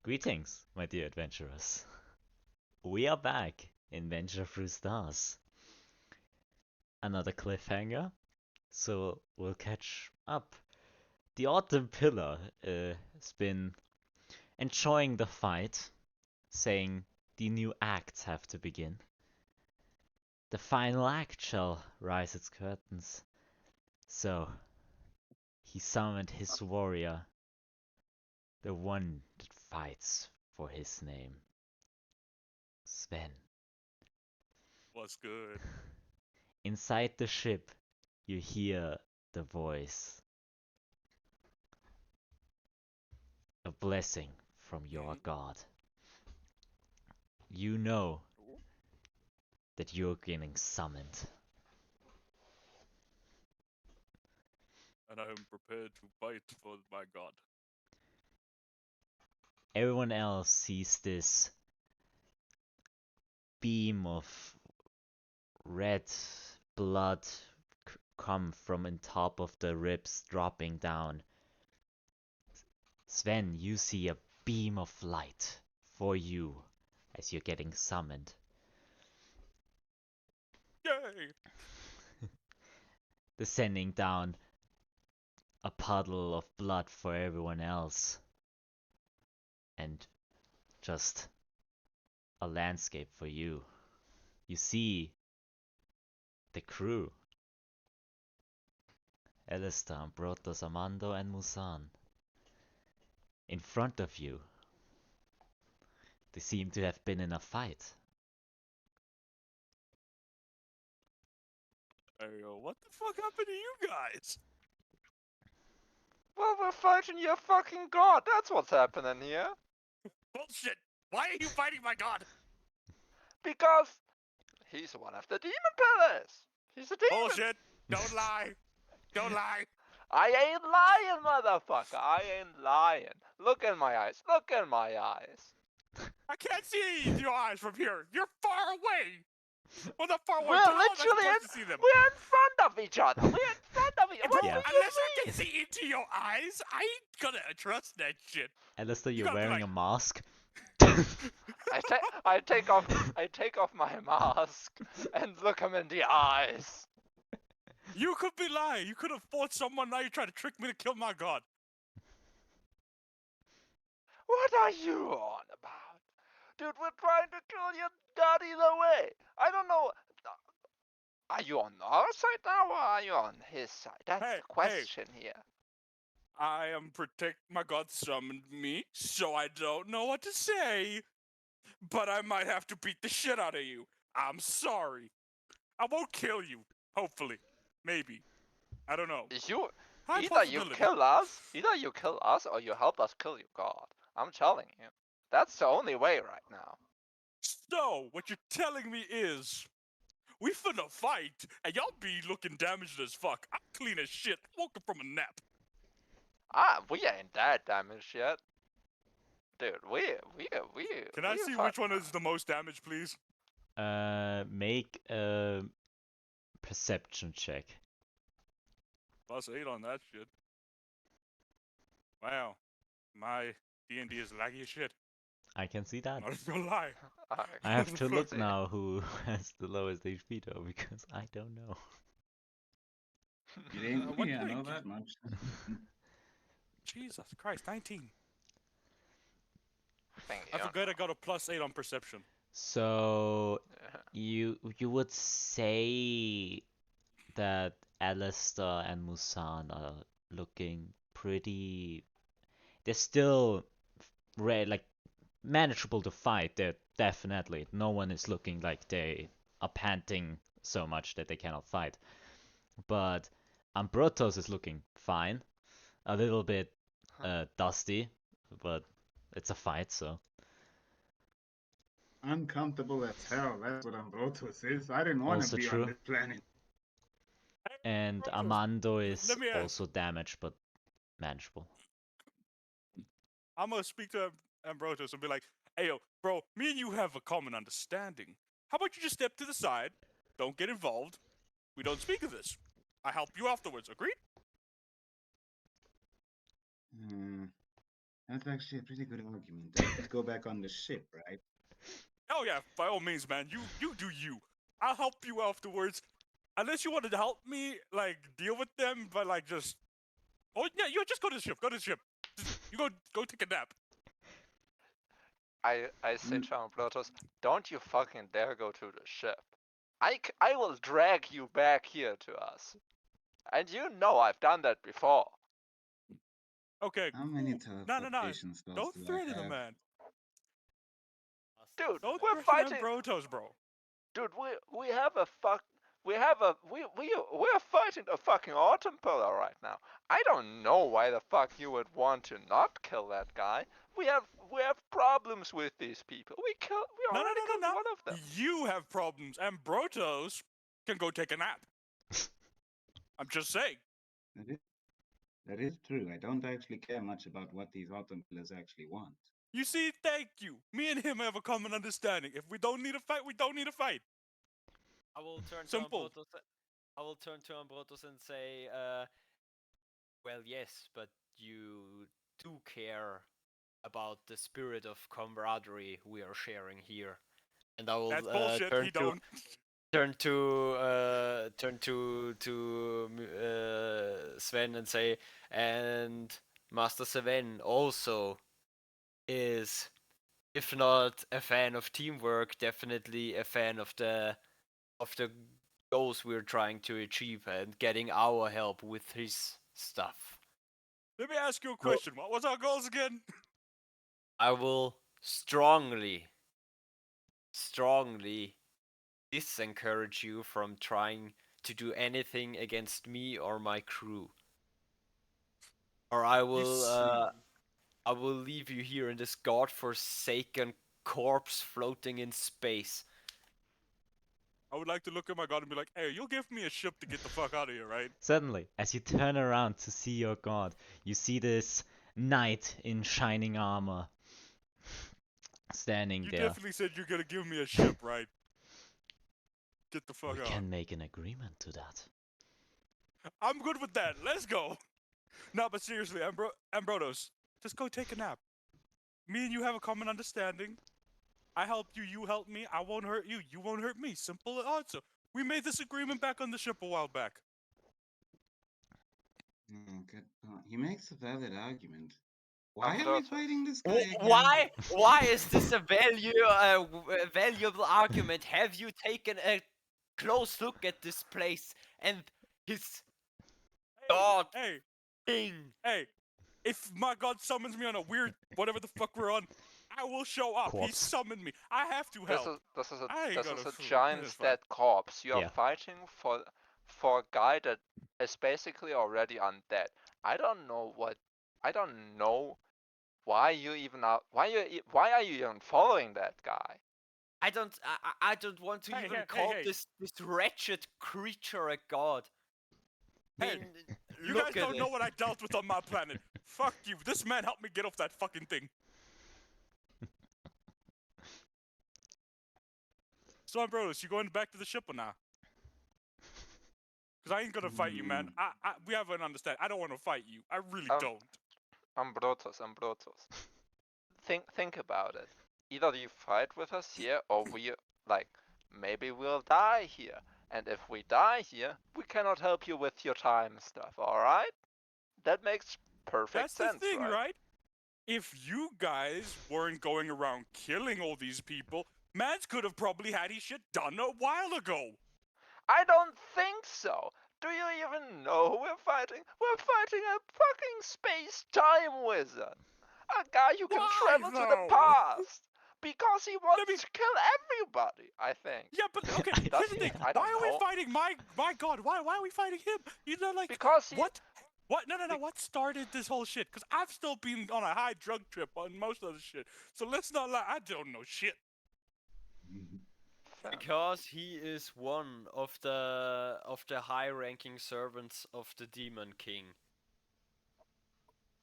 Greetings, my dear adventurers. We are back in Venture Through Stars. Another cliffhanger, so we'll catch up. The Autumn Pillar has been enjoying the fight, saying the new acts have to begin. The final act shall rise its curtains. So, he summoned his warrior, the one that fights for his name, Sven. What's good? Inside the ship, you hear the voice. A blessing from your god. You know that you're getting summoned. And I am prepared to fight for my god. Everyone else sees this beam of red blood come from on top of the ribs dropping down. Sven, you see a beam of light for you as you're getting summoned. Yay! Descending down a puddle of blood for everyone else. And just a landscape for you. You see the crew. Alastor, Ambrotos, Armado, and Muzan. In front of you. They seem to have been in a fight. Hey, yo, what the fuck happened to you guys? Well, we're fighting your fucking god. That's what's happening here. Bullshit! Why are you fighting my god? Because he's one of the demon pillars. He's a demon. Bullshit! Don't lie! Don't lie! I ain't lying, motherfucker. I ain't lying. Look in my eyes. Look in my eyes. I can't see your eyes from here. You're far away. Well, not far away, We're but how am I literally supposed to see them? we're in front of each other. We're in front of each other. What Yeah. do you Unless I mean? can see into your eyes, I ain't gonna trust that shit. Alastor, You you're gotta be wearing like- a mask. I take off my mask and look him in the eyes. You could be lying. You could have fought someone. Now you're trying to trick me to kill my god. What are you on about? Dude, we're trying to kill your god either way. I don't know. Are you on our side now or are you on his side? That's Hey, the question here. I am my god summoned me, so I don't know what to say. But I might have to beat the shit out of you. I'm sorry. I won't kill you. Hopefully. Maybe. I don't know. You High either you possibility. kill us or you help us kill your god. I'm telling you. That's the only way right now. So, what you're telling me is, we finna fight, and y'all be looking damaged as fuck. I'm clean as shit. Woken from a nap. We ain't that damaged yet. Dude, we Can I see which one is the most damaged, please? Make a perception check. +8 on that shit. Wow. My D&D is laggy as shit. I can see that. Not even gonna lie. I have to look see. now who has the lowest HP though, because I don't know. It ain't what me, I know rank? that much. Jesus Christ, 19. Thank I you. forgot I got a +8 on perception. So you would say that Alastor and Muzan are looking pretty. They're still like manageable to fight. They're definitely. No one is looking like they are panting so much that they cannot fight. But Ambrotos is looking fine. A little bit dusty, but it's a fight, so. Uncomfortable as hell, that's what Ambrotos is. I didn't want Also to be true. on this planet. And Ambrotos, Armando is let me ask. also damaged, but manageable. I'm gonna speak to Ambrotos and be like, hey, yo, bro, me and you have a common understanding. How about you just step to the side, don't get involved, we don't speak of this. I help you afterwards, agreed? That's actually a pretty good argument. Let's go back on the ship, right? Oh yeah, by all means, man. You do you. I'll help you afterwards. Unless you wanted to help me, like, deal with them, but like just oh yeah, you just go to the ship. Go to the ship. You go take a nap. I say Mm. to Ambrotos, don't you fucking dare go to the ship. I will drag you back here to us. And you know I've done that before. Okay, How many cool. No. teleportation spells Don't do threaten I the have? man. Dude, Don't we're threaten fighting. Ambrotos, bro. Dude, we have a fuck. We're fighting a fucking autumn pillar right now. I don't know why the fuck you would want to not kill that guy. We have problems with these people. We already killed No. one of them. You have problems. Ambrotos can go take a nap. I'm just saying. That is, that is true. I don't actually care much about what these autumn pillars actually want. You see, thank you. Me and him have a common understanding. If we don't need a fight, we don't need a fight. I will turn Simple. to Ambrotos. I will turn to Ambrotos and say, well, yes, but you do care about the spirit of camaraderie we are sharing here. And I will That's bullshit. turn He to don't. turn to Sven and say, and Master Sven also is, if not a fan of teamwork, definitely a fan of the goals we're trying to achieve and getting our help with his stuff. Let me ask you a question. What was our goals again? I will strongly disencourage you from trying to do anything against me or my crew. Or I will leave you here in this godforsaken corpse floating in space. I would like to look at my god and be like, hey, you'll give me a ship to get the fuck out of here, right? Suddenly, as you turn around to see your god, you see this knight in shining armor standing You there. definitely said you're gonna give me a ship, right? Get the fuck We out. can make an agreement to that. I'm good with that. Let's go. No, but seriously, Ambrotos, just go take a nap. Me and you have a common understanding. I helped you, you helped me. I won't hurt you, you won't hurt me. Simple answer. We made this agreement back on the ship a while back. Good point. He makes a valid argument. Why are we Ambrotos. fighting this guy again? Why is this a valuable argument? Have you taken a close look at this place and his god Hey, thing? hey. If my god summons me on a weird whatever the fuck we're on, I will show up. He Corpse. summoned me. I have to This help. is this is I ain't this gonna is a fool. giant It's fine. dead corpse. You are Yeah. fighting for a guy that is basically already undead. I don't know why you even are why are you even following that guy? I don't want to Hey, even hey, call hey. this wretched creature a god. I Hey, mean, You look guys at don't know it. what I dealt with on my planet. Fuck you. This man helped me get off that fucking thing. So, Ambrotos, you going back to the ship or not? Because I ain't gonna fight you, man. We have an understanding. I don't want to fight you. I really don't. Ambrotos. Think about it. Either you fight with us here or maybe we'll die here. And if we die here, we cannot help you with your time stuff, alright? That makes perfect That's sense, the thing, right? right? If you guys weren't going around killing all these people, Mans could have probably had his shit done a while ago. I don't think so. Do you even know who we're fighting? We're fighting a fucking space-time wizard. A guy who can Why, travel to the though? past. Because he me- wants to kill everybody, I think. Yeah, but okay. Does Here's the he? thing. I Why don't are we know. fighting my god? Why are we fighting him? You know, like Because he what? What? No. What started this whole shit? Because I've still been on a high drug trip on most of the shit. So let's not lie. I don't know shit. Because he is one of the high-ranking servants of the Demon King.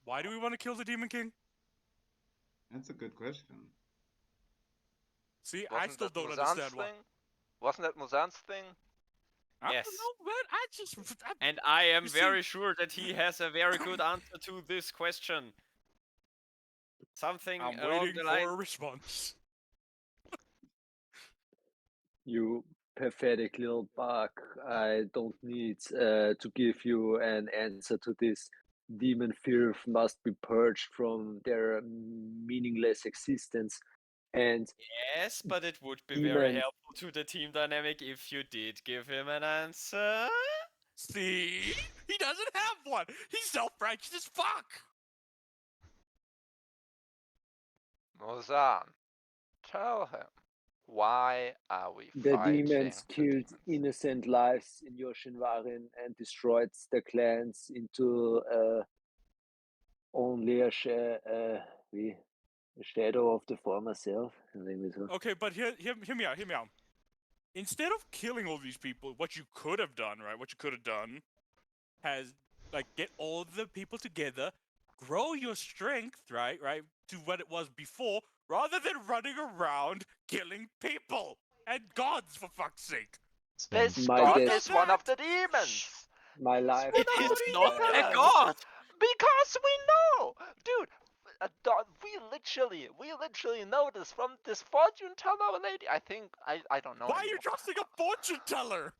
Why do we want to kill the Demon King? That's a good question. See, I Wasn't still that don't Muzan's understand why. thing? Wasn't that Muzan's thing? I Yes. don't know, man. And I am You see- very sure that he has a very good answer to this question. Something I'm along waiting the for line. a response. You pathetic little bug. I don't need to give you an answer to this. Demon filth must be purged from their meaningless existence. And Yes, but it would be very demons, helpful to the team dynamic if you did give him an answer. See? He doesn't have one. He's self-righteous as fuck. Muzan, tell him, why are we the fighting demons the killed demons? innocent lives in Yoshinwarin and destroyed the clans into only a shadow of the former self. Irgendwie so. Okay, but hear me out, hear me out. Instead of killing all these people, what you could have done, right? What you could have done has, like, get all the people together, grow your strength, right, to what it was before, rather than running around killing people and gods, for fuck's sake. Sven, This My god death- is one of the demons. My life It One of is the not a demons. god! Because we know, dude. We literally know this from this fortune teller lady. I don't know. Why are you anymore. trusting a fortune teller?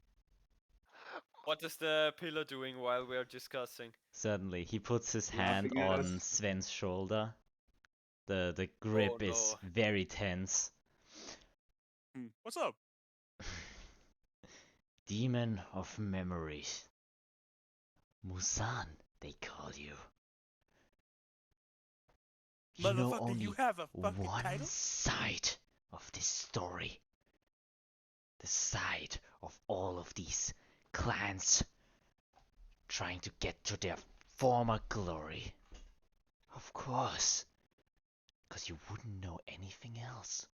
What is the pillar doing while we're discussing? suddenly he puts his hand Laughing at on us. Sven's shoulder. The grip is no. very tense. What's up? Demon of memories. Muzan, they call you. You know Motherfucker, only you have a fucking one title? side of this story. The side of all of these clans trying to get to their former glory. Of course, because you wouldn't know anything else.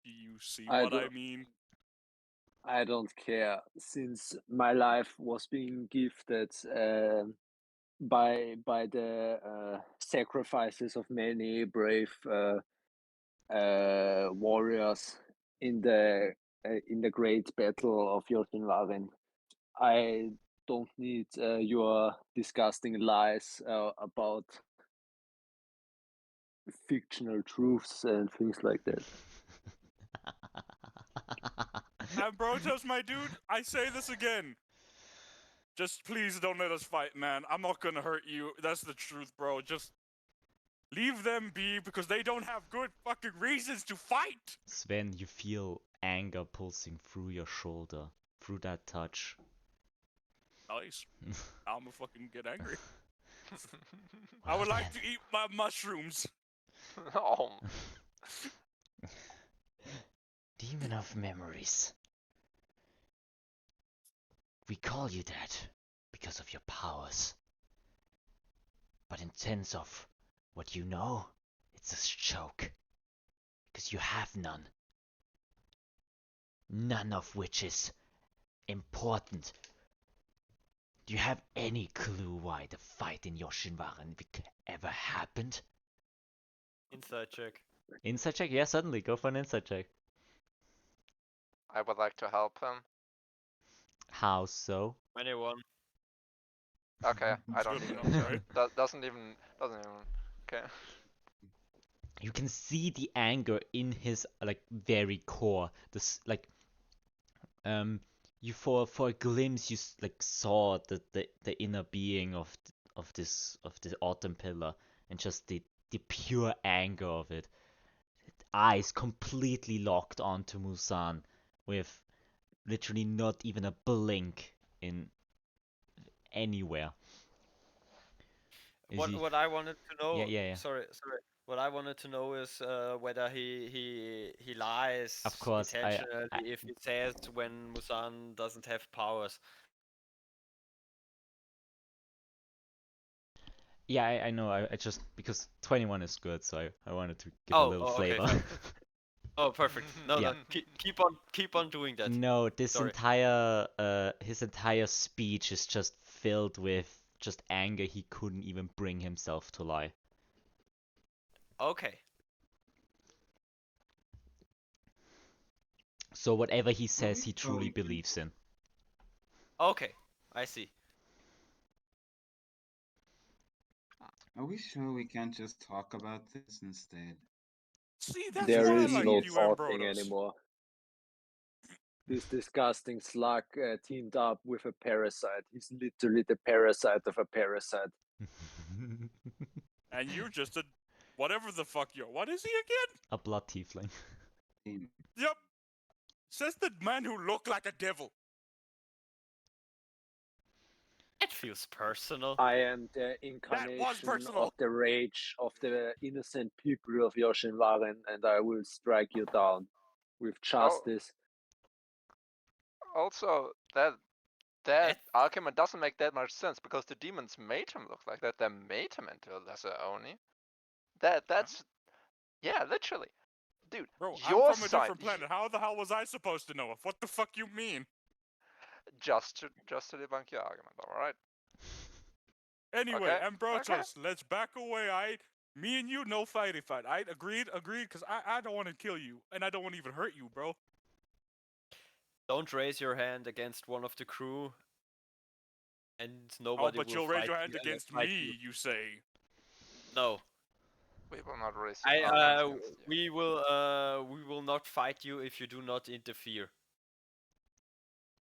Do you see I what I don't- mean? I don't care, since my life was being gifted by the sacrifices of many brave warriors in the great battle of Yoshinwarin. I don't need your disgusting lies about fictional truths and things like that. Ambrotos, my dude, I say this again. Just please don't let us fight, man. I'm not gonna hurt you. That's the truth, bro. Just leave them be because they don't have good fucking reasons to fight. Sven, you feel anger pulsing through your shoulder, through that touch. Nice. I'ma fucking get angry. I would like to eat my mushrooms. Oh, Demon of memories. We call you that because of your powers. But in sense of what you know, it's a joke. Because you have none. None of which is important. Do you have any clue why the fight in Yoshinwaran ever happened? Inside check. Insight check? Yeah, certainly. Go for an insight check. I would like to help him. How so? Anyone. Okay, I don't Good need enough, to. right? Doesn't even. Okay. You can see the anger in his like very core. This like you for a glimpse you like saw the inner being of this autumn pillar and just the pure anger of it. Eyes completely locked onto Muzan with literally not even a blink in anywhere. Is he? What I wanted to know. Yeah. Sorry. What I wanted to know is whether he lies Of course, intentionally if he says when Muzan doesn't have powers. Yeah, I know. I just because 21 is good, so I wanted to give a little Okay, flavor. fine. Oh, perfect. No, Yeah. keep on doing that. No, this Sorry. entire his entire speech is just filled with just anger he couldn't even bring himself to lie. Okay. So whatever he says, he we truly going to? believes in. Okay. I see. Are we sure we can't just talk about this instead? See, that's There why I is like no Idiots. you, talking Ambrotos. anymore. This disgusting slug teamed up with a parasite. He's literally the parasite of a parasite. And you're just a whatever the fuck you're. What is he again? A blood tiefling. Team. Yep. Says the man who looked like a devil. It feels personal. I am the incarnation personal. of the rage of the innocent people of Yoshinwaren, and I will strike you down with justice. Also, that That- argument doesn't make that much sense because the demons made him look like that. They made him into a lesser Oni. That's yeah, literally, dude. Bro, your I'm from a side, different planet. How the hell was I supposed to know it? What the fuck you mean? just to debunk your argument. All right. Anyway, Okay, Ambrotos, let's back away. Me and you, no fighty fight. I agreed, because I don't want to kill you, and I don't want to even hurt you, bro. Don't raise your hand against one of the crew, and Oh, nobody but will you'll raise fight your hand you and against fight me, you say. No, we will not raise your hands against you. we will not fight you if you do not interfere.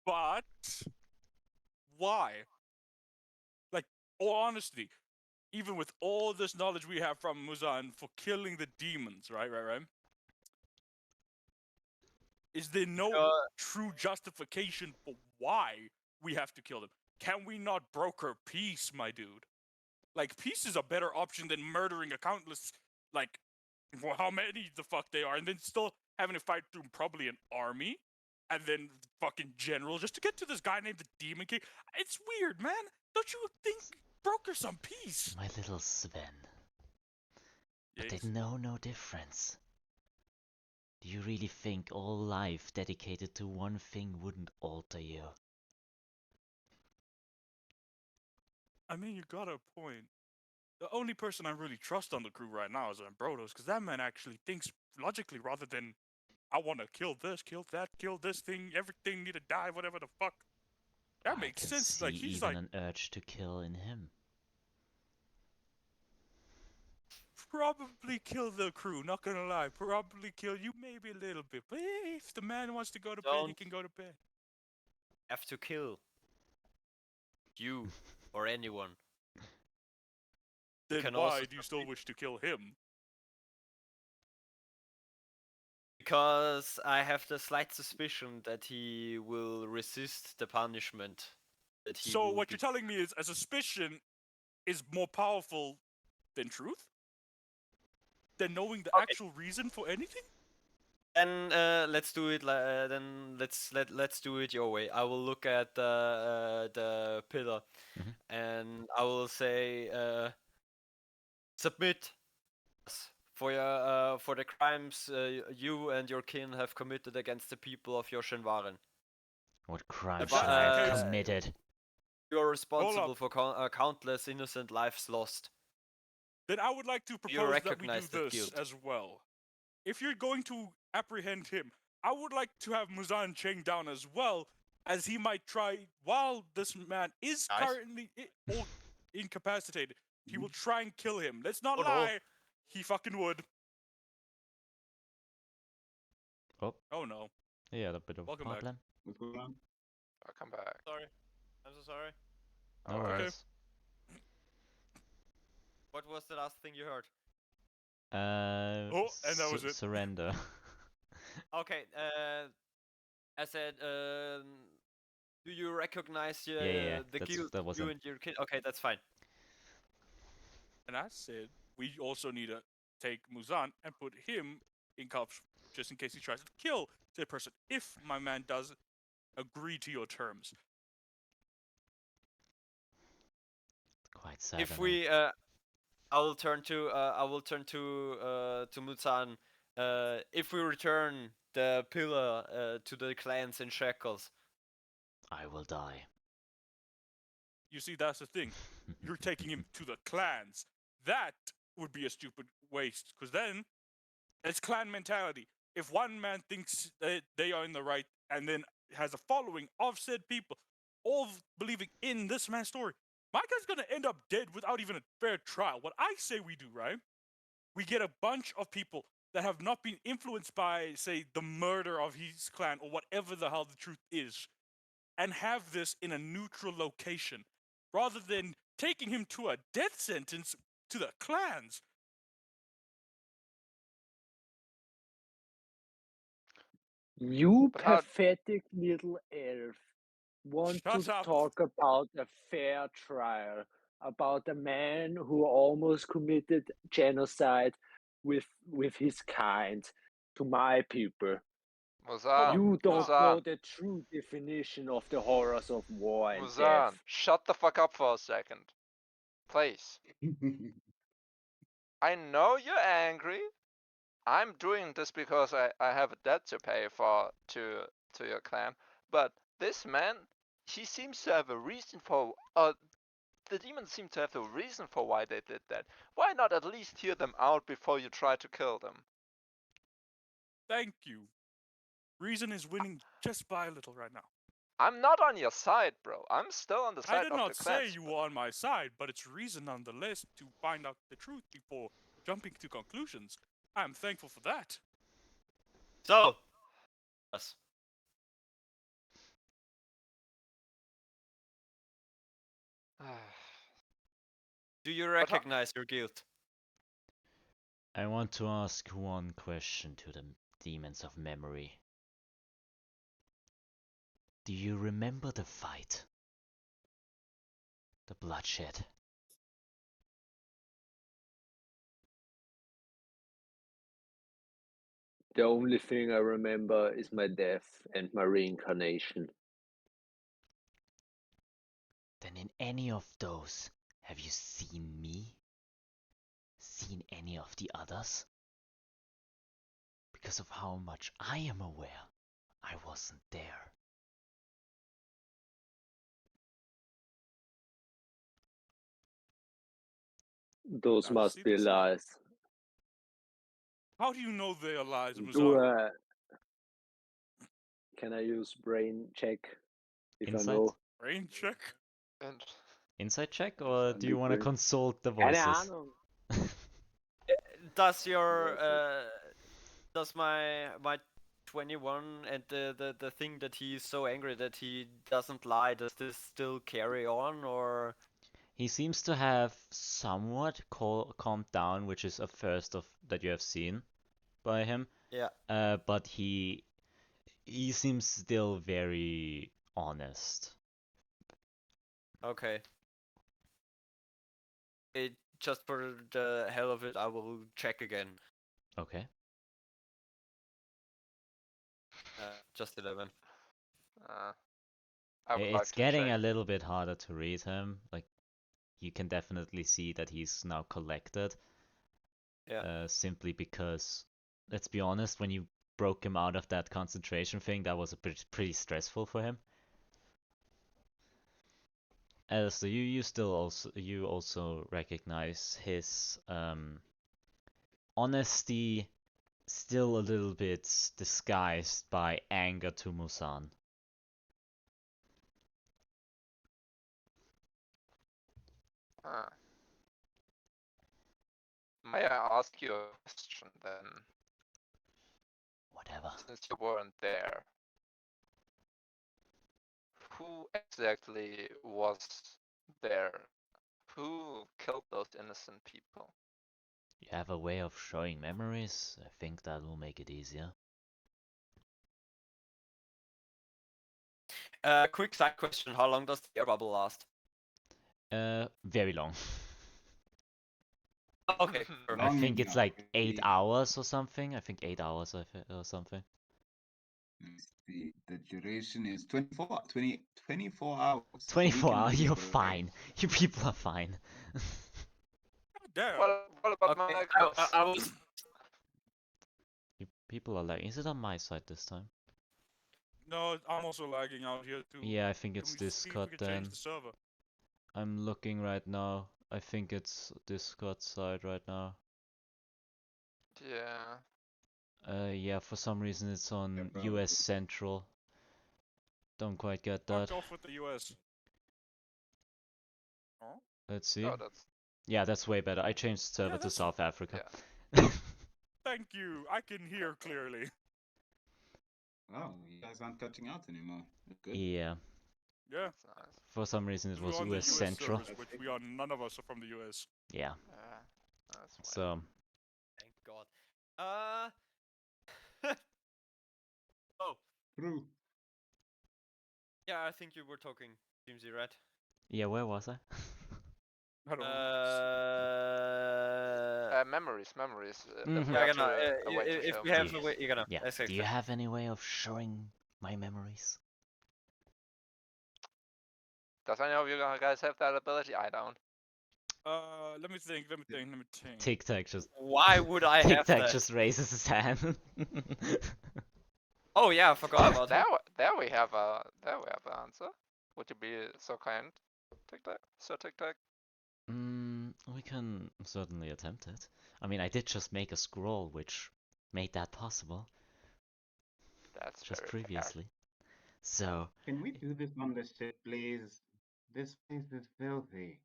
But why? Like, all honesty, even with all this knowledge we have from Muzan for killing the demons, right? Is there no true justification for why we have to kill them? Can we not broker peace, my dude? Like, peace is a better option than murdering a countless, like, well, how many the fuck they are, and then still having to fight through probably an army, and then fucking general just to get to this guy named the Demon King. It's weird, man. Don't you think broker some peace? My little Sven. But they Yes. know no difference. Do you really think all life dedicated to one thing wouldn't alter you? I mean, you got a point. The only person I really trust on the crew right now is Ambrotos, because that man actually thinks logically rather than, I want to kill this, kill that, kill this thing, everything need to die, whatever the fuck. That I makes can sense. see Like, he's even like, an urge to kill in him. probably kill the crew, not gonna lie. Probably kill you maybe a little bit. But if the man wants to go to bed, he Don't. can go to bed. Have to kill you or anyone. Then Can why also do you still wish to kill him? Because I have the slight suspicion that he will resist the punishment. That he So will what be- you're telling me is a suspicion is more powerful than truth? Than knowing the actual reason for anything? Then let's do it. Then let's do it your way. I will look at the pillar, Mhm. and I will say, submit us for the crimes you and your kin have committed against the people of Yoshinwaren. What crimes that's should the I have case- committed? You are responsible for countless innocent lives lost. Then I would like to propose that we do recognize that this guilt. as well. If you're going to apprehend him, I would like to have Muzan chained down as well, as he might try, while this man is Nice. currently incapacitated, he will try and kill him. Let's not Oh, no. lie, he fucking would. Oh. Oh no. Yeah, a bit of a Welcome back. problem. What's going on? I'll come back. Sorry, I'm so sorry. No Alright. worries. What was the last thing you heard? Oh, and that was it. Surrender. Okay, I said, do you recognize Yeah, the guilt that was you him. and your kid? Okay, that's fine. And I said we also need to take Muzan and put him in cuffs just in case he tries to kill the person. If my man does agree to your terms. Quite sad. If we, I will turn to Muzan. If we return the pillar to the clans in shackles, I will die. You see, that's the thing. You're taking him to the clans. That would be a stupid waste, because then it's clan mentality. If one man thinks that they are in the right and then has a following of said people, all believing in this man's story, my guy's gonna end up dead without even a fair trial. What I say we do, right? We get a bunch of people that have not been influenced by, say, the murder of his clan or whatever the hell the truth is, and have this in a neutral location, rather than taking him to a death sentence to the clans. You But how? pathetic little elf want Shut to up. talk about a fair trial, about a man who almost committed genocide with his kind to my people. Muzan, You don't know Muzan, the true definition of the horrors of war and Muzan, death. shut the fuck up for a second. Please. I know you're angry. I'm doing this because I have a debt to pay for to your clan. But this man, he seems to have a reason for the demons seem to have a reason for why they did that. Why not at least hear them out before you try to kill them? Thank you. Reason is winning just by a little right now. I'm not on your side, bro. I'm still on the I side did of not the say clans. you were on my side, but it's reason nonetheless to find out the truth before jumping to conclusions. I am thankful for that. So, yes. Do you recognize your guilt? I want to ask one question to the demons of memory. Do you remember the fight? The bloodshed? The only thing I remember is my death and my reincarnation. Then in any of those, have you seen me? Seen any of the others? Because of how much I am aware, I wasn't there. Those I must see be the same. lies. How do you know they are lies, Do Muzan? can I use brain check if I Insight? know? Brain check? And Insight check, or do you Big want to brain. consult the Keine voices? Ahnung. Does your Voices. does my 21 and the thing that he's so angry that he doesn't lie, does this still carry on, or He seems to have somewhat calmed down, which is a first of that you have seen by him. yeah? But he seems still very honest. Okay. Just for the hell of it, I will check again. Okay. Just 11. I would like It's to getting check. a little bit harder to read him. Like, you can definitely see that he's now collected. Yeah. Simply because, let's be honest, when you broke him out of that concentration thing, that was a pretty stressful for him. So you also recognize his honesty, still a little bit disguised by anger to Muzan. May I ask you a question then? Whatever. Since you weren't there, who exactly was there? Who killed those innocent people? You have a way of showing memories? I think that will make it easier. Quick side question: how long does the air bubble last? Very long. Okay. I Long think it's enough. like 8 hours or something. I think 8 hours or something. The duration is 24 hours. So we 24 can hours, do this you're for a day. fine. You people are fine. Damn. What about Okay. my I was. You people are like, is it on my side this time? No, I'm also lagging out here too. Yeah, I think Can it's we see if Discord we can then. change the server? I'm looking right now. I think it's Discord side right now. Yeah. Yeah, for some reason it's on Yeah, US probably. Central. Don't quite get Fuck that. off with the US. Oh. Let's see. Oh, that's Yeah, that's way better. I changed server to that's- South Africa. Thank you. I can hear clearly. Oh, you guys aren't cutting out anymore. That's good. Yeah, Yeah. that's nice. for some reason it We're was on the US US Central. servers, which we are. None of us are from the US. Yeah, Yeah, that's why. so Thank God. Oh, True. yeah, I think you were talking, Jimsy, right? yeah, where was I? I don't know. Memories. If Mhm. we Ja, have genau. a way to If show we have Yeah. a way, genau. Yeah. Exactly. Do you have any way of showing my memories? Does any of you guys have that ability? I don't. Let me think. Tic Tac just Why would I Tic have Tac that? just raises his hand. Oh yeah, I forgot about him. There we have an answer. Would you be so kind, Tic Tac? Sir Tic Tac? We can certainly attempt it. I mean, I did just make a scroll which made that possible That's just very fair. previously. So, Can we do this on the ship, please? This place is filthy.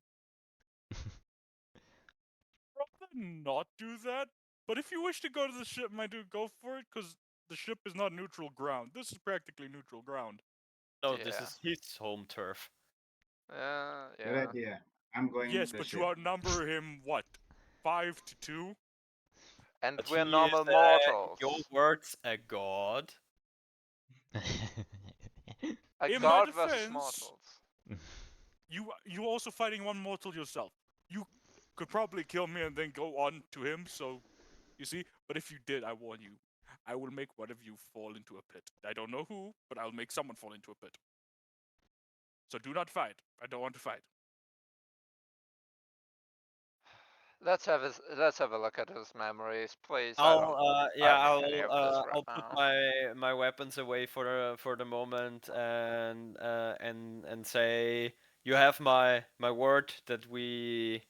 Rather not do that. But if you wish to go to the ship, my dude, go for it, because the ship is not neutral ground. This is practically neutral ground. No, this Yeah. is his home turf. Good Yeah. idea. I'm going Yes, to the but ship. you outnumber him, what? 5-2? And But we're he normal is, mortals. Your words, a god. A In my god versus defense, mortals. You also fighting one mortal yourself. You could probably kill me and then go on to him, so you see? But if you did, I warn you, I will make one of you fall into a pit. I don't know who, but I'll make someone fall into a pit. So do not fight. I don't want to fight. Let's have a look at his memories, please. I I'll don't need any of this right I'll put now. my weapons away for the moment and say you have my word that we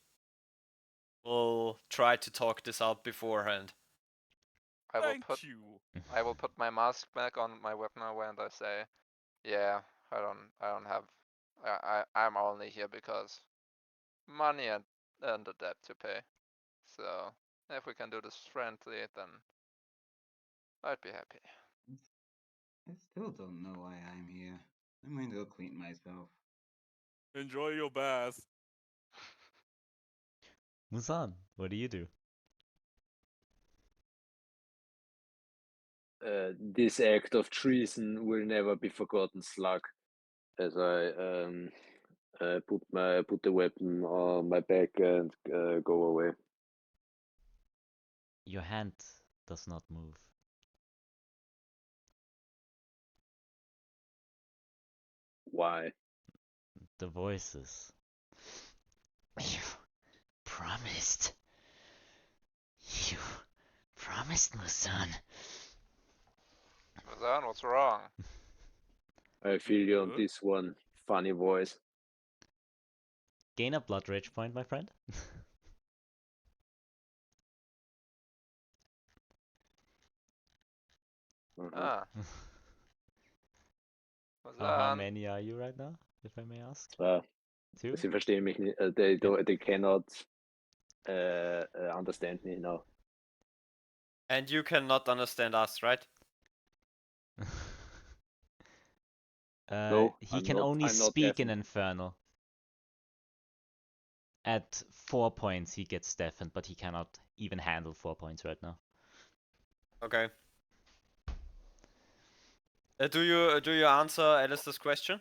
will try to talk this out beforehand. Thank you. I will put my mask back on my weapon away and I say, yeah, I don't have I'm only here because money and the debt to pay. So if we can do this friendly, then I'd be happy. I still don't know why I'm here. I'm going to go clean myself. Enjoy your bath. Muzan, what do you do? This act of treason will never be forgotten, Slug. As I put the weapon on my back and go away. Your hand does not move. Why? The voices. You promised. You promised, Muzan. Muzan, what's wrong? I feel you on this one. Funny voice. Gain a blood rage point, my friend. Ah. How Muzan. many are you right now, if I may ask? Two? Sie verstehen mich nicht. They cannot understand me now. And you cannot understand us, right? No, He I'm can not- only I'm not speak in deafened. Infernal. At 4 points he gets deafened, but he cannot even handle 4 points right now. Okay. Do you answer Alistair's question?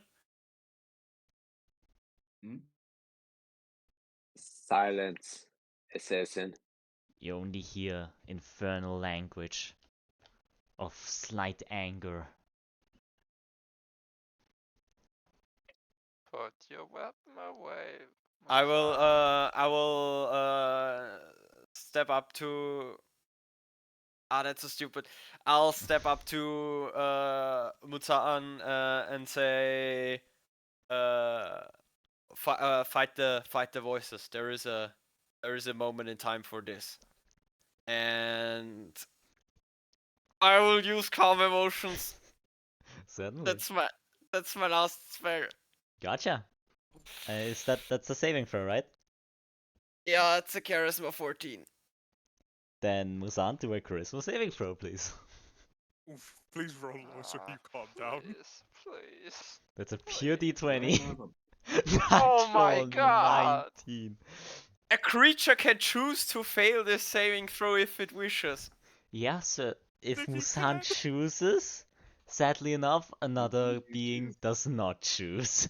Hmm? Silence, assassin. You only hear infernal language of slight anger. Put your weapon away. I Muzan. will step up to. Ah, that's so stupid. I'll step up to Muzan and say, fight the voices. There is a moment in time for this, and I will use calm emotions. Certainly. That's my last spell. Gotcha. That's a saving throw, right? Yeah, it's a charisma 14. Then Muzan, do a charisma saving throw, please. Oof, please roll low so you calm down. Please. That's a pure Please. d20. Oh my Natural god! 19. A creature can choose to fail this saving throw if it wishes. Yeah, so if Think he Muzan can? chooses, sadly enough, another you being choose. does not choose.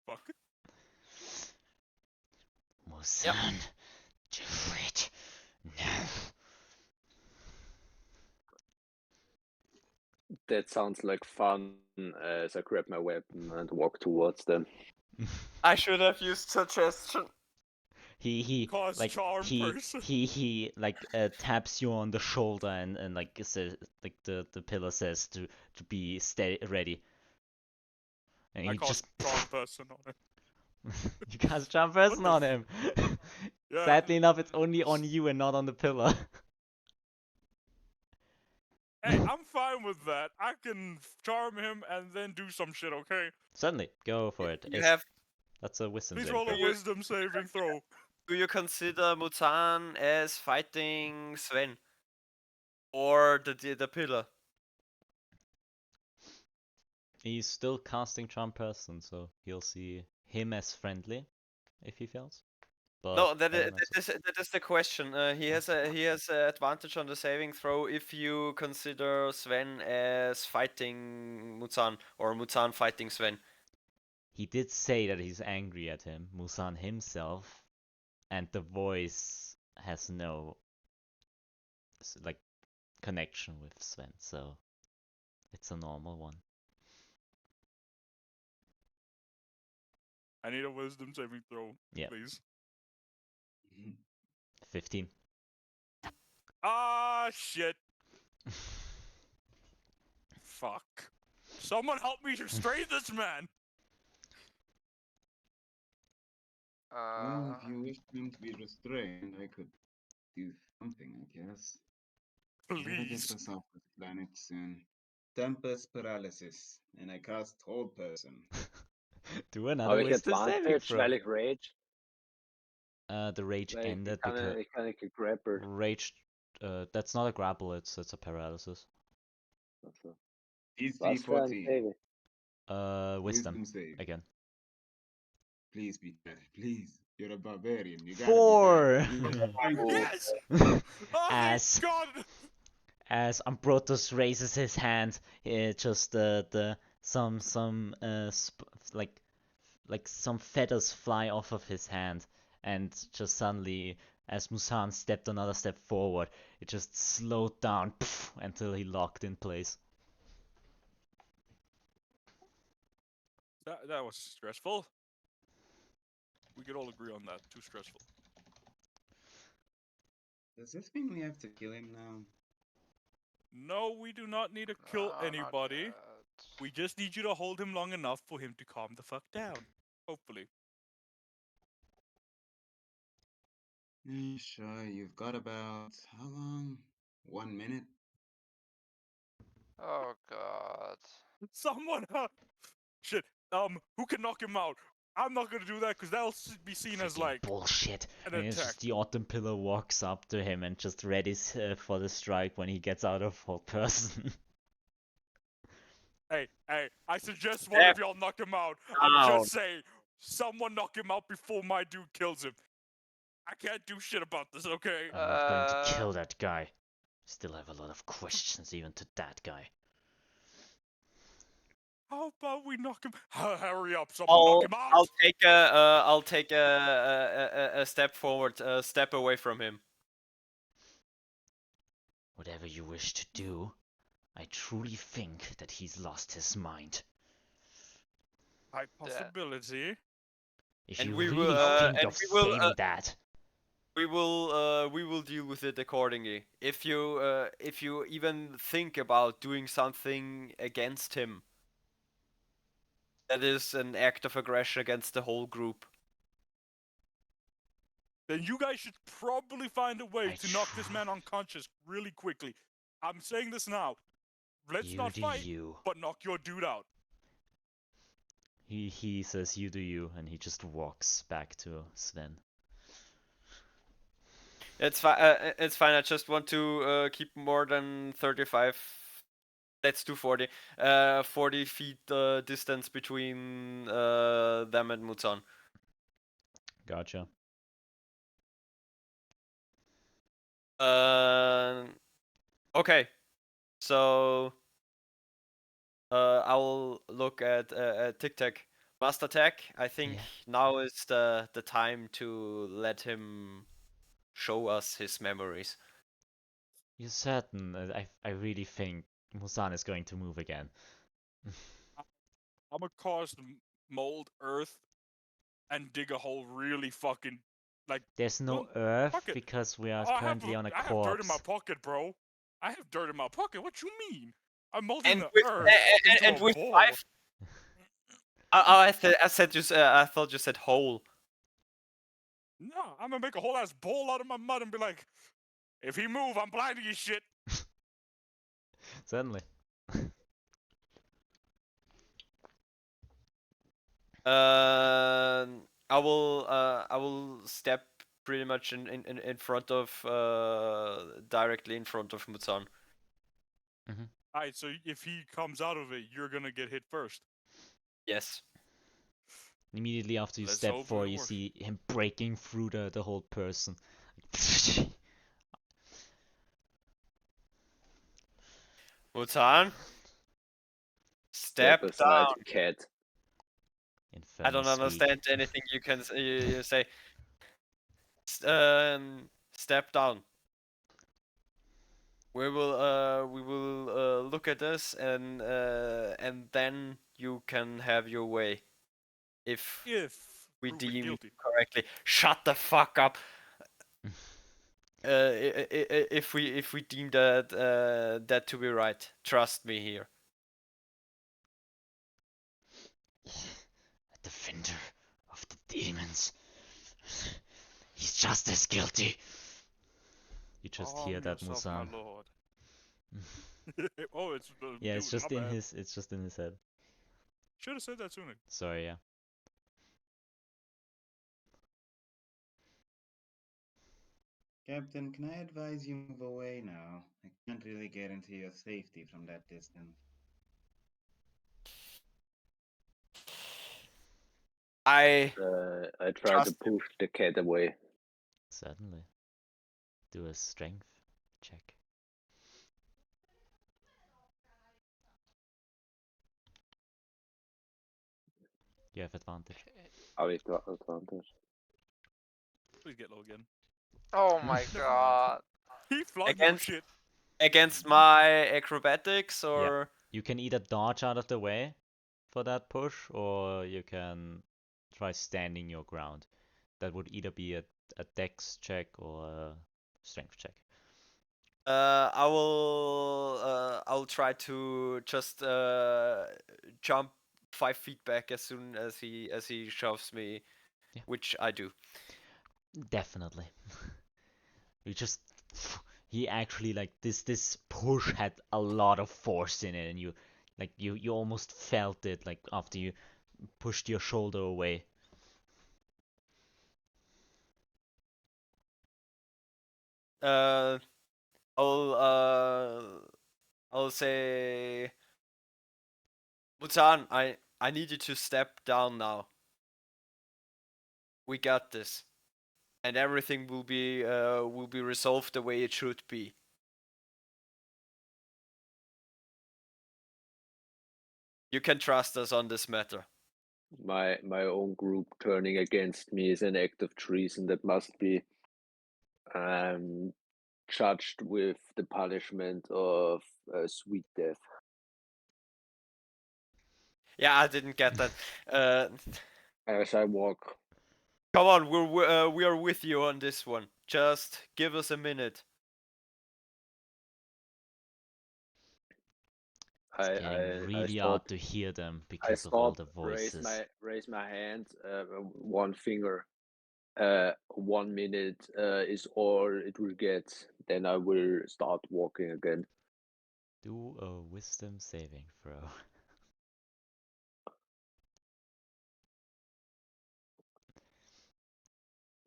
Fuck. Muzan, do it. No. That sounds like fun as I grab my weapon and walk towards them. I should have used suggestion. He Cause like charm person. he like taps you on the shoulder and like says like the pillar says to be steady ready. And I he cast just charm person on it. you cast jump person the on him. Yeah. Sadly enough, it's only on you and not on the pillar. Hey, I'm fine with that. I can charm him and then do some shit, okay? Certainly, go for it. You It's, have. that's a wisdom Please saving roll throw. a wisdom saving throw. Do you consider Muzan as fighting Sven? Or the pillar? He's still casting charm person, so he'll see him as friendly if he fails. But No, that other is, than that is the question. He has a advantage on the saving throw if you consider Sven as fighting Muzan or Muzan fighting Sven. he did say that he's angry at him, Musan himself, and the voice has no like connection with Sven, so it's a normal one. I need a wisdom saving throw, Yeah. please. 15. Ah, shit. Fuck. Someone help me restrain this man. Well, if you wish him to be restrained, I could do something, I guess. Gotta get Please. this off this planet soon. Tempest paralysis, and I cast hold person. Do another Habe ich wisdom saving Advantage, throw. weil ich Rage? The rage Weil ended because ich kann nicht gegrappelt. rage. That's not a grapple. It's a paralysis. Also, DC was für ein 14. Saving? Wisdom save. again. Please be dead. Please. You're a barbarian. You gotta 4. be dead. Yes! Oh, As thank God! as Ambrotos raises his hand, just some like some feathers fly off of his hand, and just suddenly, as Musan stepped another step forward, it just slowed down until he locked in place. That was stressful. We could all agree on that. Too stressful. Does this mean we have to kill him now? No, we do not need to kill not anybody. yet. We just need you to hold him long enough for him to calm the fuck down. Hopefully. Sure, you've got about how long? 1 minute? Oh god. Someone, shit. Who can knock him out? I'm not gonna do that because that'll be seen as Freaking like bullshit. an And it's attack. just the autumn pillar walks up to him and just readies for the strike when he gets out of hold person. Hey, I suggest one of Step y'all knock him out. down. I'm just saying, someone knock him out before my dude kills him. I can't do shit about this, okay? I'm not going to kill that guy. Still have a lot of questions even to that guy. How about we knock him? Hurry up, someone knock him out! I'll take a step forward, a step away from him. Whatever you wish to do, I truly think that he's lost his mind. High possibility. If And you we really will, think and of we will, saying that, we will deal with it accordingly. If you even think about doing something against him, that is an act of aggression against the whole group. Then you guys should probably find a way I to knock this tr- man unconscious really quickly. I'm saying this now. Let's you not do fight, you. but knock your dude out. He says you do you, and he just walks back to Sven. It's fine. It's fine. I just want to keep more than 35. Let's do 40. 40 feet distance between them and Muzan. Gotcha. Okay. So I'll look at Tic Tac. Master Tech, I think Yeah. now is the time to let him show us his memories. You're certain? I really think Muzan is going to move again. I'm gonna cause mold earth and dig a hole really fucking like. There's no Well, earth fuck it. because we are Oh, currently on a I have dirt in my corpse. pocket, bro. I have dirt in my pocket. What you mean? I'm molding And the with earth into and a with bowl. 5. I said you. I thought you said hole. No, I'm gonna make a whole ass bowl out of my mud and be like, if he move, I'm blinding his shit. Certainly. I will step pretty much in front of directly in front of Muzan. Alright, so if he comes out of it, you're gonna get hit first. Yes. Immediately after you Let's step hope it forward, you works. see him breaking through the whole person. Muzan, Step step aside, down. cat. I don't Infernal squeak. understand anything you can you say. Step down. We will look at this and then you can have your way if If we proven deem guilty. correctly. Shut the fuck up. If we deem that that to be right, trust me here. A defender of the demons. He's just as guilty. You just hear Arm that, yourself, my Muzan. lord. Oh, it's the Yeah, dude. it's just My in bad. his. It's just in his head. Should have said that sooner. Sorry, yeah. Captain, can I advise you move away now? I can't really get into your safety from that distance. I I try to trust push the cat away. Certainly. Do a strength check. You have advantage. How is the advantage? Please get low again. Oh my Never mind. god. He flung your against shit. against my acrobatics or You can either dodge out of the way for that push, or you can try standing your ground. That would either be a dex check or a strength check. I'll try to just jump 5 feet back as soon as he shoves me, Yeah. which I do. Definitely. You just he actually like this push had a lot of force in it, and you almost felt it like after you pushed your shoulder away. Uh, I'll uh, I'll say, Muzan, I need you to step down now. We got this, and everything will be resolved the way it should be. You can trust us on this matter. My own group turning against me is an act of treason that must be judged with the punishment of sweet death. Yeah, I didn't get that. As I walk, Come on, we are with you on this one. Just give us a minute. It's I getting I really stop. hard to hear them I because of all stop. the Raise voices. my hand. One finger. 1 minute is all it will get. Then I will start walking again. Do a wisdom saving throw.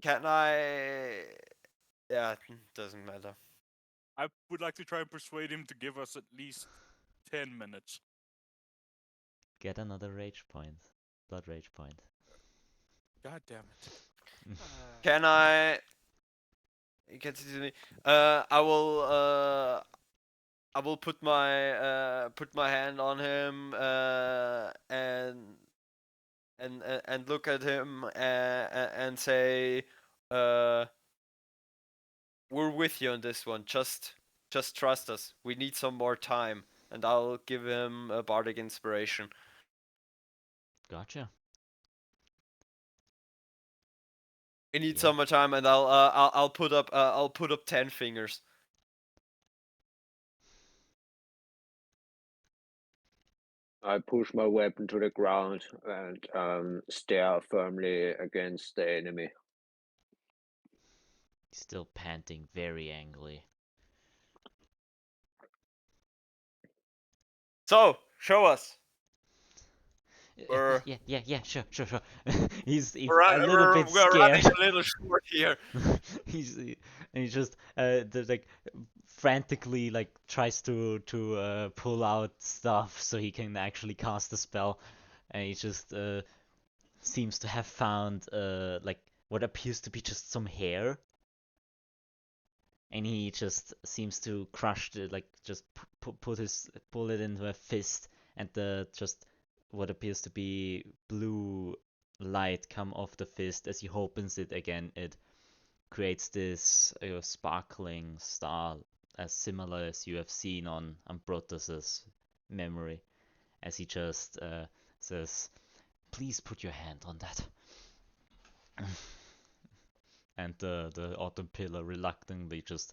Can I? Yeah, doesn't matter. I would like to try and persuade him to give us at least 10 minutes. Get another rage point. Blood rage point. God damn it. Can I? You can see me. I will. I will put my hand on him and look at him and say, "We're with you on this one. Just trust us. We need some more time." And I'll give him a bardic inspiration. Gotcha. We need Yeah. some more time, and I'll put up 10 fingers. I push my weapon to the ground and stare firmly against the enemy. Still panting very angrily. So show us. Yeah, sure. He's a We're, little bit we're running scared. a little short here. He just like frantically like tries to pull out stuff so he can actually cast the spell, and he just seems to have found like what appears to be just some hair, and he just seems to crush it, like just pull it into a fist, and the just what appears to be blue light come off the fist. As he opens it again, it creates this sparkling star, as similar as you have seen on Ambrotos's memory, as he just says, "Please put your hand on that." And the autumn pillar reluctantly just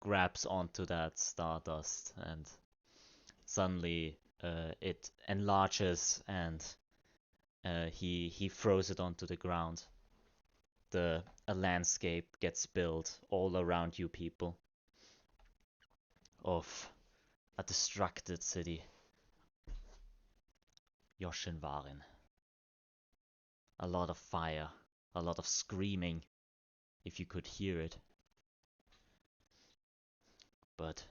grabs onto that stardust, and suddenly it enlarges, and he throws it onto the ground. A landscape gets built all around you people of a destructed city, Yoshinwarin. A lot of fire, a lot of screaming, if you could hear it. But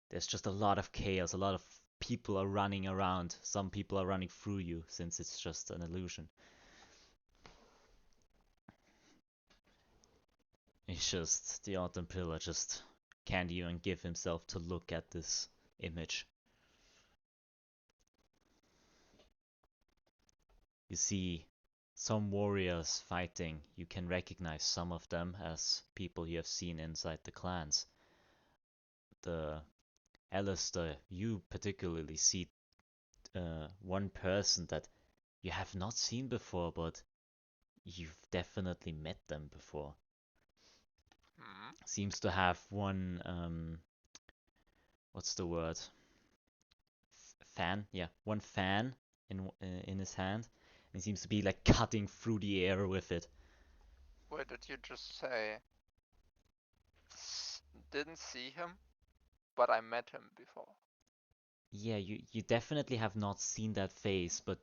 there's just a lot of chaos, a lot of people are running around. Some people are running through you since it's just an illusion. It's just the Autumn Pillar just can't even give himself to look at this image. You see some warriors fighting. You can recognize some of them as people you have seen inside the clans. The Alastor, you particularly see one person that you have not seen before, but you've definitely met them before. Seems to have one, what's the word? Fan? Yeah, one fan in his hand. And he seems to be like cutting through the air with it. Wait, did you just say didn't see him, but I met him before? Yeah, you definitely have not seen that face, but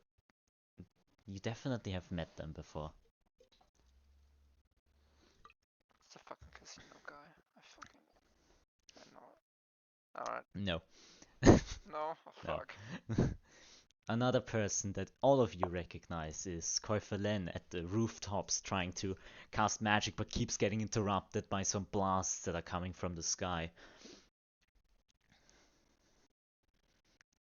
you definitely have met them before. It's the fucking casino guy. I know it. Alright. No. No? Oh, No. fuck. Another person that all of you recognize is Koifelen at the rooftops trying to cast magic, but keeps getting interrupted by some blasts that are coming from the sky.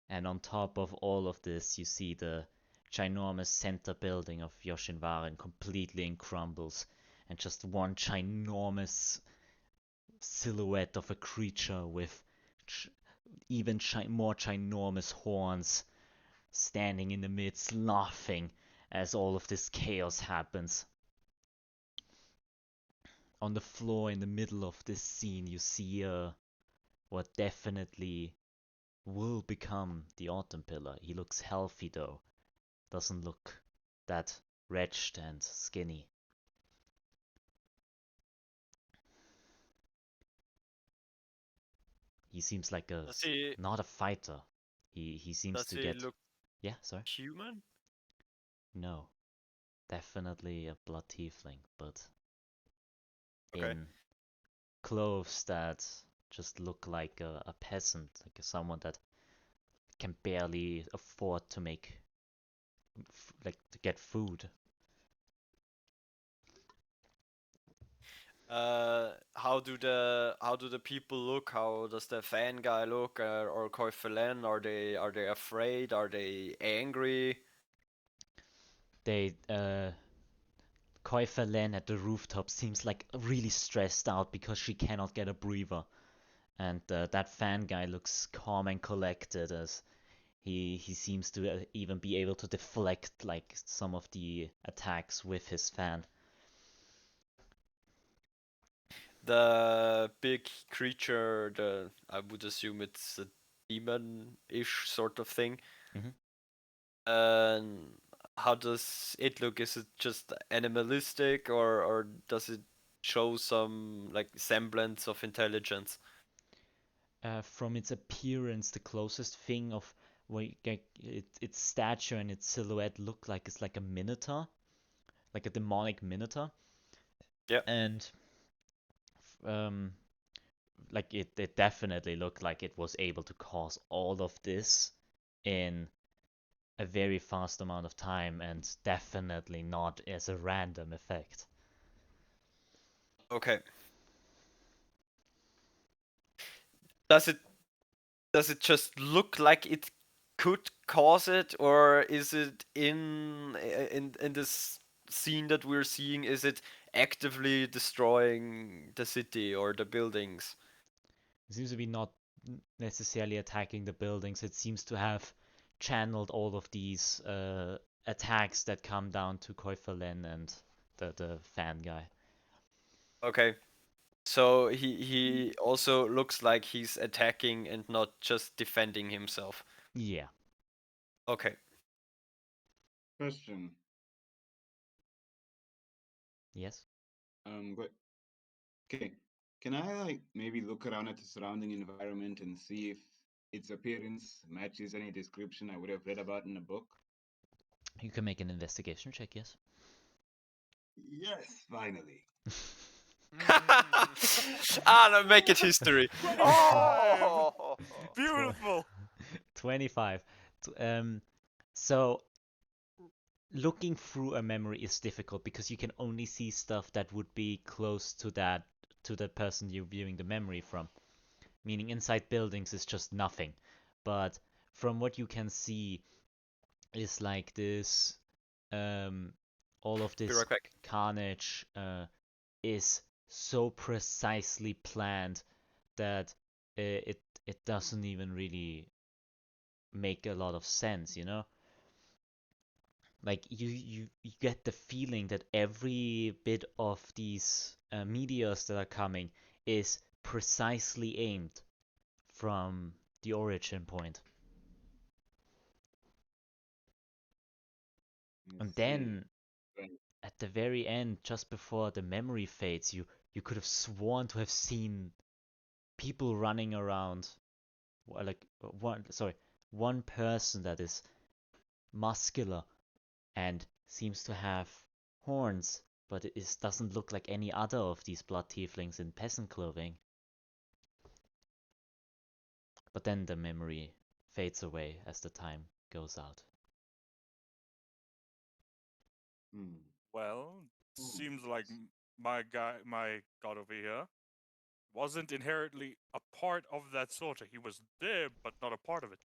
And on top of all of this, you see the ginormous center building of Yoshinwarin completely in crumbles, and just one ginormous silhouette of a creature with even more ginormous horns standing in the midst, laughing as all of this chaos happens. On the floor in the middle of this scene, you see what definitely will become the Autumn Pillar. He looks healthy though, doesn't look that wretched and skinny. He seems like not a fighter. He seems Does to he get. look Yeah, sorry. human? No. definitely a blood tiefling, but Okay. in clothes that just look like a peasant, like someone that can barely afford to make, like, to get food. How do the people look? How does the fan guy look? Or Koifelen? Are they afraid? Are they angry? They, Koi Len at the rooftop seems like really stressed out because she cannot get a breather. And that fan guy looks calm and collected as he seems to even be able to deflect like some of the attacks with his fan. The big creature, I would assume it's a demon-ish sort of thing. Mhm. And how does it look? Is it just animalistic, or does it show some like semblance of intelligence? From its appearance, the closest thing of where its stature and its silhouette look like is like a minotaur, like a demonic minotaur. Yeah. And um, like it definitely looked like it was able to cause all of this in a very fast amount of time, and definitely not as a random effect. Okay. Does it does it just look like it could cause it, or is it in this scene that we're seeing? Is it actively destroying the city or the buildings? It seems to be not necessarily attacking the buildings. It seems to have channeled all of these attacks that come down to Koifalen and the fan guy. Okay. So he also looks like he's attacking and not just defending himself. Yeah. Okay. Question. Yes. But okay. Can I like maybe look around at the surrounding environment and see if its appearance matches any description I would have read about in a book? You can make an investigation check. Yes. Yes, finally. No, make it history. 25! Oh, Beautiful! 25. So looking through a memory is difficult because you can only see stuff that would be close to the person you're viewing the memory from. Meaning inside buildings is just nothing. But from what you can see is like this all of Be this right back. carnage is so precisely planned that it doesn't even really make a lot of sense, you know? Like you get the feeling that every bit of these meteors that are coming is precisely aimed from the origin point. I And see. then Right. at the very end, just before the memory fades, you could have sworn to have seen people running around, like one person that is muscular and seems to have horns, but doesn't look like any other of these blood tieflings in peasant clothing. But then the memory fades away as the time goes out. Hmm. Well, Oh, seems like my god over here, wasn't inherently a part of that sorta. He was there, but not a part of it.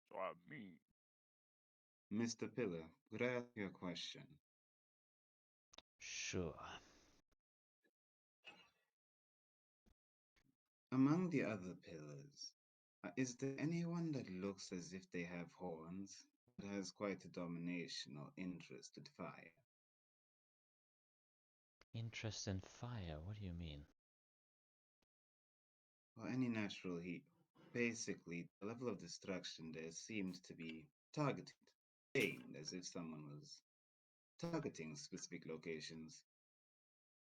So I mean, Mr. Pillar, could I ask you a question? Sure. Among the other pillars, is there anyone that looks as if they have horns, but has quite a domination or interest with fire? Interest in fire, what do you mean? Or any natural heat? Basically, the level of destruction there seemed to be targeted, aimed as if someone was targeting specific locations.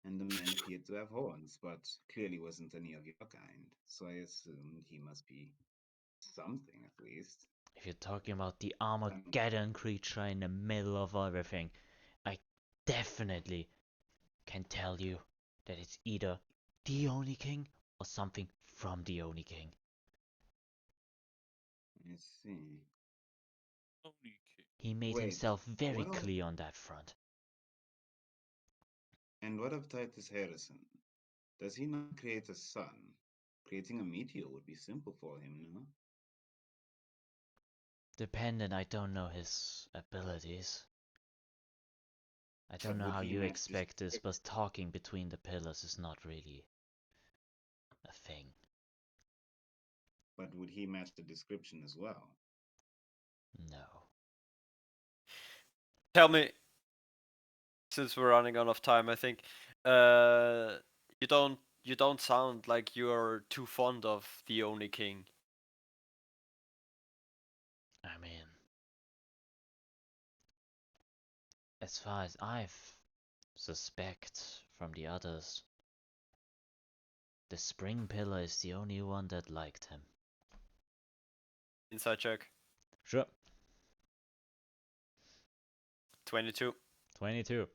and the man appeared to have horns, but clearly wasn't any of your kind. So I assumed he must be something at least. If you're talking about the Um, Armageddon creature in the middle of everything, I definitely can tell you that it's either the Oni King or something from the Oni King. I see. Oni King. He made Wait, himself very what of clear on that front. and what of Titus Harrison? Does he not create a sun? Creating a meteor would be simple for him, no? Dependent, I don't know his abilities. I don't But know would how he you match this? expect this, but talking between the pillars is not really a thing. But would he match the description as well? No. Tell me, since we're running out of time, I think you don't sound like you're too fond of the Oni King. I mean, as far as I've suspect from the others, the Spring Pillar is the only one that liked him. Inside check. Sure. 22. 22.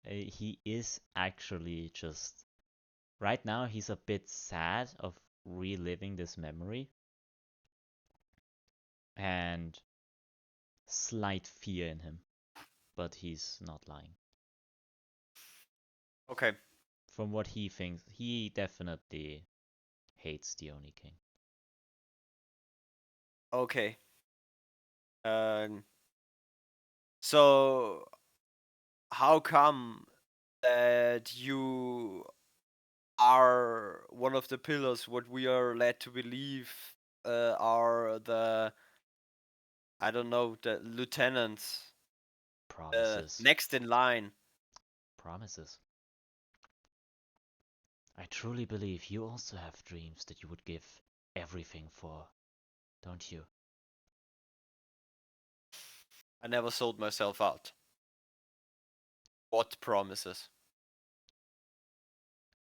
He is actually just... Right now, he's a bit sad of reliving this memory. And slight fear in him. But he's not lying. Okay. From what he thinks, he definitely hates the Oni King. Okay. So how come that you are one of the pillars? What we are led to believe are the, I don't know, the lieutenants Promises. next in line. Promises. I truly believe you also have dreams that you would give everything for, don't you? I never sold myself out. What promises?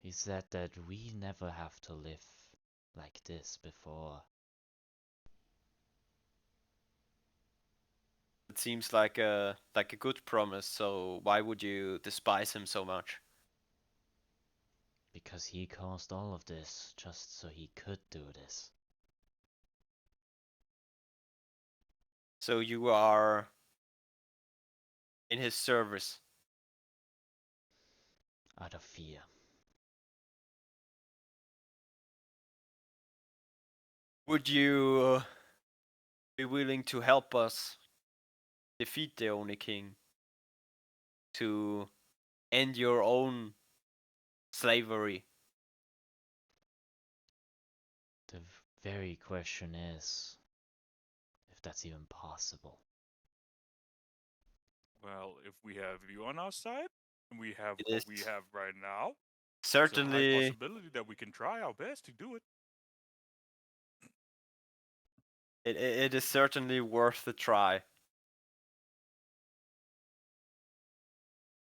He said that we never have to live like this before. It seems like a good promise. So why would you despise him so much? Because he caused all of this just so he could do this. So you are in his service. Out of fear. Would you be willing to help us defeat the Oni King? To end your own slavery? The very question is if that's even possible. Well, if we have you on our side, and we have It what is we have right now, it's a high certainly possibility that we can try our best to do it. it is certainly worth a try.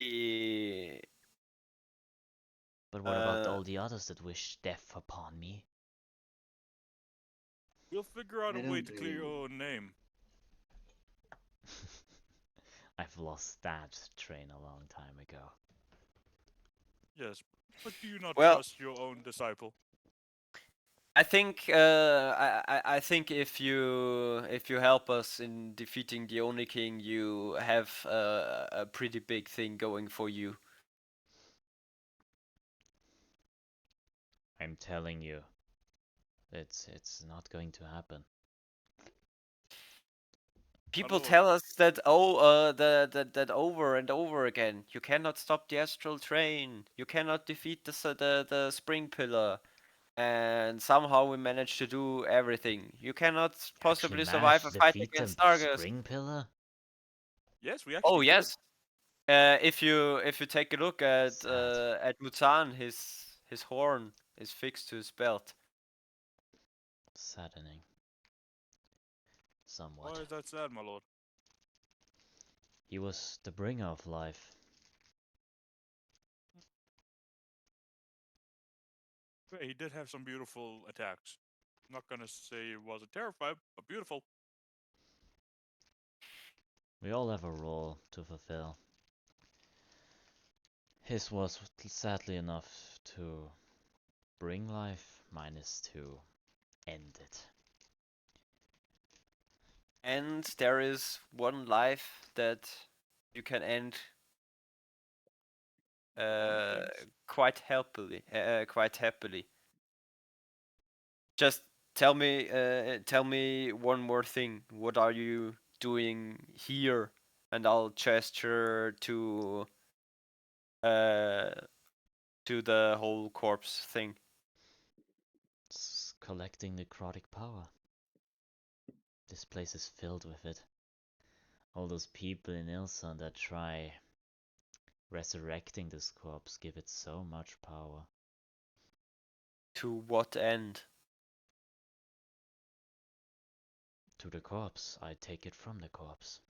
Eh, But what about all the others that wish death upon me? We'll figure out I a way don't to clear blame your you. own name. I've lost that train a long time ago. Yes, but do you not Well, trust your own disciple? I think I think if you help us in defeating the Oni King, you have a pretty big thing going for you. I'm telling you, it's not going to happen. People lord. tell us that that over and over again. You cannot stop the astral train. You cannot defeat the spring pillar. And somehow we managed to do everything. You cannot You actually possibly survive managed a to fight defeat the against Argus. Spring Pillar? Yes, we Oh actually did. yes. If you take a look Sad. at Muzan, his horn is fixed to his belt. Saddening. Somewhat. Why is that sad, my lord? He was the bringer of life. He did have some beautiful attacks. I'm not gonna say it wasn't terrified, but beautiful. We all have a role to fulfill. His was sadly enough to bring life, mine is to end it. And there is one life that you can end Thanks. quite happily. Quite happily. Just tell me one more thing. What are you doing here? And I'll gesture to the whole corpse thing. It's collecting necrotic power. This place is filled with it. All those people in Ilsan that try resurrecting this corpse give it so much power. To what end? To the corpse, I take it from the corpse.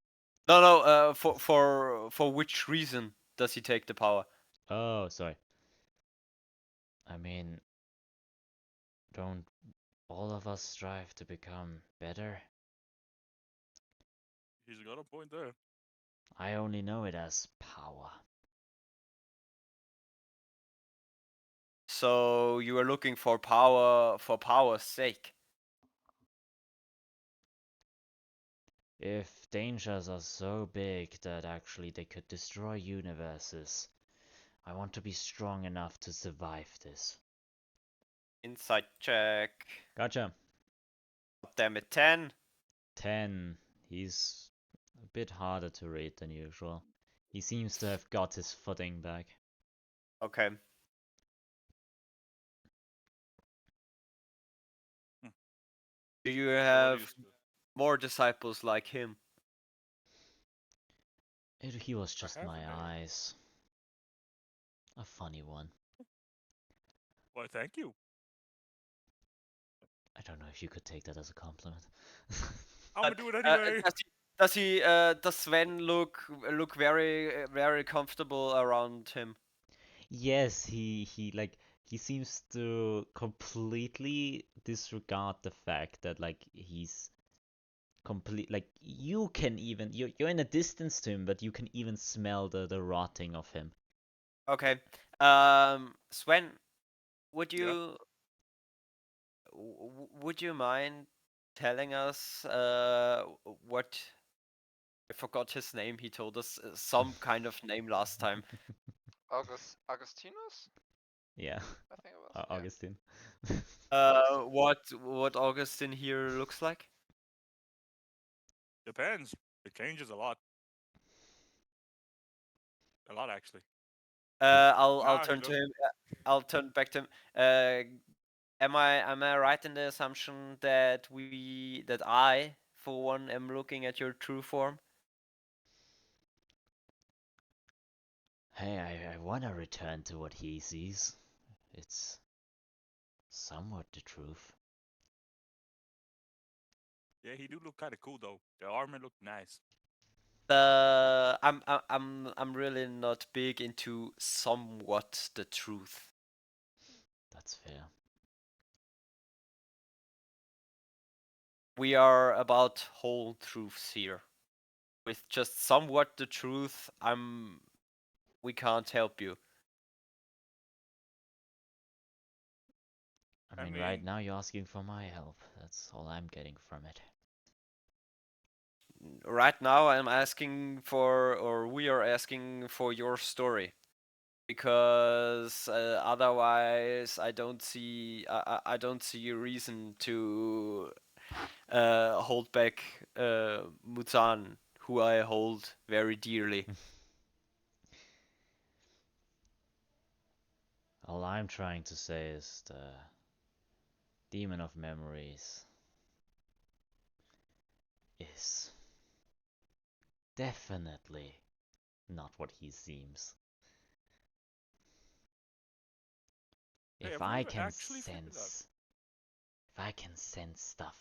No. For which reason does he take the power? Oh, sorry. I mean, don't all of us strive to become better? He's got a point there. I only know it as power. So you are looking for power's sake. If dangers are so big that actually they could destroy universes, I want to be strong enough to survive this. Insight check. Gotcha. Damn it, 10. 10. He's a bit harder to read than usual. He seems to have got his footing back. Okay. Do you So what have do you more disciples like him? He was just have my a name. eyes. A funny one. Why, thank you. I don't know if you could take that as a compliment. I'm gonna do it anyway. Does Sven look very comfortable around him? Yes, he seems to completely disregard the fact that like he's like you can even you're in a distance to him, but you can even smell the rotting of him. Okay. Sven, would Yeah. you would you mind telling us what I forgot his name. He told us some kind of name last time. Augustinus? Yeah, I think it was. Yeah. Augustine. What Augustine here looks like? Depends. It changes a lot. A lot, actually. I'll Nah, he turn to looks. him. I'll turn back to him. Am I right in the assumption that I, for one, am looking at your true form? Hey, I wanna return to what he sees. It's somewhat the truth. Yeah, he do look kind of cool though. The armor looked nice. I'm really not big into somewhat the truth. That's fair. We are about whole truths here. With just somewhat the truth, we can't help you. I mean, right now you're asking for my help. That's all I'm getting from it. Right now I'm asking for, or we are asking for your story. Because otherwise I don't see I don't see a reason to hold back Muzan, who I hold very dearly. All I'm trying to say is the demon of memories is definitely not what he seems. Hey, If have we I ever can actually figured out? sense, if I can sense stuff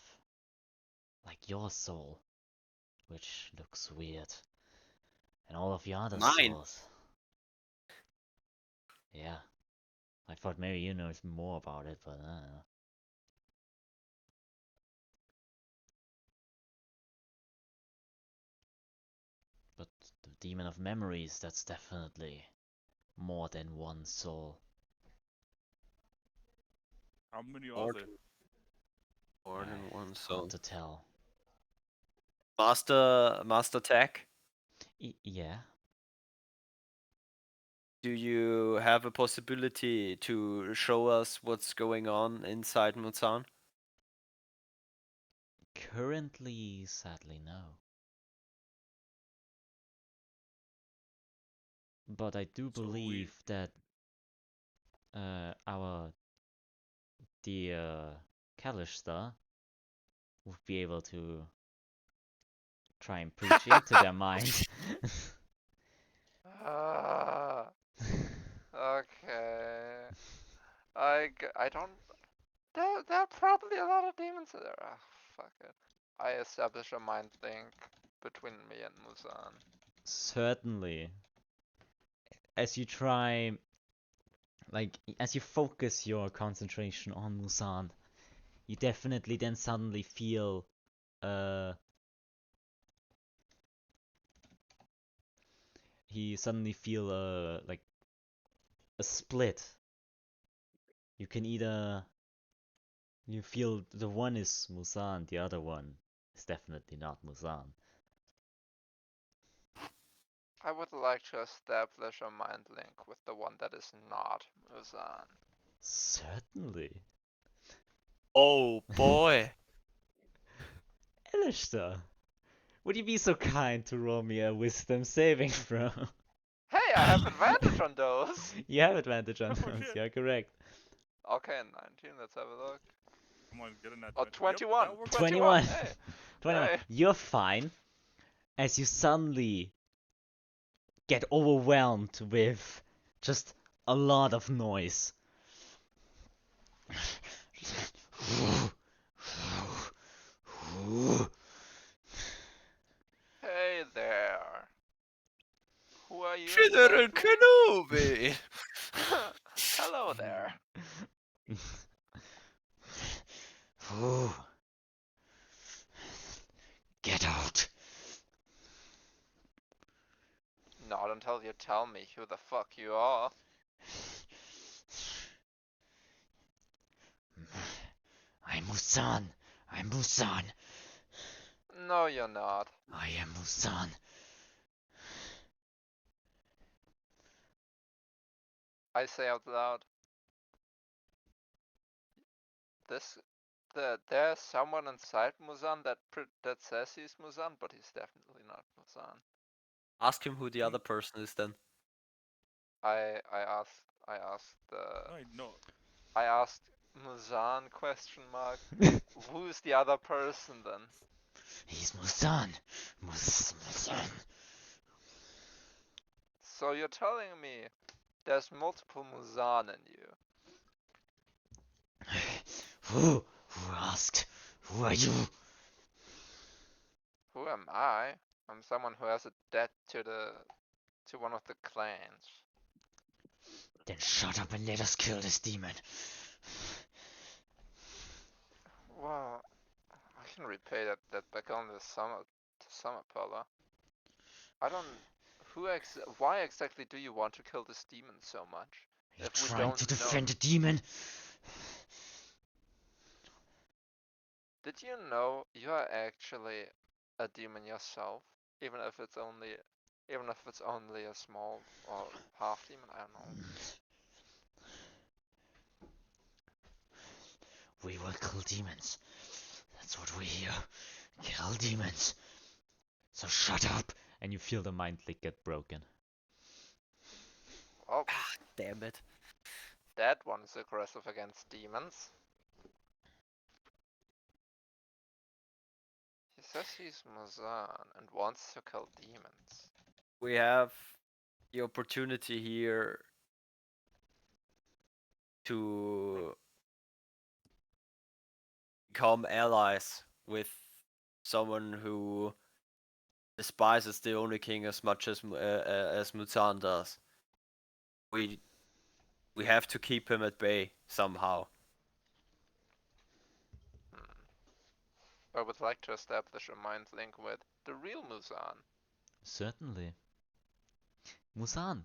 like your soul, which looks weird, and all of your other Mine. souls, yeah, I thought maybe you know more about it, but I don't know. But the demon of memories, that's definitely more than one soul. How many are More there? More than one Hard soul. to tell. Master Tech, Yeah. do you have a possibility to show us what's going on inside Muzan? Currently, sadly, no. But I do So we believe that our dear Kalishtar would be able to try and preach into their mind. Okay. I don't. There are probably a lot of demons in there. Ah, fuck it. I establish a mind link between me and Muzan. Certainly. As you try, like, as you focus your concentration on Muzan, you definitely then suddenly feel, like, a split. You can either, you feel the one is Muzan, the other one is definitely not Muzan. I would like to establish a mind link with the one that is not Muzan. Certainly. Oh boy! Alastor, would you be so kind to roll me a wisdom saving throw? Hey, I have advantage on those! You have advantage on Oh, those, shit. you're correct. Okay, 19, let's have a look. Come on, get in that. Oh, 20. Yep, 21! that works. 21. Hey! 21. Hey! You're fine as you suddenly get overwhelmed with just a lot of noise. Hey there! Who are you General exactly? Kenobi! Hello there. Get out. Not until you tell me who the fuck you are. I'm Muzan. I'm Muzan. No, you're not. I am Muzan. I say out loud. There's someone inside Muzan that says he's Muzan, but he's definitely not Muzan. Ask him who the other person is then. I asked Muzan question mark. Who's the other person then? He's Muzan. Muzan. So you're telling me there's multiple Muzan in you? Who asked? Who are you? Who am I? I'm someone who has a debt to one of the clans. Then shut up and let us kill this demon. Well, I can repay that back on the summer Pella. I don't. Why exactly do you want to kill this demon so much? You're If we trying don't to know. defend a demon? Did you know you are actually a demon yourself? Even if it's only a small or half demon, I don't know. We will kill demons. That's what we hear. Kill demons. So shut up. And you feel the mind link get broken. Oh, Damn it. that one is aggressive against demons. He says he's Muzan and wants to kill demons. We have the opportunity here to become allies with someone who despises the only king as much as Muzan does. We We have to keep him at bay somehow. I would like to establish a mind link with the real Muzan. Certainly. Muzan,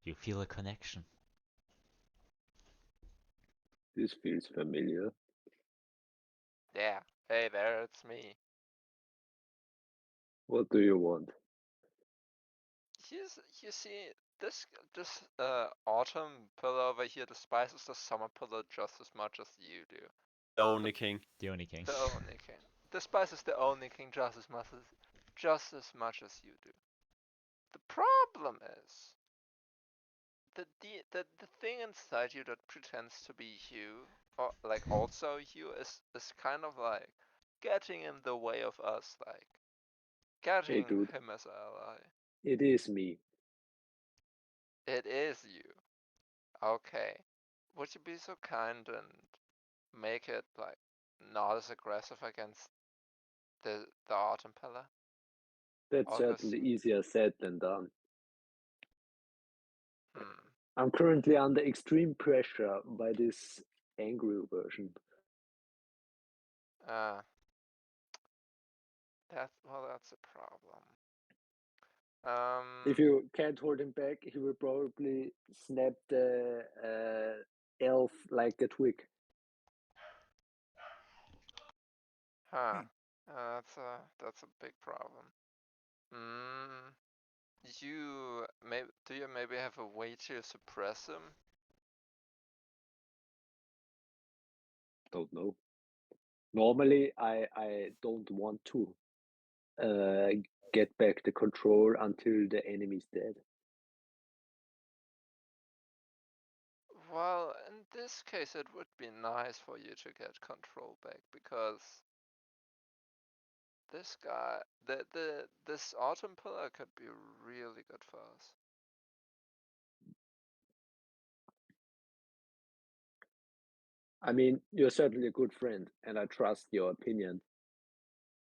you feel a connection. This feels familiar. Yeah, hey there, it's me. What do you want? You see, this autumn pillar over here despises the summer pillar just as much as you do. The only king. The only king. The only king. Despises the only king just as much as you do. The problem is the thing inside you that pretends to be you, or like also you, is kind of like getting in the way of us, like getting dude. him as an ally. It is me. It is you. Okay. Would you be so kind and make it like not as aggressive against the autumn pillar? That's August. certainly easier said than done. Hmm. I'm currently under extreme pressure by this angry version. That's a problem. If you can't hold him back, he will probably snap the elf like a twig. Huh. That's a big problem. Hmm. Do you maybe have a way to suppress him? Don't know. Normally, I don't want to get back the control until the enemy's dead. Well, in this case, it would be nice for you to get control back because this guy, this autumn pillar could be really good for us. I mean, you're certainly a good friend, and I trust your opinion,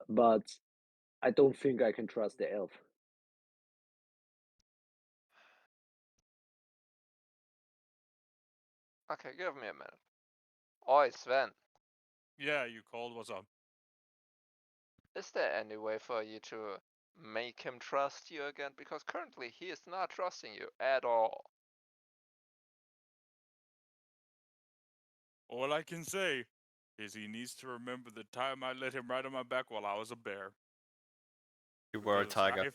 but I don't think I can trust the elf. Okay, give me a minute. Oi, Sven. Yeah, you called. What's up? Is there any way for you to make him trust you again? Because currently he is not trusting you at all. All I can say is he needs to remember the time I let him ride on my back while I was a bear. You were a Because tiger.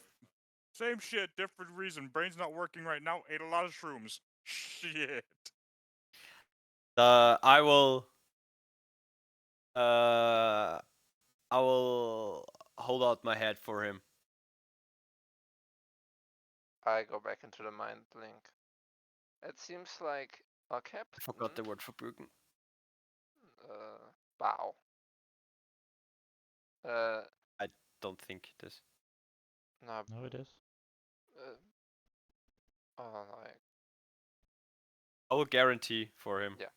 same shit, different reason. Brain's not working right now. Ate a lot of shrooms. Shit. I will. I will hold out my head for him. I go back into the mind link. It seems like a I captain. forgot the word for broken. Bow. I don't think it is. No, No, it is. like I will guarantee for him. yeah.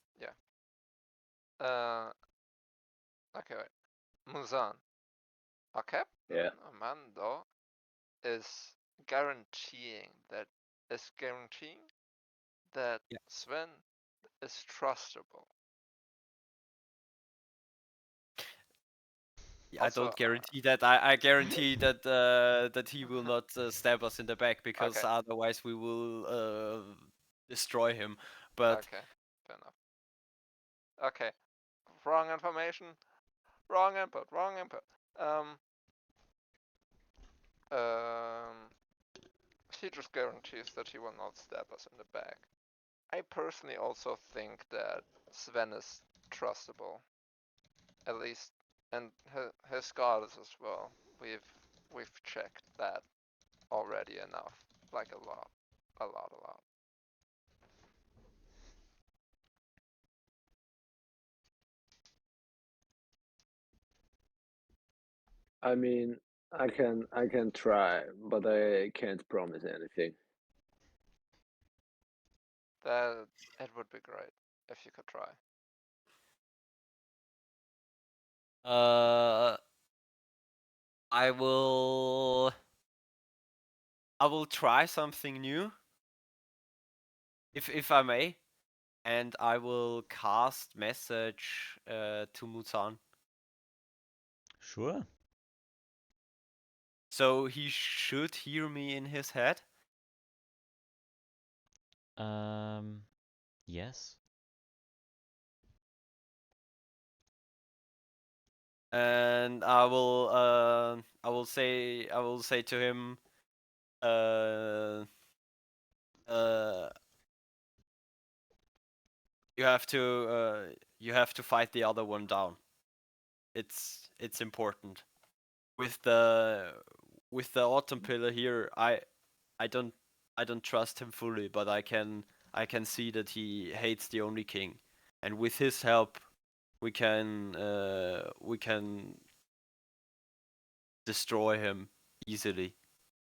Okay, wait. Muzan. A captain, Yeah. Armado, is guaranteeing that Yeah. Sven is trustable. I Also, don't guarantee that. I guarantee that that he will not stab us in the back because Okay. otherwise we will destroy him. But Okay, fair enough. Okay, wrong information, wrong input, wrong input. He just guarantees that he will not stab us in the back. I personally also think that Sven is trustable, at least, and his goddess as well. We've checked that already enough, like a lot. I mean, I can try, but I can't promise anything. That it would be great if you could try. I will try something new, if I may, and I will cast message to Muzan. Sure. So he should hear me in his head. Yes. And I will say to him, you have to fight the other one down. It's important. With the autumn pillar here, I don't trust him fully, but I can see that he hates the only king, and with his help, we can destroy him easily,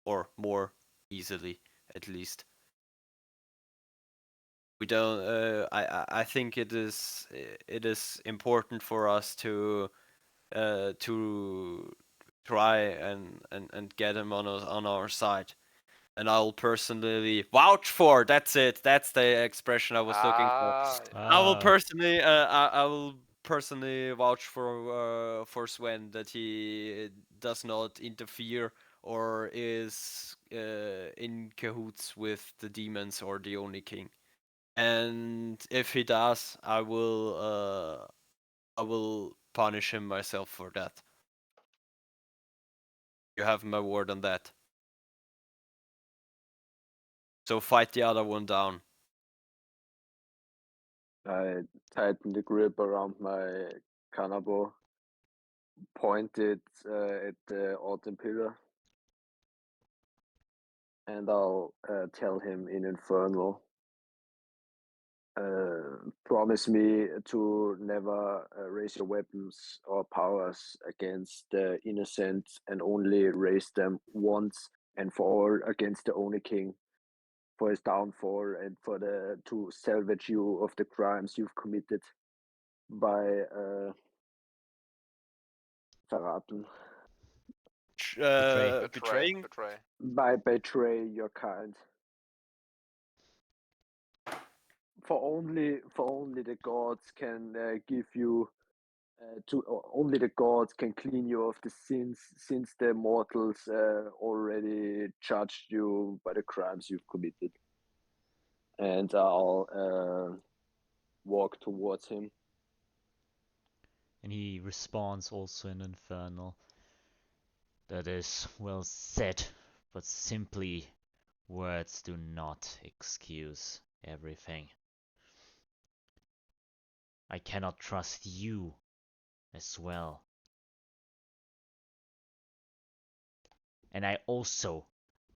or more easily at least. We don't. I think it is important for us to try and get him on our side. And I'll personally vouch for. That's it. That's the expression I was looking for. I will personally vouch for Sven that he does not interfere or is in cahoots with the demons or the Oni King. And if he does, I will punish him myself for that. You have my word on that. So fight the other one down. I tighten the grip around my kanabo, pointed at the autumn pillar, and I'll tell him in Infernal, promise me to never raise your weapons or powers against the innocent and only raise them once and for all against the Oni King, for his downfall and for to salvage you of the crimes you've committed by verraten, Betray. Betraying. Betray. by betray your kind. For only the gods can give you only the gods can clean you of the sins, since the mortals already judged you by the crimes you've committed. And I'll walk towards him. And he responds also in Infernal. That is well said, but simply words do not excuse everything. I cannot trust you as well. And I also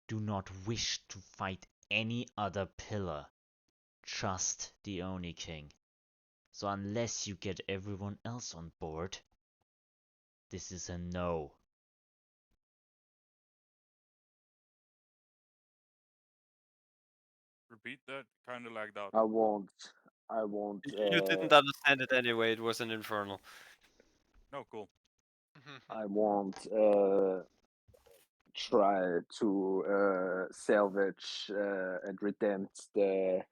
do not wish to fight any other pillar, just the Oni King. So unless you get everyone else on board, this is a no. Repeat that, kind of lagged out. I won't. You didn't understand it anyway. It was an infernal. No, cool. I won't try to salvage and redempt the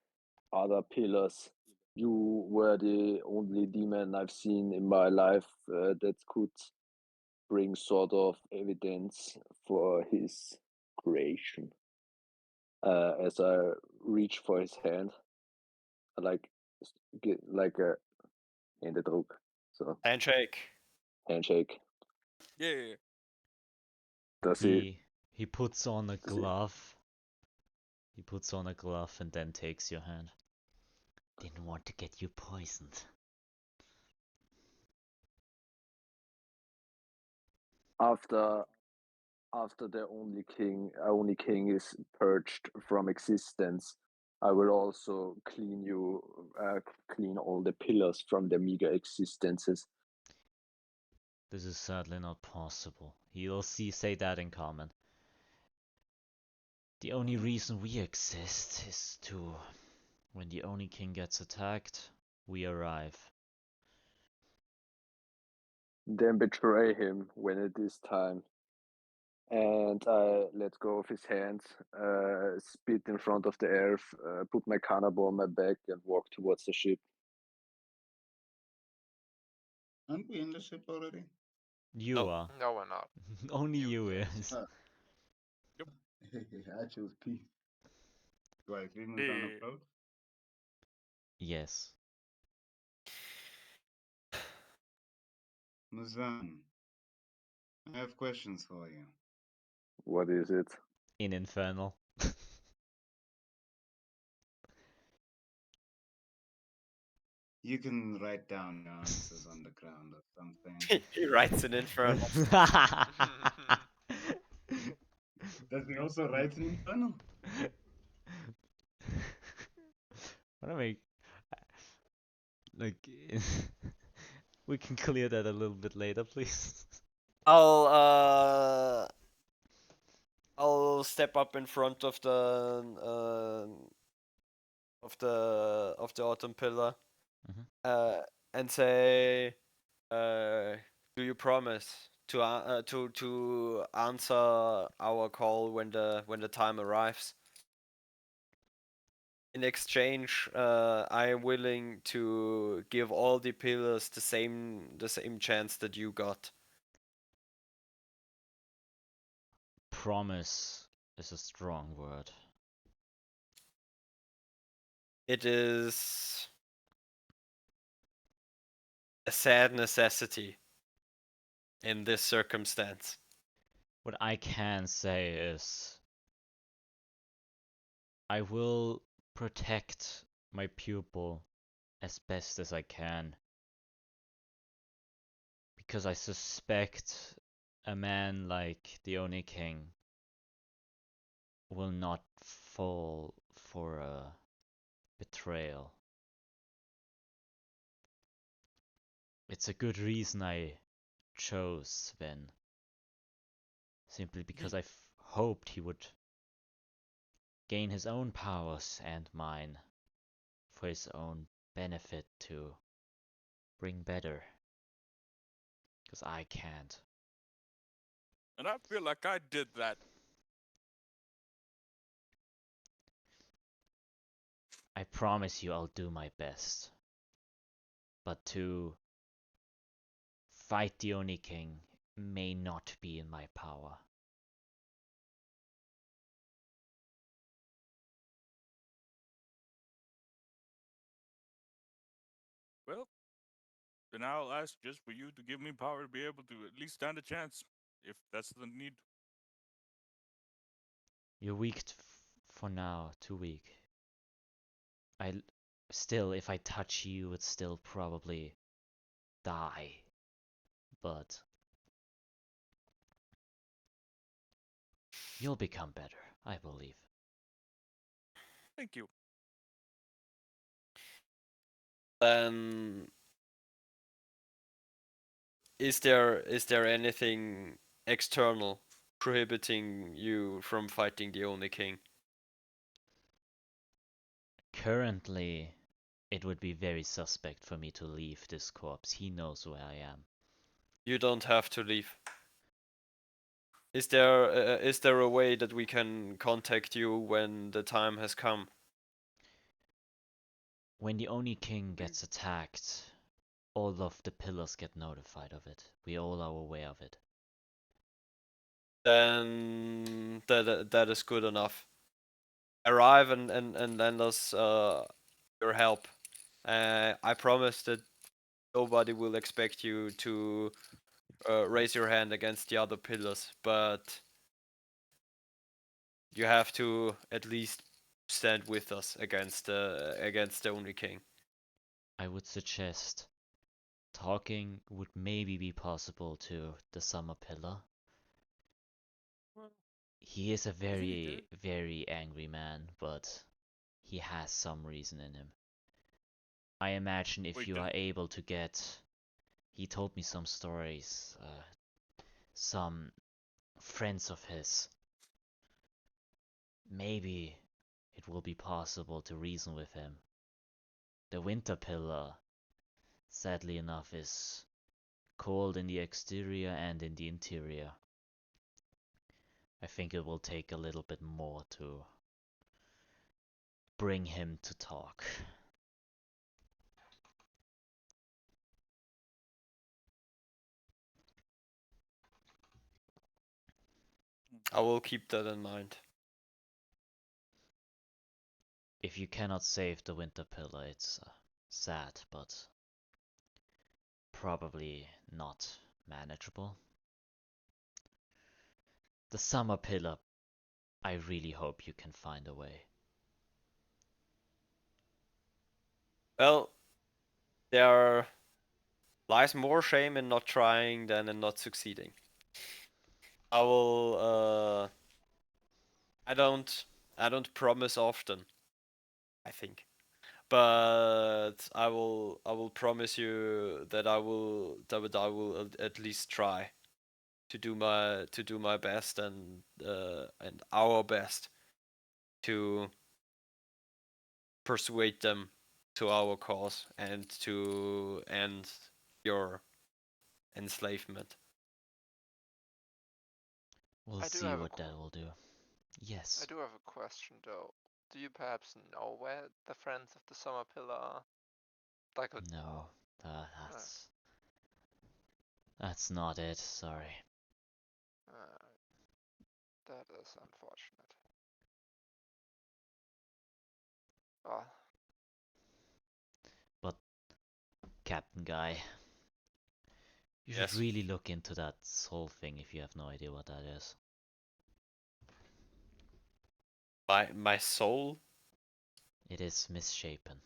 other pillars. You were the only demon I've seen in my life that could bring sort of evidence for his creation. As I reach for his hand, I get like a Händedruck, so Handshake. handshake. Yeah. Does He puts on a does he glove. He puts on a glove and then takes your hand. Didn't want to get you poisoned. after the only king is purged from existence, I will also clean all the pillars from their meager existences. This is certainly not possible. He'll say that in common. The only reason we exist is to... When the Oni King gets attacked, we arrive. Then betray him when it is time. And I let go of his hand, spit in front of the earth, put my cannibal on my back, and walk towards the ship. Aren't we in the ship already? You No. are. No, we're not. Only you You is. I chose peace. Do I see Muzan Eh, approach? Yes. Muzan, I have questions for you. What is it? In Infernal. You can write down your answers on the ground or something. He writes an Infernal. Does he also write in Infernal? What do I like? We can clear that a little bit later, please. I'll I'll step up in front of the autumn pillar, and say, "Do you promise to answer our call when the time arrives? In exchange, I am willing to give all the pillars the same chance that you got." Promise is a strong word. It is a sad necessity in this circumstance. What I can say is I will protect my pupil as best as I can. Because I suspect a man like the Oni King will not fall for a betrayal. It's a good reason I chose Sven. Simply because I hoped he would gain his own powers and mine for his own benefit to bring better. Because I can't. and I feel like I did that. I promise you I'll do my best. But to fight the Oni King may not be in my power. Well, then I'll ask just for you to give me power to be able to at least stand a chance, if that's the need. You're weak for now, too weak. Still, if I touch you, would still probably die. But you'll become better, I believe. Thank you. Then is there anything external prohibiting you from fighting the Oni King? Currently, it would be very suspect for me to leave this corpse. He knows where I am. You don't have to leave. Is there a way that we can contact you when the time has come? When the Oni King gets attacked, all of the pillars get notified of it. We all are aware of it. Then that is good enough. Arrive and lend us your help. I promise that nobody will expect you to raise your hand against the other pillars, but you have to at least stand with us against the Only King. I would suggest talking would maybe be possible to the Summer Pillar. Well, He is a if he very, did, very angry man, but he has some reason in him. I imagine if wait, you are able to get... He told me some stories, some friends of his. Maybe it will be possible to reason with him. The Winter Pillar, sadly enough, is cold in the exterior and in the interior. I think it will take a little bit more to bring him to talk. I will keep that in mind. If you cannot save the Winter Pillar, it's sad, but probably not manageable. The Summer Pillar, I really hope you can find a way. Well, there lies more shame in not trying than in not succeeding. I will. I don't promise often, I think, but I will promise you that I will at least try to do my best and our best to persuade them to our cause and to end your enslavement. We'll I do see have a what that will do. Yes. I do have a question though. Do you perhaps know where the Friends of the Summer Pillar are? Like a, No, that's not it. Sorry. that is unfortunate. Well, Captain Guy, you should Yes. really look into that soul thing if you have no idea what that is. My soul. It is misshapen.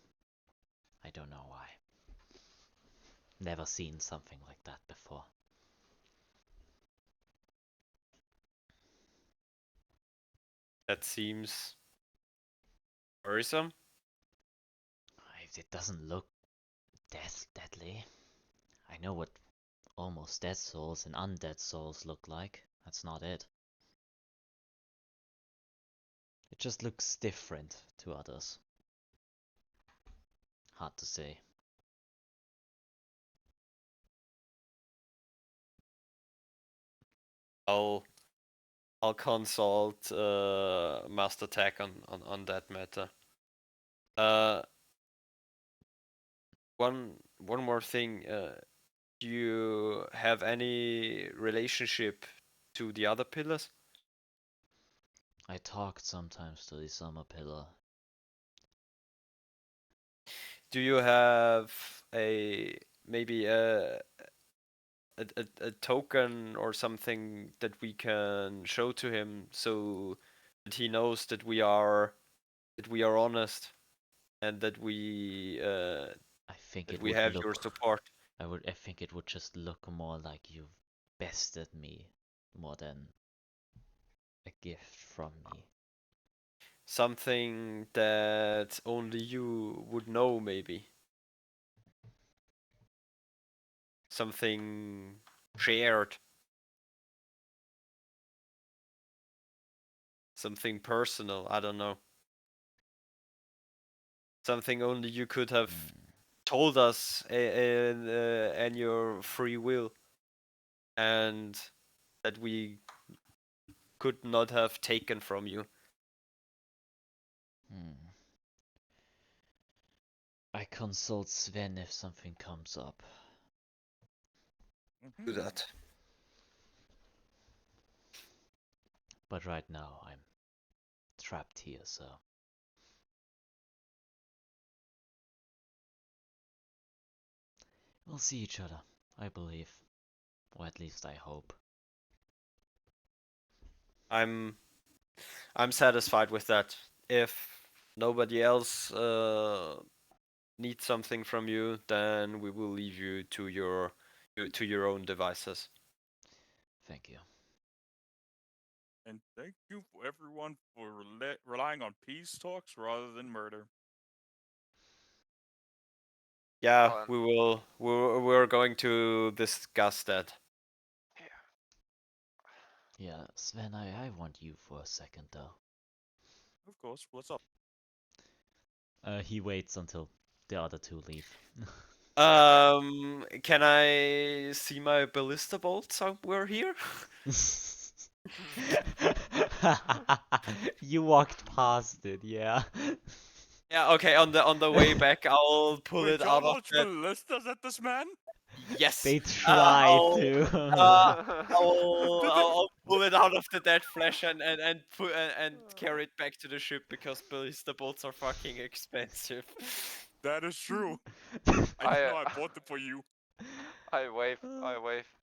I don't know why. Never seen something like that before. That seems worrisome. It doesn't look deadly. I know what almost dead souls and undead souls look like. That's not it. It just looks different to others. Hard to say. I'll consult Master Tech on that matter. One more thing. Do you have any relationship to the other pillars? I talked sometimes to the Summer Pillar. Do you have maybe a token or something that we can show to him so that he knows that we are honest and that we I think it would have look. your support? I think it would just look more like you've bested me more than a gift from me. Something that only you would know, maybe. Something shared. Something personal, I don't know. Something only you could have told us in your free will, and that we could not have taken from you. I consult Sven if something comes up. Do that. But right now I'm trapped here, so. We'll see each other, I believe. Or at least I hope. I'm satisfied with that. If nobody else needs something from you, then we will leave you to your own devices. Thank you. And thank you everyone for relying on peace talks rather than murder. Yeah, Well, we will. We're going to discuss that. Yeah, Sven, I want you for a second though. Of course, what's up? He waits until the other two leave. Can I see my ballista bolt somewhere here? You walked past it, yeah. Yeah, okay, on the way back, I'll pull Wait, it y'all out of launch the. ballistas at this man? Yes! They try I'll, to. I'll pull it out of the dead flesh and carry it back to the ship because ballista bolts are fucking expensive. That is true. I I, know I bought them for you. I wave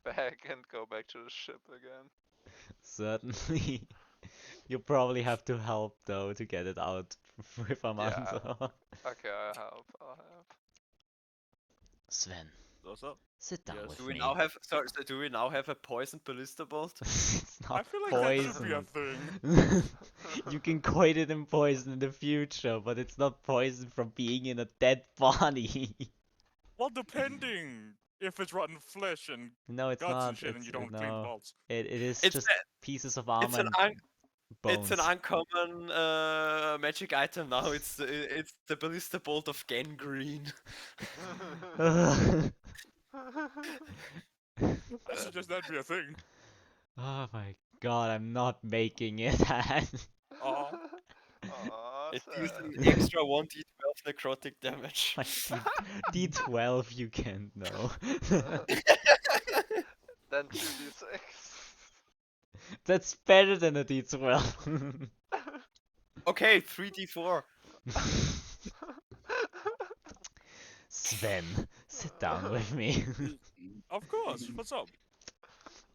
back and go back to the ship again. Certainly. You probably have to help though to get it out with Armando. Okay, I'll help. Sven, What's up? sit down Yes. with Do we me. now have do we now have a poisoned ballista bolt? It's I not feel like that should be a poison. thing. You can coat it in poison in the future, but it's not poison from being in a dead body. Well, depending if it's rotten flesh and No, it's guts and not. shit, and It's you don't clean no. bolts. It is It's just pieces of it's armor an and it's an bones. uncommon magic item now. It's the ballista bolt of gangrene. Oh I suggest that be a thing. my god, I'm not making it. Aw. Aw, It deals an sad. extra 1d12 necrotic damage. Like D12 you can't know. Then 2d6. That's better than a D12. Okay, 3d4. Sven, sit down with me. Of course. What's up?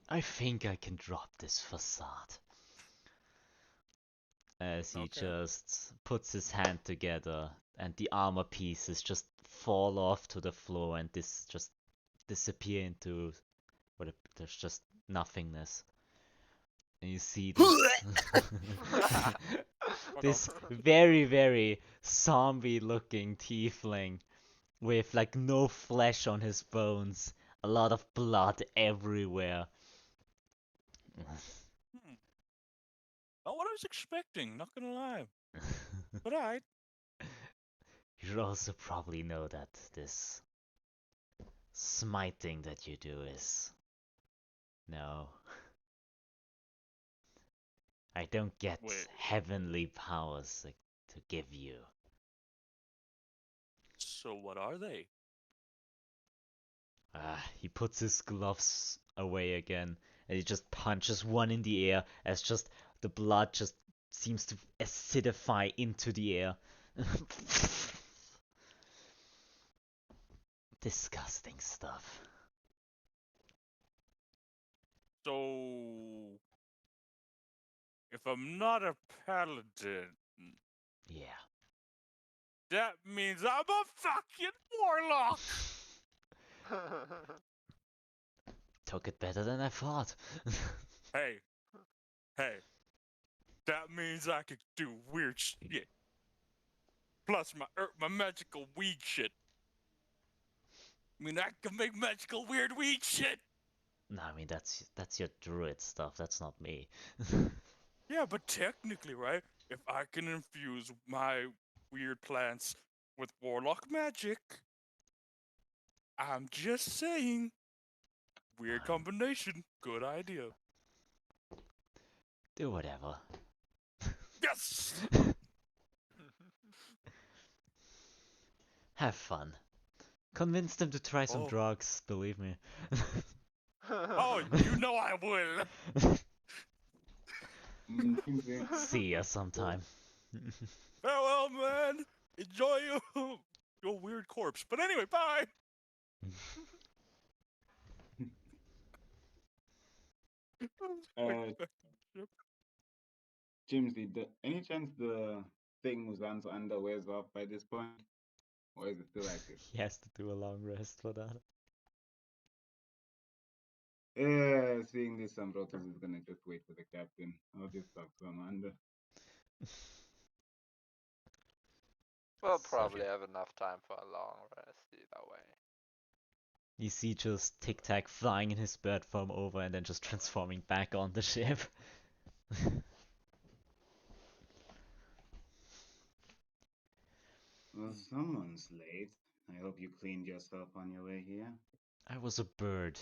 I think I can drop this facade. As he Okay. just puts his hand together and the armor pieces just fall off to the floor and this just disappear into there's just nothingness. And you see this this very very zombie looking tiefling with like no flesh on his bones, a lot of blood everywhere. Not what I was expecting, not gonna lie. But alright. You should also probably know that this smiting that you do is no. I don't get Wait. heavenly powers like, to give you. So what are they? He puts his gloves away again and he just punches one in the air as just the blood just seems to acidify into the air. Disgusting stuff. So if I'm not a paladin, Yeah. that means I'm a fucking warlock! Took it better than I thought. Hey. Hey. That means I could do weird shit. Plus my magical weed shit. I mean, I can make magical weird weed shit! No, I mean that's your druid stuff. That's not me. Yeah, but technically, right? If I can infuse my weird plants with warlock magic, I'm just saying. Weird combination. Good idea. Do whatever. Yes! Have fun. Convince them to try some Oh. drugs. Believe me. Oh, you know I will. See ya sometime. Farewell, man. Enjoy your weird corpse. But anyway, bye. Jimsy, any chance the thing Muzan's under wears off by this point? Or is it still active? He has to do a long rest for that. Yeah, seeing this, Ambrotos is gonna just wait for the captain. I'll just talk to Amanda. We'll So- probably have enough time for a long rest either way. You see just Tic Tac flying in his bird form over and then just transforming back on the ship. Well, someone's late. I hope you cleaned yourself on your way here. I was a bird.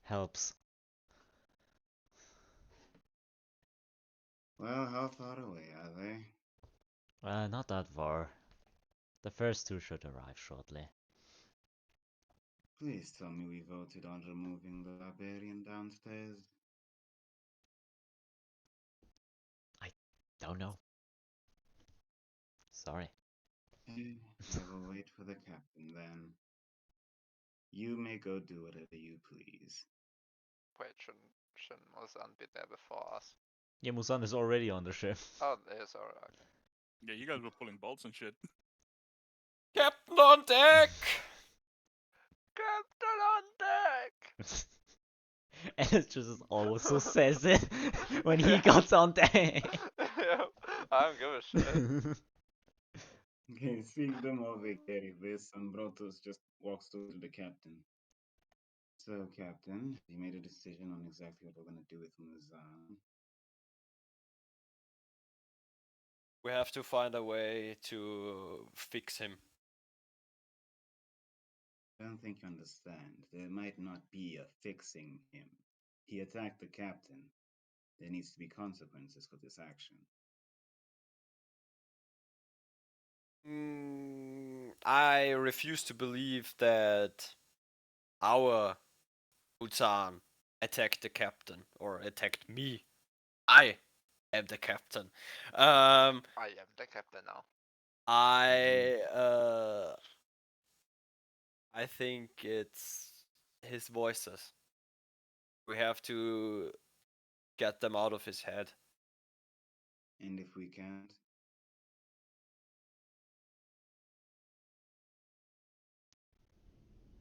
Helps. Well, how far away are they? Not that far. The first two should arrive shortly. Please tell me we voted on removing the barbarian downstairs. Don't know. Sorry. I will wait for the captain then. You may go do whatever you please. Wait, shouldn't Muzan be there before us? Yeah, Muzan is already on the ship. Oh, there's alright. Yeah, you guys were pulling bolts and shit. Captain on deck! Captain on deck! And it just also says it when he got on deck. Yeah, I don't give a shit. Okay, seeing them all carry this, Ambrotos just walks towards the captain. So, Captain, you made a decision on exactly what we're gonna do with Muzan. We have to find a way to fix him. I don't think you understand. There might not be a fixing him. He attacked the captain. There needs to be consequences for this action. I refuse to believe that our Muzan attacked the captain or attacked me. I am the captain. I am the captain now. I think it's his voices. We have to get them out of his head. And if we can't,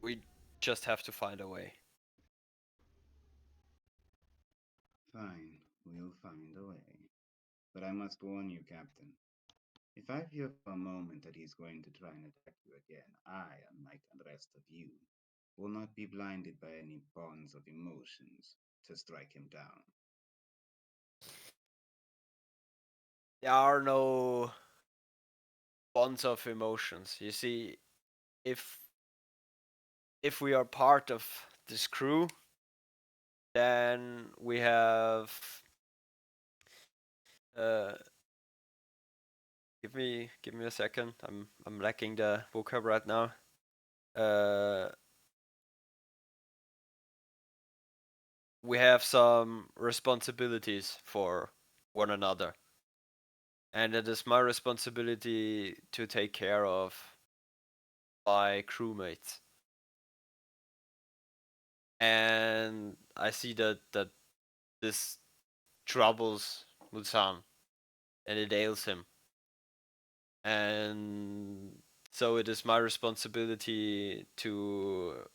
We just have to find a way. fine, we'll find a way. But I must warn you, Captain. If I fear for a moment that he's going to try and attack you again, I, unlike the rest of you, will not be blinded by any bonds of emotions to strike him down. There are no bonds of emotions. You see, if we are part of this crew, then we have give me a second. I'm lacking the vocab right now. We have some responsibilities for one another, and it is my responsibility to take care of my crewmates. And I see that this troubles Muzan, and it ails him. And so it is my responsibility to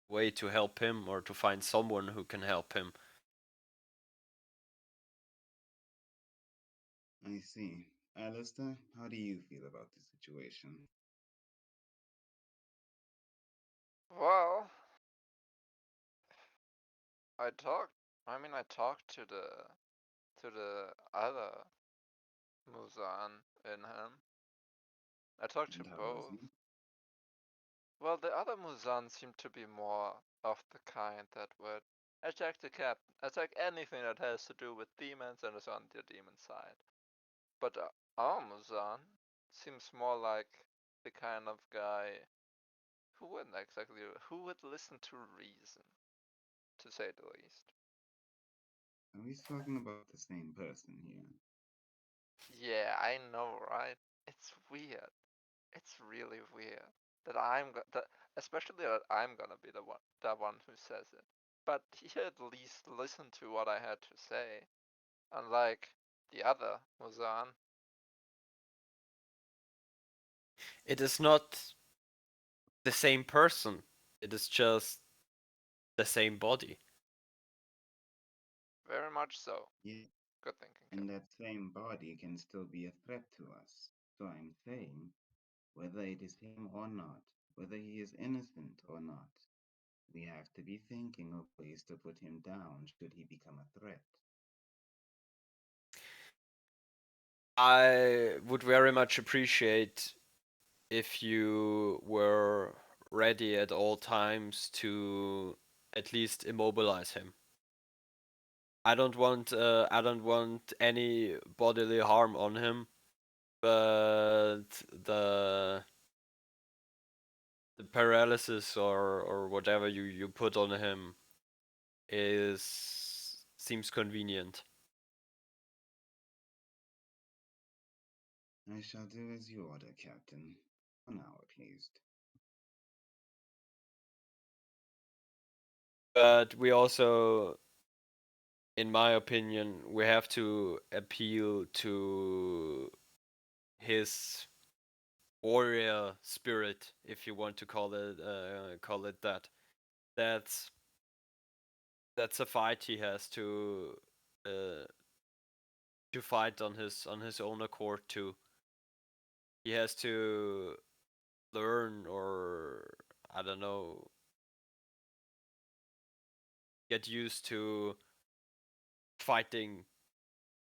wait to help him or to find someone who can help him. I see. Alastor, how do you feel about the situation? Well, I talked to the other Muzan in him. I talked to And how was both. he? Well, the other Muzan seemed to be more of the kind that would attack the captain, attack anything that has to do with demons and is on the demon side. But our Muzan seems more like the kind of guy who would listen to reason, to say the least. Are we talking about the same person here? Yeah, I know, right? It's weird. It's really weird that especially that I'm gonna be the one who says it. But he at least listened to what I had to say, unlike the other Muzan. It is not the same person. It is just the same body. Very much so. Yeah, Good thinking, and Kim. that same body can still be a threat to us. So I'm saying, whether it is him or not, whether he is innocent or not, we have to be thinking of ways to put him down should he become a threat. I would very much appreciate if you were ready at all times to at least immobilize him. I don't want any bodily harm on him, but the paralysis or whatever you put on him seems convenient. I shall do as you order, Captain. For now, at least. But we also, in my opinion, we have to appeal to his warrior spirit, if you want to call it that. That's a fight he has to fight on his own accord too. He has to learn, or I don't know, get used to fighting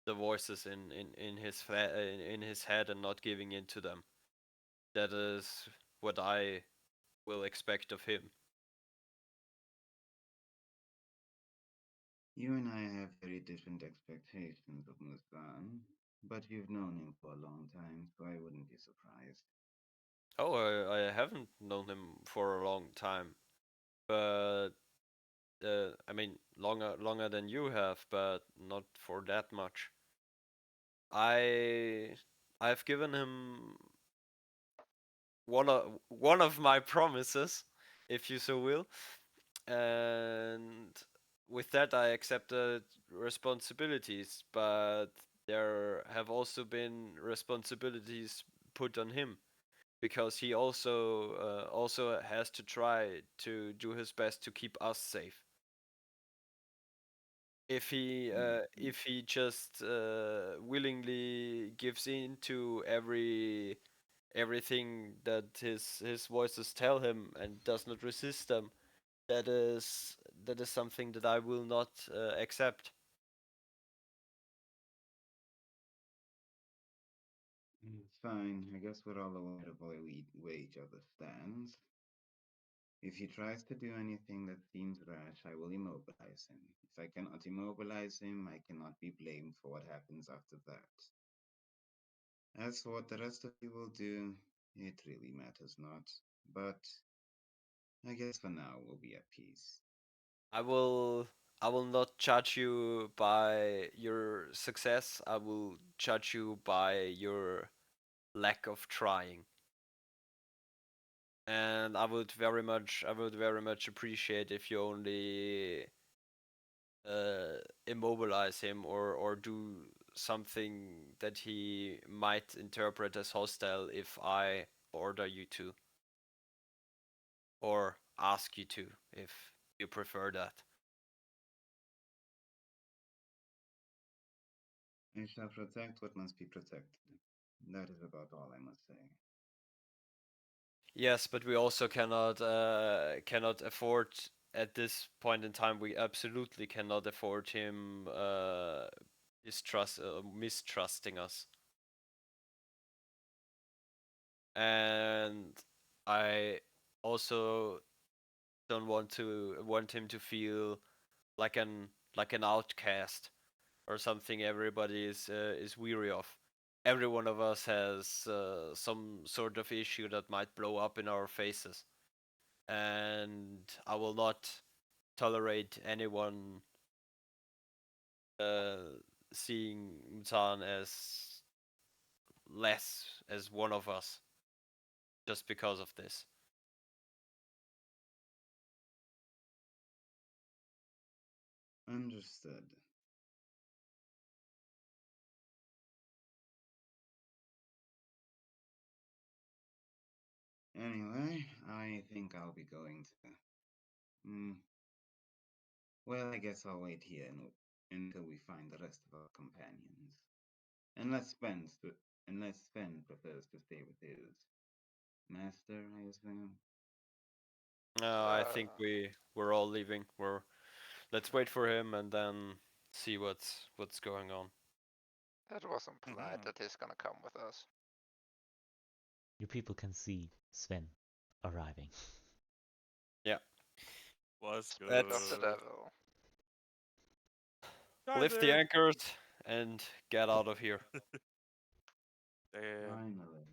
the voices in his head and not giving in to them. That is what I will expect of him. You and I have very different expectations of Muzan, but you've known him for a long time, so I wouldn't be surprised. Oh, I haven't known him for a long time, but I mean longer than you have, but not for that much. I've given him one of my promises, if you so will, and with that I accepted responsibilities, but there have also been responsibilities put on him because he also has to try to do his best to keep us safe. If he just willingly gives in to everything that his voices tell him and does not resist them, that is something that I will not accept. Fine, I guess we're all aware of where each other stands. If he tries to do anything that seems rash, I will immobilize him. If I cannot immobilize him, I cannot be blamed for what happens after that. As for what the rest of you will do, it really matters not. But I guess for now we'll be at peace. I will I will not judge you by your success. I will judge you by your lack of trying. And I would very much appreciate if you only immobilize him or do something that he might interpret as hostile if I order you to, or ask you to, if you prefer that. I shall protect what must be protected. That is about all I must say. Yes, but we also cannot afford at this point in time. We absolutely cannot afford him mistrusting us. And I also don't want him to feel like an outcast or something everybody is weary of. Every one of us has some sort of issue that might blow up in our faces, and I will not tolerate anyone seeing Muzan as less as one of us just because of this. Understood. Anyway, I think I'll be going to. Well, I guess I'll wait here until we find the rest of our companions. Unless Sven prefers to stay with his master, I assume. I think we're all leaving. Let's wait for him and then see what's going on. That wasn't polite Mhm. that he's gonna come with us. You people can see Sven arriving. Yeah, Was Speak of the that's good. devil. Hi Lift the there. anchors and get out of here. Damn. Finally.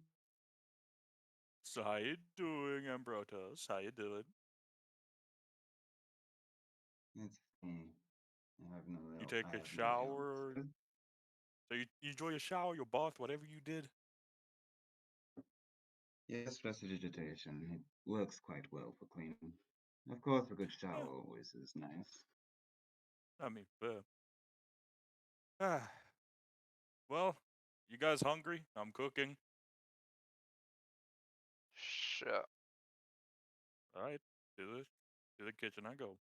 So how you doing, Ambrotos? How you doing? It's me. I have no You real. take I a have no real shower. answer. So you enjoy your shower, your bath, whatever you did. Yes, prestidigitation. It works quite well for cleaning. Of course, a good shower Yeah, always is nice. I mean, ah, well, you guys hungry? I'm cooking. Sure. All right, to the kitchen I go.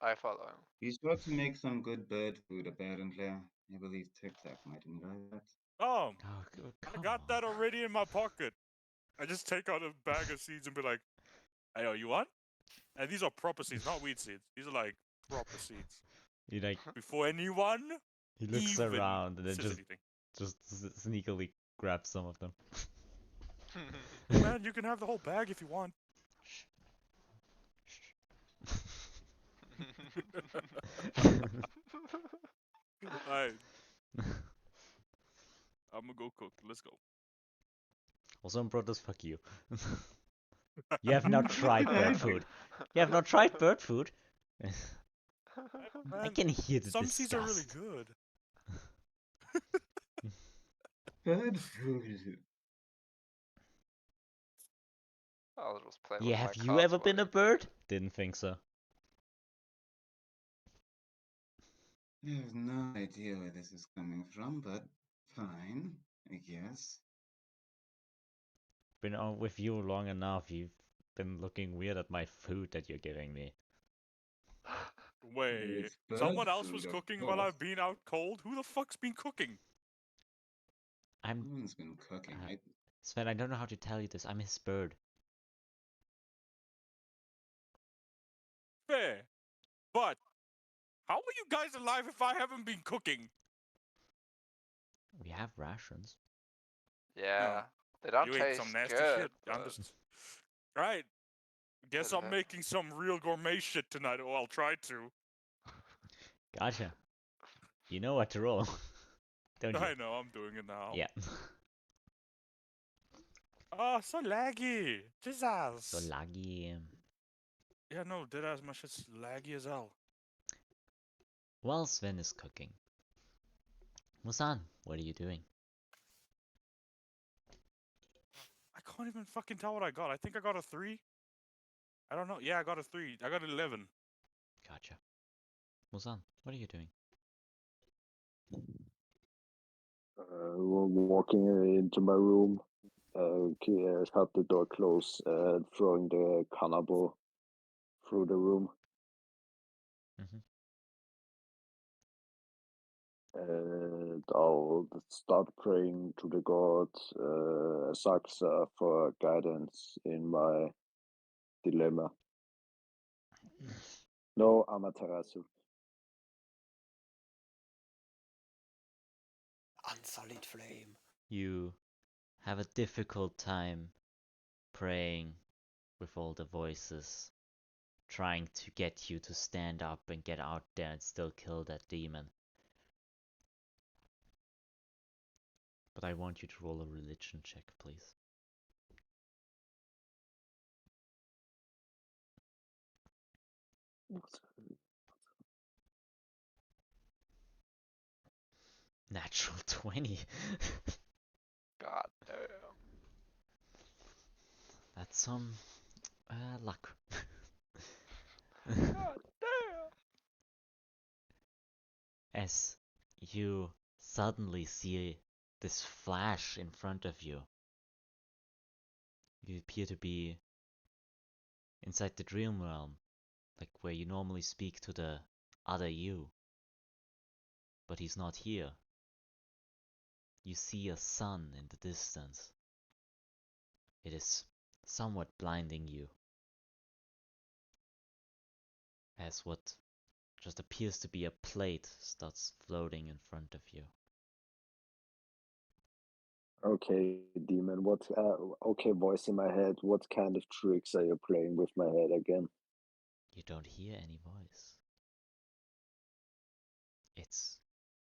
I follow him. Be sure to make some good bird food, apparently. I believe Tic Tac might enjoy that. Oh, Oh, I come got on. that already in my pocket. I just take out a bag of seeds and be like, "Hey, yo, you want?" And these are proper seeds, not weed seeds. These are like proper seeds. He like Before anyone he looks even around and then says anything. just sneakily grabs some of them. Hey man, you can have the whole bag if you want. Shh. Alright, I'm gonna go cook. Let's go. Also, Ambrotos, fuck you. You have not What tried did I bird do? food. You have not tried bird food. I Man, can hear the some seeds are really disgust. good. Bird food. I'll just play Yeah, with my have you cards ever while been you a bird? Didn't think so. I have no idea where this is coming from, but fine, I guess. Been on with you long enough. You've been looking weird at my food that you're giving me. Wait, It's bird someone else was food, of cooking while course. I've been out cold? Who the fuck's been cooking? I'm No one's been cooking. uh, Sven. I don't know how to tell you this. I'm his bird. Fair. But how are you guys alive if I haven't been cooking? We have rations. Yeah. No. They don't You ate some taste nasty good, shit. I'm but just right. Guess I'm making some real gourmet shit tonight, or I'll try to. Gotcha. You know what to roll, don't you? I know, I'm doing it now. Yeah. Oh, so laggy. Jesus. So laggy. Yeah, no, deadass, my shit's laggy as hell. While Sven is cooking, Muzan, what are you doing? I can't even fucking tell what I got. I think I got a 3. I don't know. Yeah, I got a 3. I got 11. Gotcha. Muzan, what are you doing? Walking into my room, shut the door close, throwing the cannibal through the room. Mm-hmm. And I'll start praying to the god Saksa for guidance in my dilemma. No, Amaterasu. Unsullied flame. You have a difficult time praying with all the voices trying to get you to stand up and get out there and still kill that demon. But I want you to roll a religion check, please. Natural 20. god damn. That's some luck. God damn. As you suddenly see this flash in front of you, you appear to be inside the dream realm, like where you normally speak to the other you. But he's not here. You see a sun in the distance. It is somewhat blinding you, as what just appears to be a plate starts floating in front of you. Okay, demon. What? Okay, voice in my head. What kind of tricks are you playing with my head again? You don't hear any voice. It's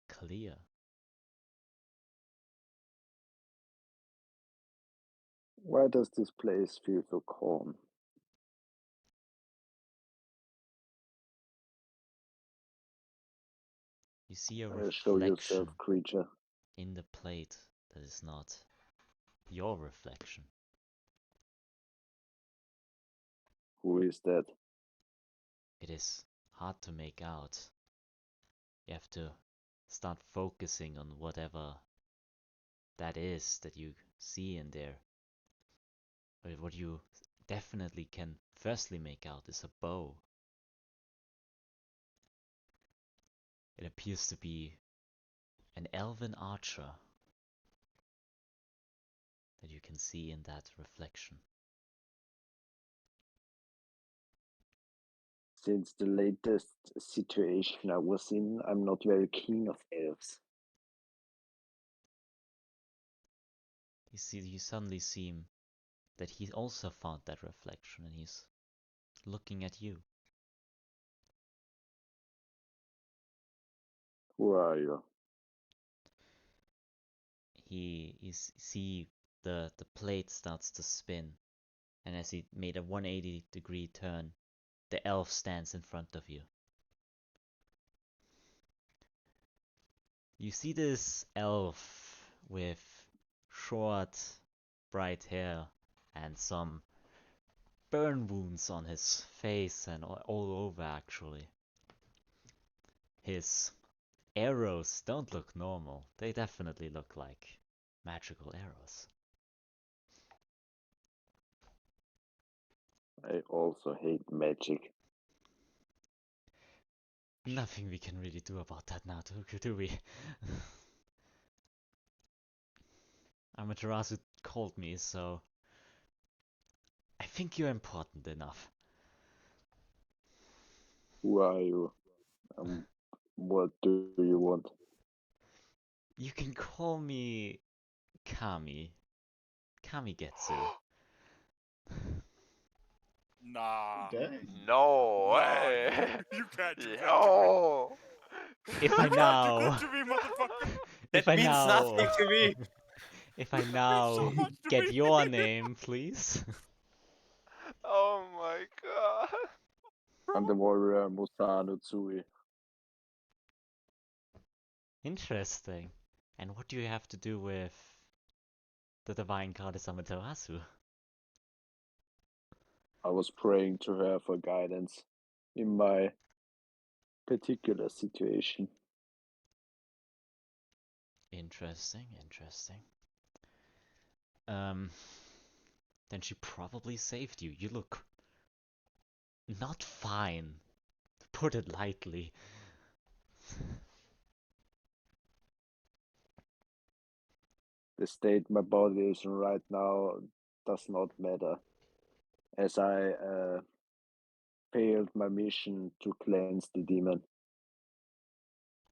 clear. Why does this place feel so calm? You see a Show yourself, reflection creature. in the plate that is not your reflection. Who is that? It is hard to make out. You have to start focusing on whatever that is that you see in there. But what you definitely can firstly make out is a bow. It appears to be an elven archer that you can see in that reflection. Since the latest situation I was in, I'm not very keen of elves. You suddenly see that he also found that reflection and he's looking at you. Who are you? You see the plate starts to spin, and as he made a 180-degree turn, the elf stands in front of you. You see this elf with short, bright hair and some burn wounds on his face and all over actually. His arrows don't look normal. They definitely look like magical arrows. I also hate magic. Nothing we can really do about that now, do we? Amaterasu called me, so I think you're important enough. Who are you? What do you want? You can call me Kami. Kamigetsu. Nah. Okay. No Nah, way. you can't do that to me. Yo. If I You can't do now, that to me, motherfucker. if That I means nothing now, to me. if I That means so now much to get me. your name, please. Oh my god. I'm the warrior Muzan Uzui. Interesting. And what do you have to do with the divine goddess Amaterasu? I was praying to her for guidance in my particular situation. Interesting, interesting. Um, then she probably saved you. You look not fine, to put it lightly. The state my body is in right now does not matter, as I failed my mission to cleanse the demon.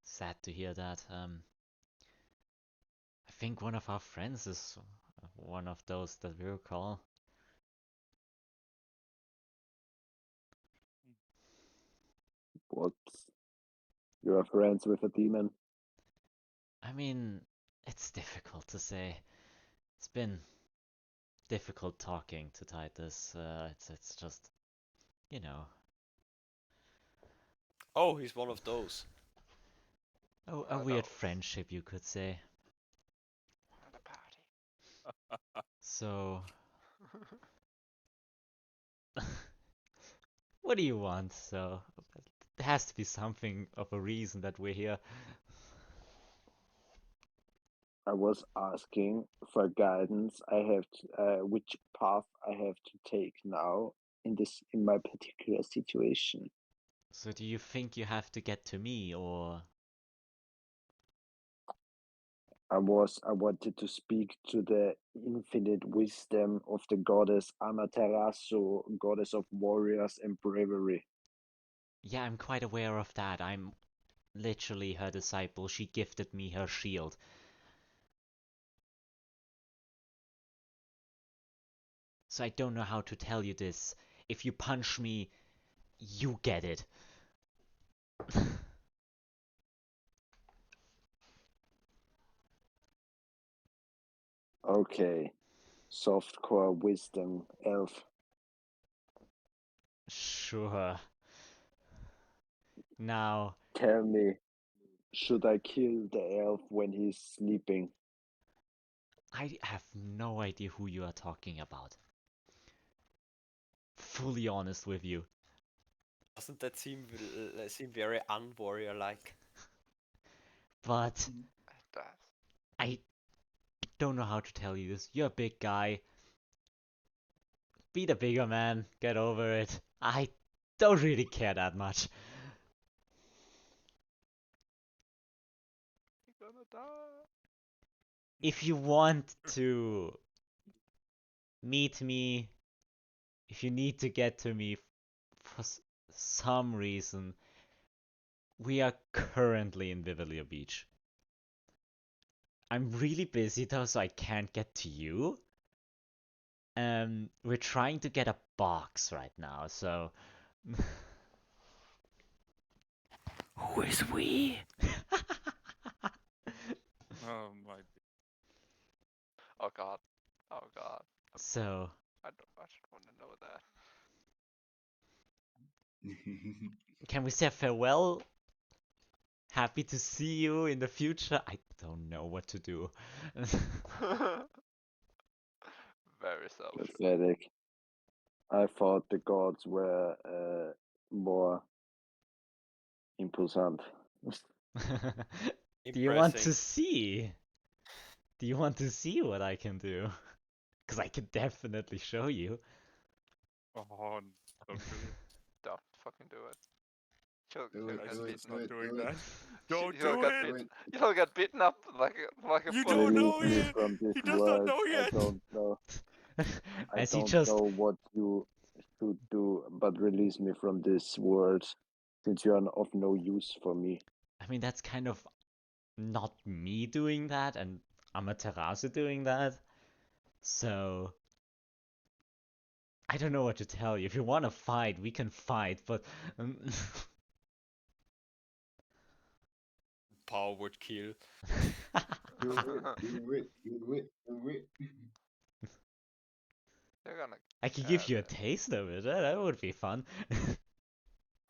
Sad to hear that. I think one of our friends is one of those that we recall. What? You are friends with a demon? I mean, it's difficult to say. It's been difficult talking to Titus. It's just, you know, Oh, he's one of those. a weird friendship, you could say. The party. So, what do you want? So, there has to be something of a reason that we're here. I was asking for guidance. I have which path I have to take now in my particular situation. So, do you think you have to get to me, or I wanted to speak to the infinite wisdom of the goddess Amaterasu, goddess of warriors and bravery. yeah, I'm quite aware of that. I'm literally her disciple. She gifted me her shield. So I don't know how to tell you this. If you punch me, you get it. Okay. Softcore wisdom elf. Sure. Now, Tell me, should I kill the elf when he's sleeping? I have no idea who you are talking about. Fully honest with you. Doesn't that seem very unwarrior-like? But It does. I don't know how to tell you this. You're a big guy. Be the bigger man. Get over it. I don't really care that much. You're gonna die. If you want to meet me, if you need to get to me for some reason, we are currently in Vivalia Beach. I'm really busy though, so I can't get to you. We're trying to get a box right now, so. Who is we? Oh my. Oh god. Oh god. So, I should want to know that. can we say farewell? Happy to see you in the future. I don't know what to do. Very selfish. Pathetic. I thought the gods were more imposant. Do you want to Impressing. see? Do you want to see what I can do? Because I can definitely show you. Oh, don't do it. Don't fucking do it. You'll, Do you'll it, get Guys, do it, he's beaten. do not it, doing do it. that. Don't You'll do get it. beaten. You'll get beaten up like a You fucking. don't Release know me yet. from this He does not world. know I yet. don't know. I As he don't just. know what you should do, but release me from this world, since you are of no use for me. I mean, that's kind of not me doing that, and Amaterasu doing that. So. I don't know what to tell you. If you want to fight, we can fight, but. Power would kill. Do it, do it, do it, do it. You're gonna. I could give you a it. taste of it. That would be fun.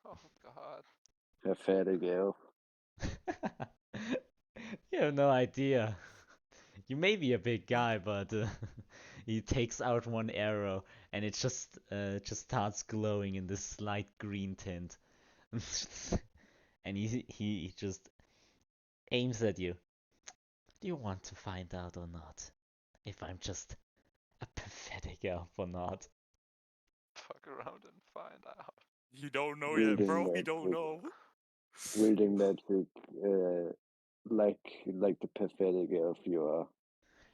Oh god. Pathetic elf. You have no idea. You may be a big guy, but he takes out one arrow and it just starts glowing in this slight green tint. And he just aims at you. Do you want to find out or not? If I'm just a pathetic elf or not? Fuck around and find out. You don't know yet, Wielding bro. He don't magic. know. Wielding magic, like the pathetic elf you are.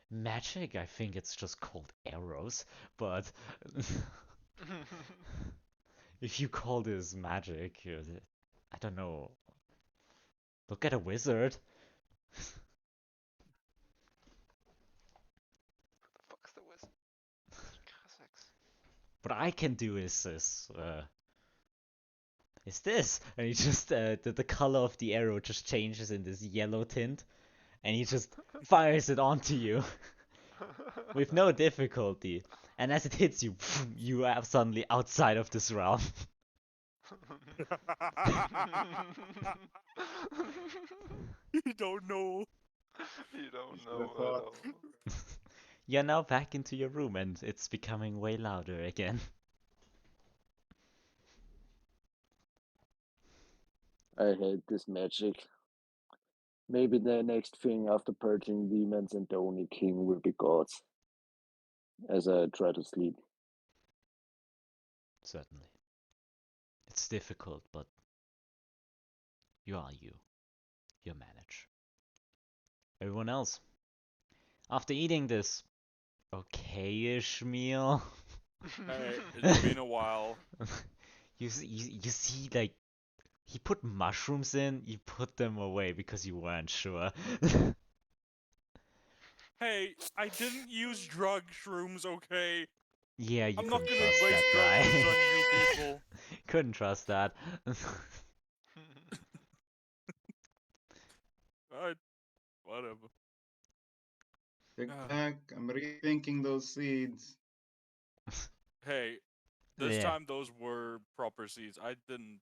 Magic? I think it's just called arrows, but if you call this magic, I don't know. Look at a wizard. The fuck's the wizard? Classics. What I can do is this, and he just the color of the arrow just changes in this yellow tint, and he just fires it onto you with no difficulty. And as it hits you, you are suddenly outside of this realm. You don't know. You don't Should've know at thought. all. You're now back into your room, and it's becoming way louder again. I hate this magic. Maybe the next thing after purging demons and the only king will be gods. As I try to sleep. Certainly. It's difficult, but you are you. You manage. Everyone else, after eating this okay-ish meal, Hey, it's been a while. you see, like, he put mushrooms in, you put them away because you weren't sure. Hey, I didn't use drug shrooms, okay? Yeah, you I'm not couldn't gonna trust waste that drug shrooms guy. on you people. Couldn't trust that. Alright, whatever. Take Ah. back. I'm rethinking those seeds. Hey, this Yeah. time those were proper seeds. I didn't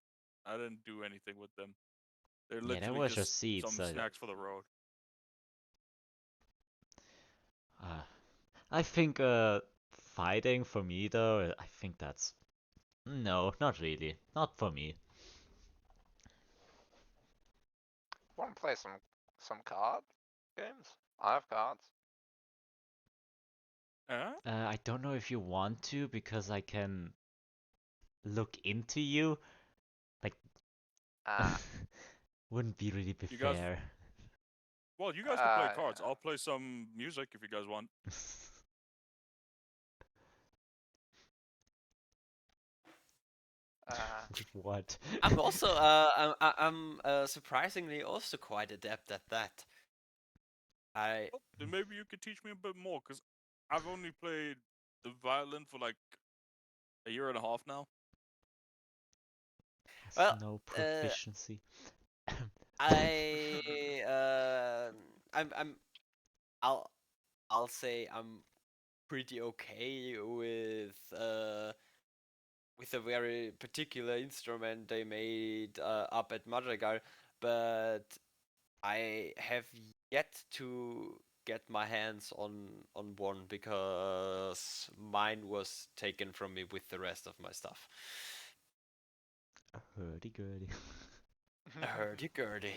do anything with them. They're Yeah, that literally was just just seeds. some snacks for the road. Uh, I think fighting for me though, I think that's no, not really, not for me. Want to play some card games? I have cards. Huh? I don't know if you want to because I can look into you. Like, Ah, wouldn't be really be You guys, fair. well, you guys can play cards. yeah. I'll play some music if you guys want. Uh, What? I'm also I'm surprisingly also quite adept at that. I Oh, then maybe you could teach me a bit more, because I've only played the violin for like a year and a half now. Has well no uh, proficiency. I I'm I'll say I'm pretty okay with a very particular instrument they made up at Madrigal, but I have yet to get my hands on one because mine was taken from me with the rest of my stuff. Hurdy-gurdy. Hurdy-gurdy.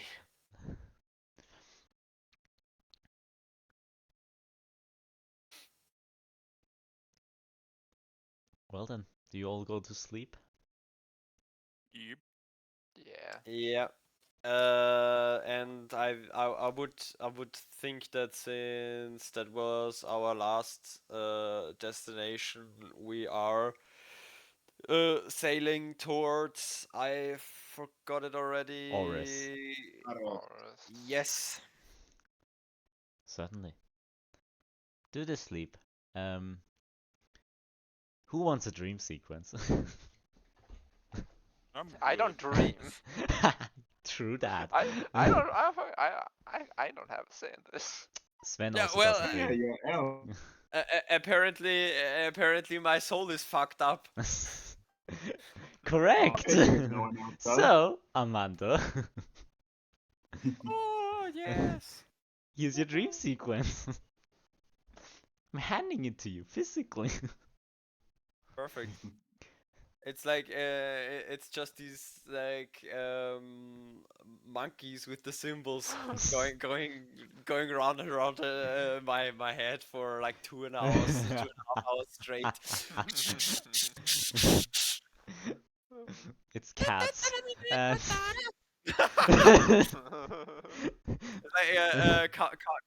Well then, do you all go to sleep? Yep. yeah. Yeah. And I would think that since that was our last destination, we are sailing towards, I forgot it Oris. already. Arrow. Yes. Certainly. Do the sleep. Um, who wants a dream sequence? I'm I good. don't dream. True that. I don't I don't have a say in this. Sven Yeah. also Well, doesn't Yeah, dream. you're elf. apparently my soul is fucked up. Correct. There's no one else does. So, Armando, Oh yes. here's your dream sequence. I'm handing it to you physically. Perfect. It's like it's just these like monkeys with the symbols going round and around my head for like 2.5 hours straight. It's cats. And Like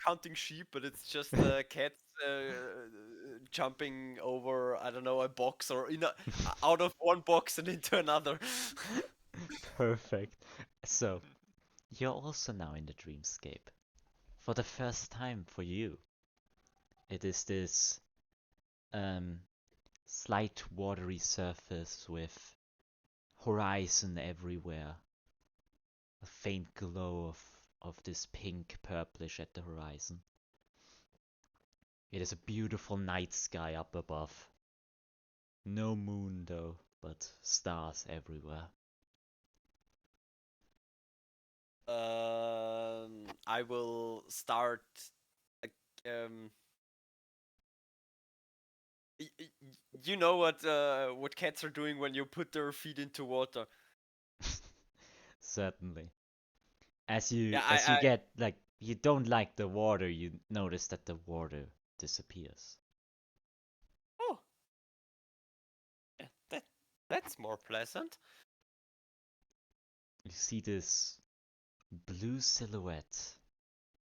counting sheep, but it's just cats jumping over, I don't know, a box or out of one box and into another. Perfect. So, you're also now in the dreamscape. For the first time for you. It is this um, slight watery surface with horizon everywhere. A faint glow of this pink purplish at the horizon. It is a beautiful night sky up above. No moon though, but stars everywhere. I will start like you know what cats are doing when you put their feet into water. Certainly. Yeah, As you get like you don't like the water, you notice that the water disappears. oh yeah, that's more pleasant. You see this blue silhouette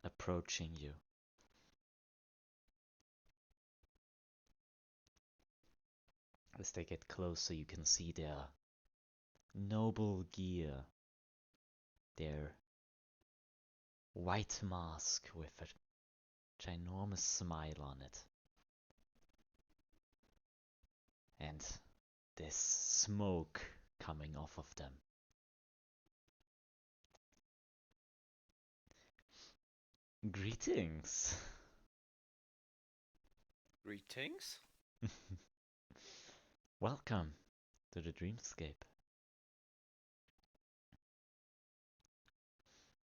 approaching you. As they get closer, you can see their noble gear, their white mask with a ginormous smile on it. And this smoke coming off of them. Greetings. Greetings. Welcome to the dreamscape.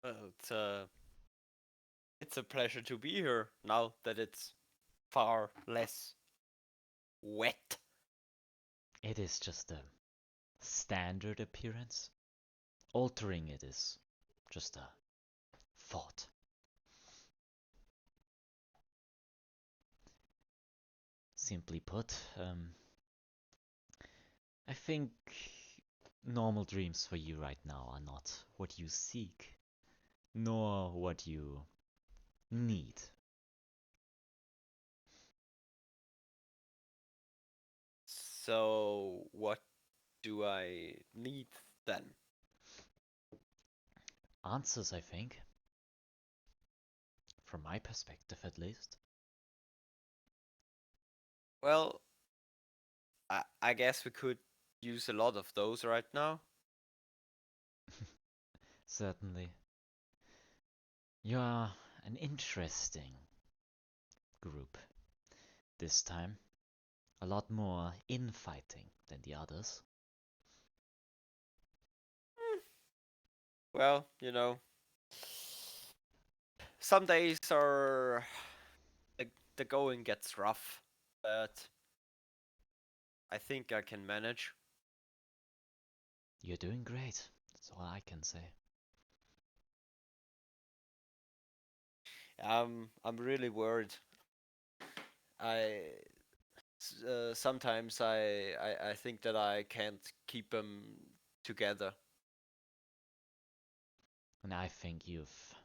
Well, it's a pleasure to be here now that it's far less wet. It is just a standard appearance. Altering it is just a thought. Simply put, I think normal dreams for you right now are not what you seek, nor what you need. So what do I need then? Answers, I think. From my perspective, at least. Well, I guess we could use a lot of those right now. Certainly. You are an interesting group this time. A lot more infighting than the others. Well, some days are the going gets rough, but I think I can manage. You're doing great. That's all I can say. I'm really worried. I sometimes I think that I can't keep them together. And I think you've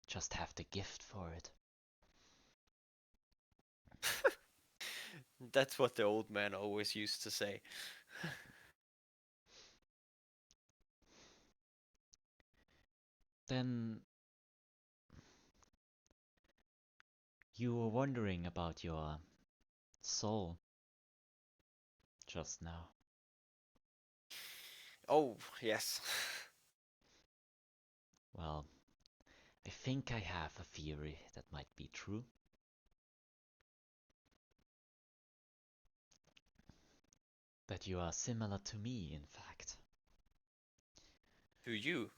just have the gift for it. That's what the old man always used to say. Then you were wondering about your soul just now. Oh, yes. Well, I think I have a theory that might be true. That you are similar to me, in fact. To you.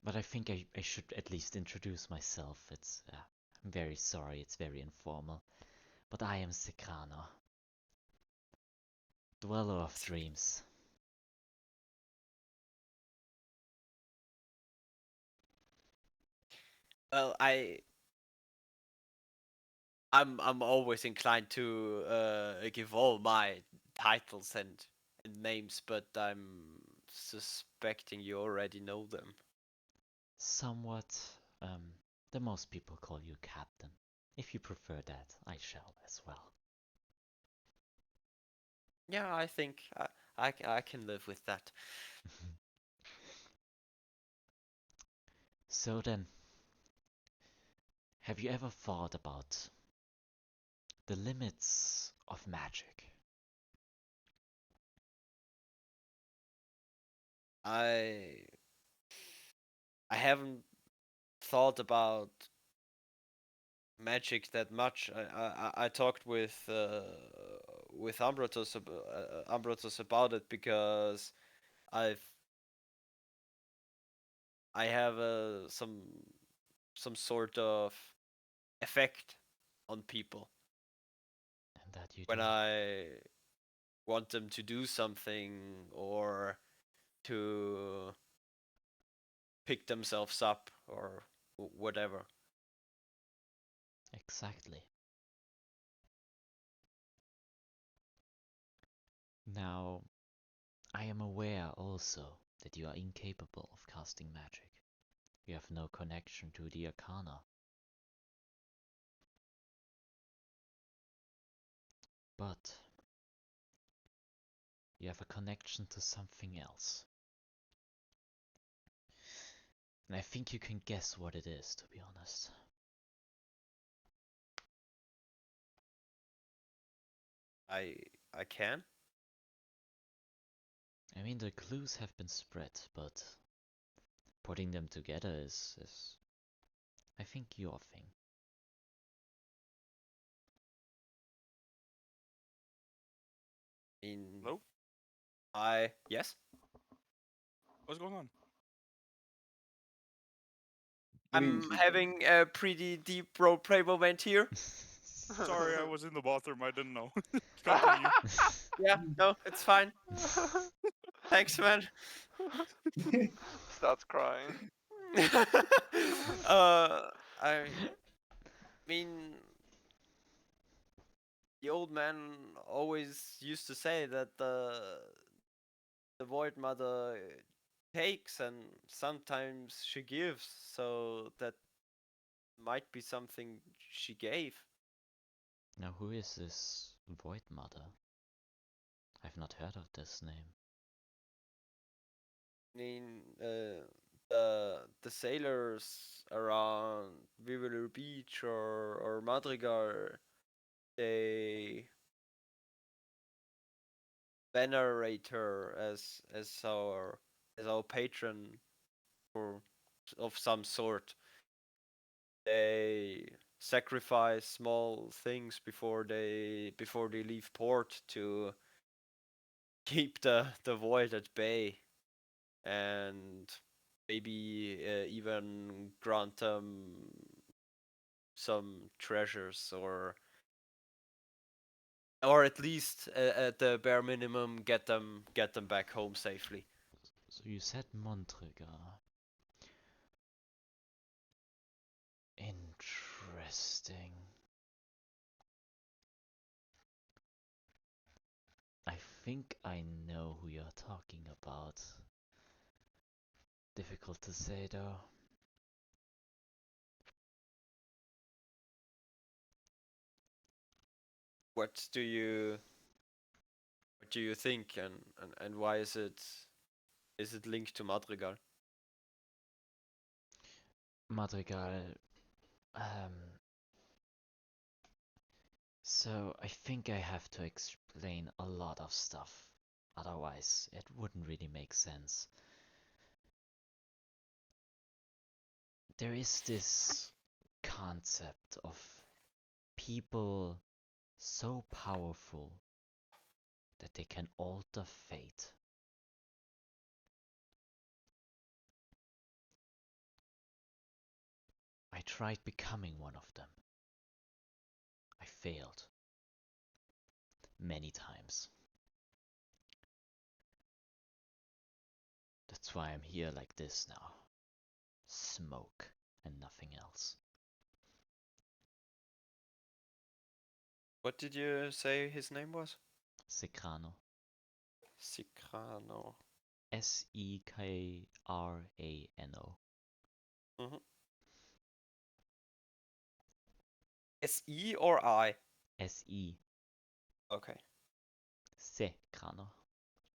But I think I should at least introduce myself. I'm very sorry, it's very informal. But I am Secrano, dweller of dreams. Well, I'm always inclined to give all my titles and names, but I'm suspecting you already know them. Somewhat, the most people call you Captain. If you prefer that, I shall as well. Yeah, I think I can live with that. So then, have you ever thought about the limits of magic? I I haven't thought about magic that much. I talked with Ambrotos about it because I've I have some sort of effect on people And that you do. when I want them to do something or to pick themselves up or whatever. Exactly. Now, I am aware also that you are incapable of casting magic. You have no connection to the Arcana. But you have a connection to something else. And I think you can guess what it is, to be honest. I can. I mean, the clues have been spread, but putting them together is I think your thing. Hello? Yes. What's going on? I'm Greetings, having a pretty deep roleplay moment here. Sorry, I was in the bathroom. I didn't know. Continue. Yeah, no, it's fine. Thanks, man. Starts crying. I mean, the old man always used to say that the Void Mother takes and sometimes she gives, so that might be something she gave. Now, who is this Void Mother? I've not heard of this name. I mean, the sailors around Vivalur Beach or Madrigal, they venerate her as our patron or of some sort. They sacrifice small things before they leave port to keep the void at bay, and maybe even grant them some treasures, or at least at the bare minimum get them back home safely. So you said Montrega. Interesting. I think I know who you're talking about. Difficult to say though. What do you think, and why is it linked to Madrigal? Madrigal. Um. So I think I have to explain a lot of stuff. Otherwise, it wouldn't really make sense. There is this concept of people so powerful that they can alter fate. I tried becoming one of them. I failed. Many times. That's why I'm here like this now. Smoke and nothing else. What did you say his name was? Sekrano. Sikrano. Sekrano. Mm-hmm. SE or I? Se. Okay. Sekrano.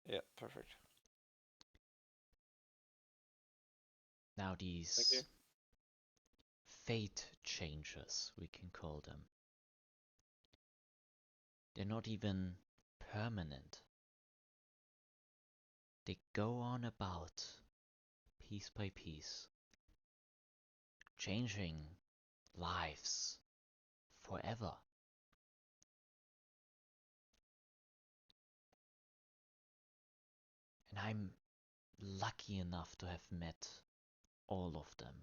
Yeah, perfect. Now Thank you. these fate changers, we can call them. They're not even permanent. They go on about, piece by piece, changing lives forever. And I'm lucky enough to have met all of them.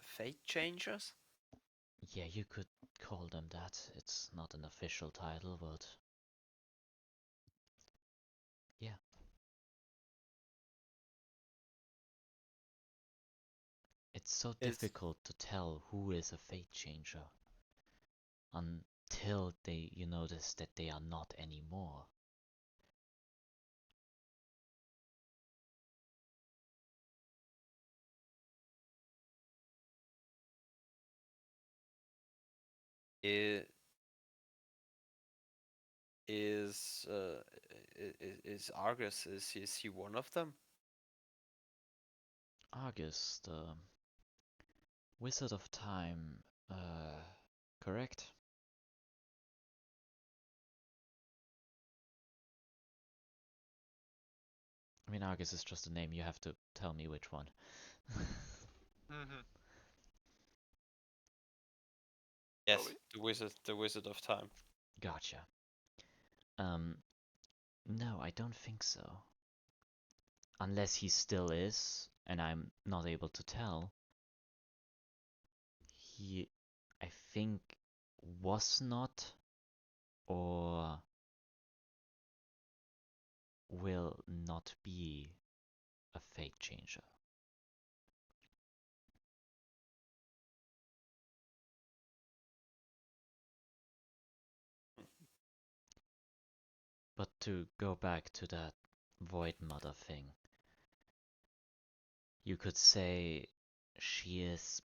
Fate changers? Yeah, you could call them that. It's not an official title, but yeah. It's so Is difficult to tell who is a fate changer until you notice that they are not anymore. i- is Argus, is he one of them? Argus, the Wizard of Time, correct? I mean, Argus is just a name. You have to tell me which one. Mm-hmm. Yes, Tobey? the Wizard of Time. Gotcha. No, I don't think so. Unless he still is, and I'm not able to tell. He, I think, was not or will not be a fate changer. But to go back to that Void Mother thing, you could say she is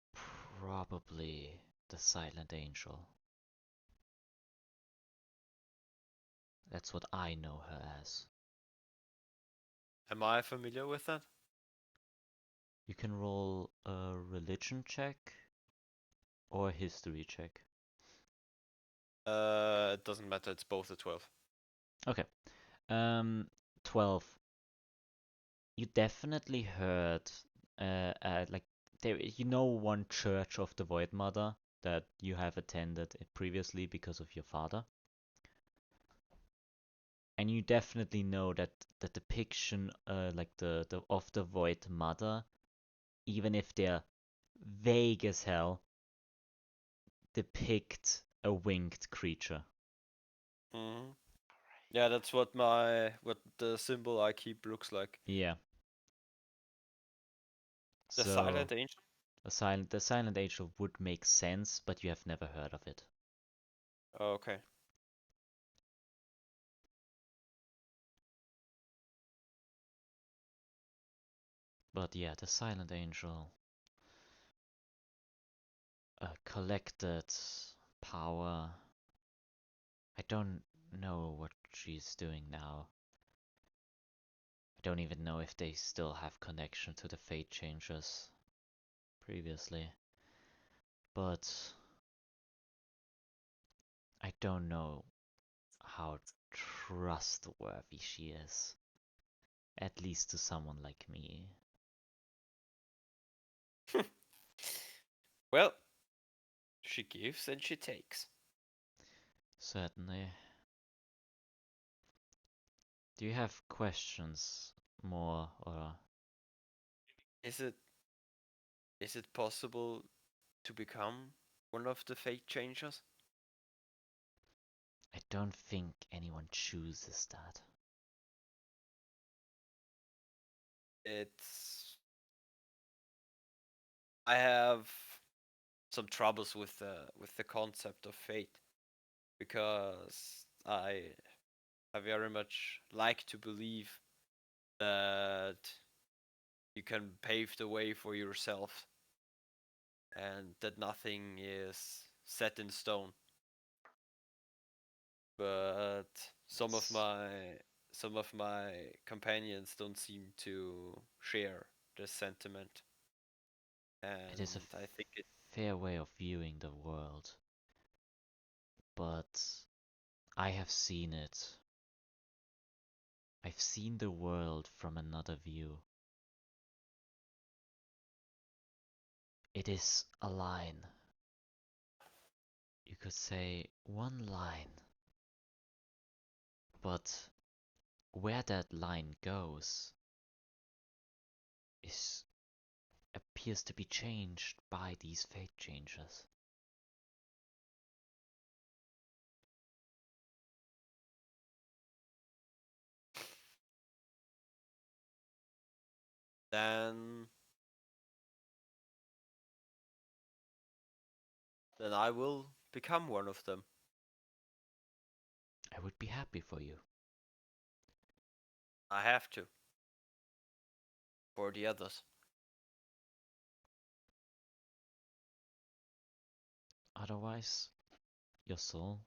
probably the Silent Angel. That's what I know her as. Am I familiar with that? You can roll a religion check or a history check. It doesn't matter. It's both a 12. Okay. 12. You definitely heard, like, there, one church of the Void Mother that you have attended previously because of your father. And you definitely know that the depiction, like the of the Void Mother, even if they're vague as hell, depict a winged creature. Mm-hmm. Yeah, that's what the symbol I keep looks like. Yeah. The So Silent Angel. the silent angel would make sense, but you have never heard of it. Oh, okay. But yeah, the silent angel collected power. I don't know what she's doing now. I don't even know if they still have connection to the Fate Changers previously. But I don't know how trustworthy she is. At least to someone like me. Well, she gives and she takes. Certainly. Do you have questions more or Is it possible to become one of the Fate Changers? I don't think anyone chooses that. I have some troubles with the concept of fate because I very much like to believe that you can pave the way for yourself and that nothing is set in stone. But some of my companions don't seem to share this sentiment, It is a and I think it. fair way of viewing the world, but I have seen it. I've seen the world from another view. It is a line. You could say one line. But where that line goes is appears to be changed by these fate changes. Then I will become one of them. I would be happy for you. I have to. For the others. Otherwise, your soul.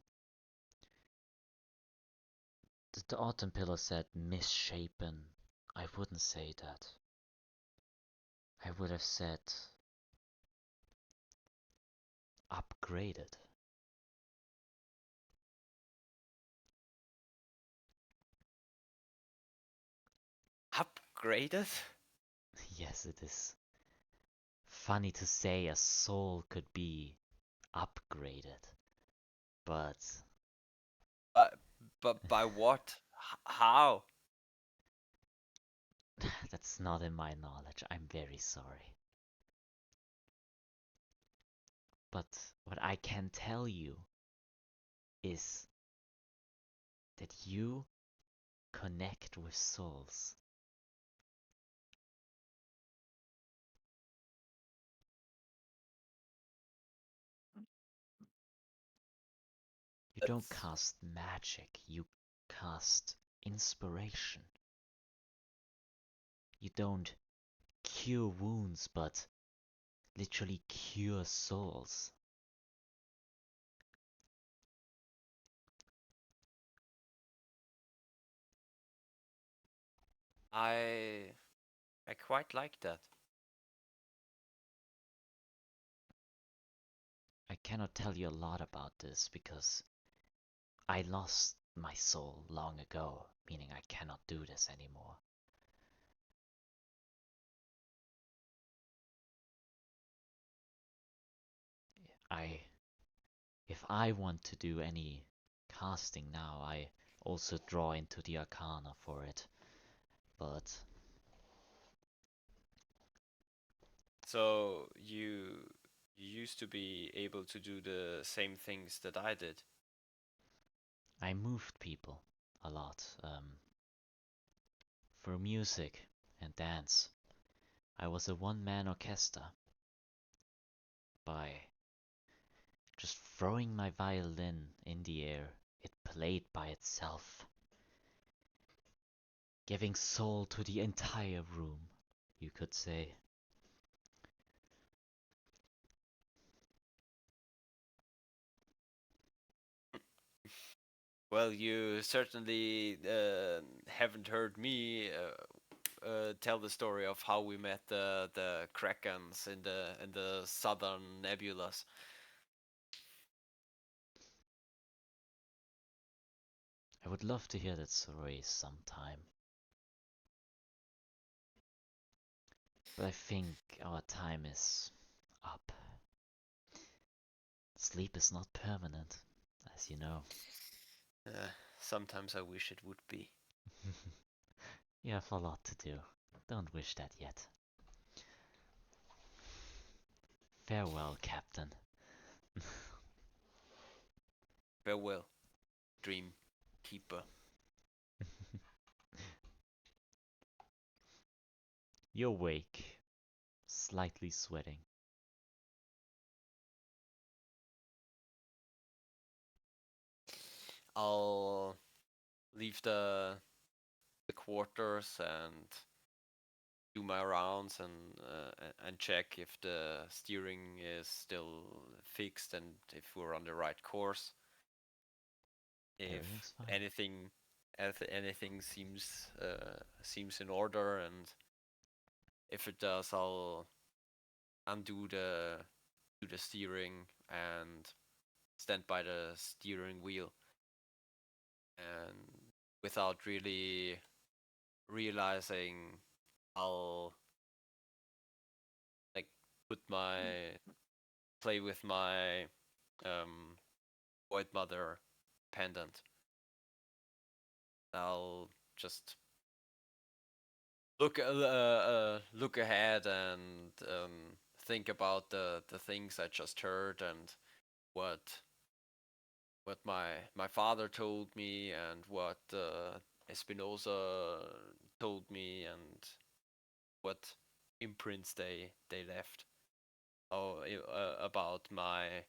The Autumn Pillar said misshapen. I wouldn't say that. I would have said upgraded. upgraded? Yes, it is funny to say a soul could be upgraded, but But by what? How? that's not in my knowledge. I'm very sorry. But what I can tell you is that you connect with souls. You don't That's cast magic, you cast inspiration. You don't cure wounds, but literally cure souls. I I quite like that. I cannot tell you a lot about this because I lost my soul long ago, meaning I cannot do this anymore. I If I want to do any casting now, I also draw into the Arcana for it. But So you used to be able to do the same things that I did. I moved people a lot for music and dance. I was a one-man orchestra. By just throwing my violin in the air, it played by itself, giving soul to the entire room, you could say. Well, you certainly haven't heard me tell the story of how we met the Krakens in the southern nebulas. I would love to hear that story sometime. But I think our time is up. Sleep is not permanent, as you know. Sometimes I wish it would be. You have a lot to do. Don't wish that yet. Farewell, Captain. Farewell, Dream Keeper. You awake, slightly sweating. I'll leave the quarters and do my rounds and check if the steering is still fixed and if we're on the right course. If Everything's fine. anything seems in order, and if it does, I'll undo the steering and stand by the steering wheel, and without really realizing, I'll like put my play with my Void Mother pendant. I'll just look ahead and think about the things I just heard and what my father told me and what Espinosa told me and what imprints they left. Oh, about my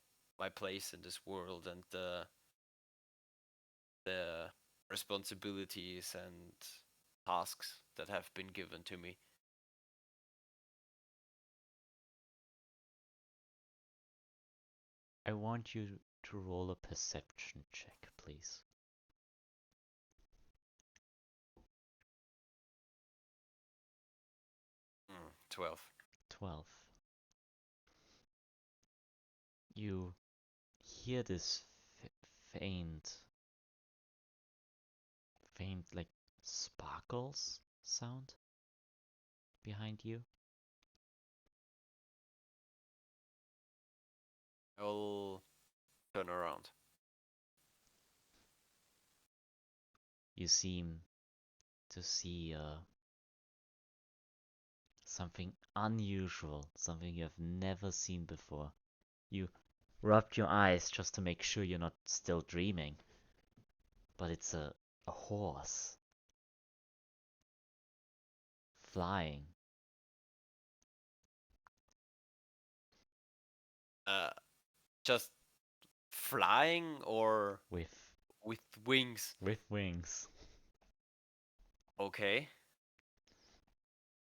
place in this world and the responsibilities and tasks that have been given to me. I want you to roll a perception check, please. 12. 12. You hear this faint, like sparkles sound, behind you. I'll turn around. You seem to see something unusual, something you have never seen before. You rubbed your eyes just to make sure you're not still dreaming. But it's a horse. Flying. Just flying or With wings? wings. Okay.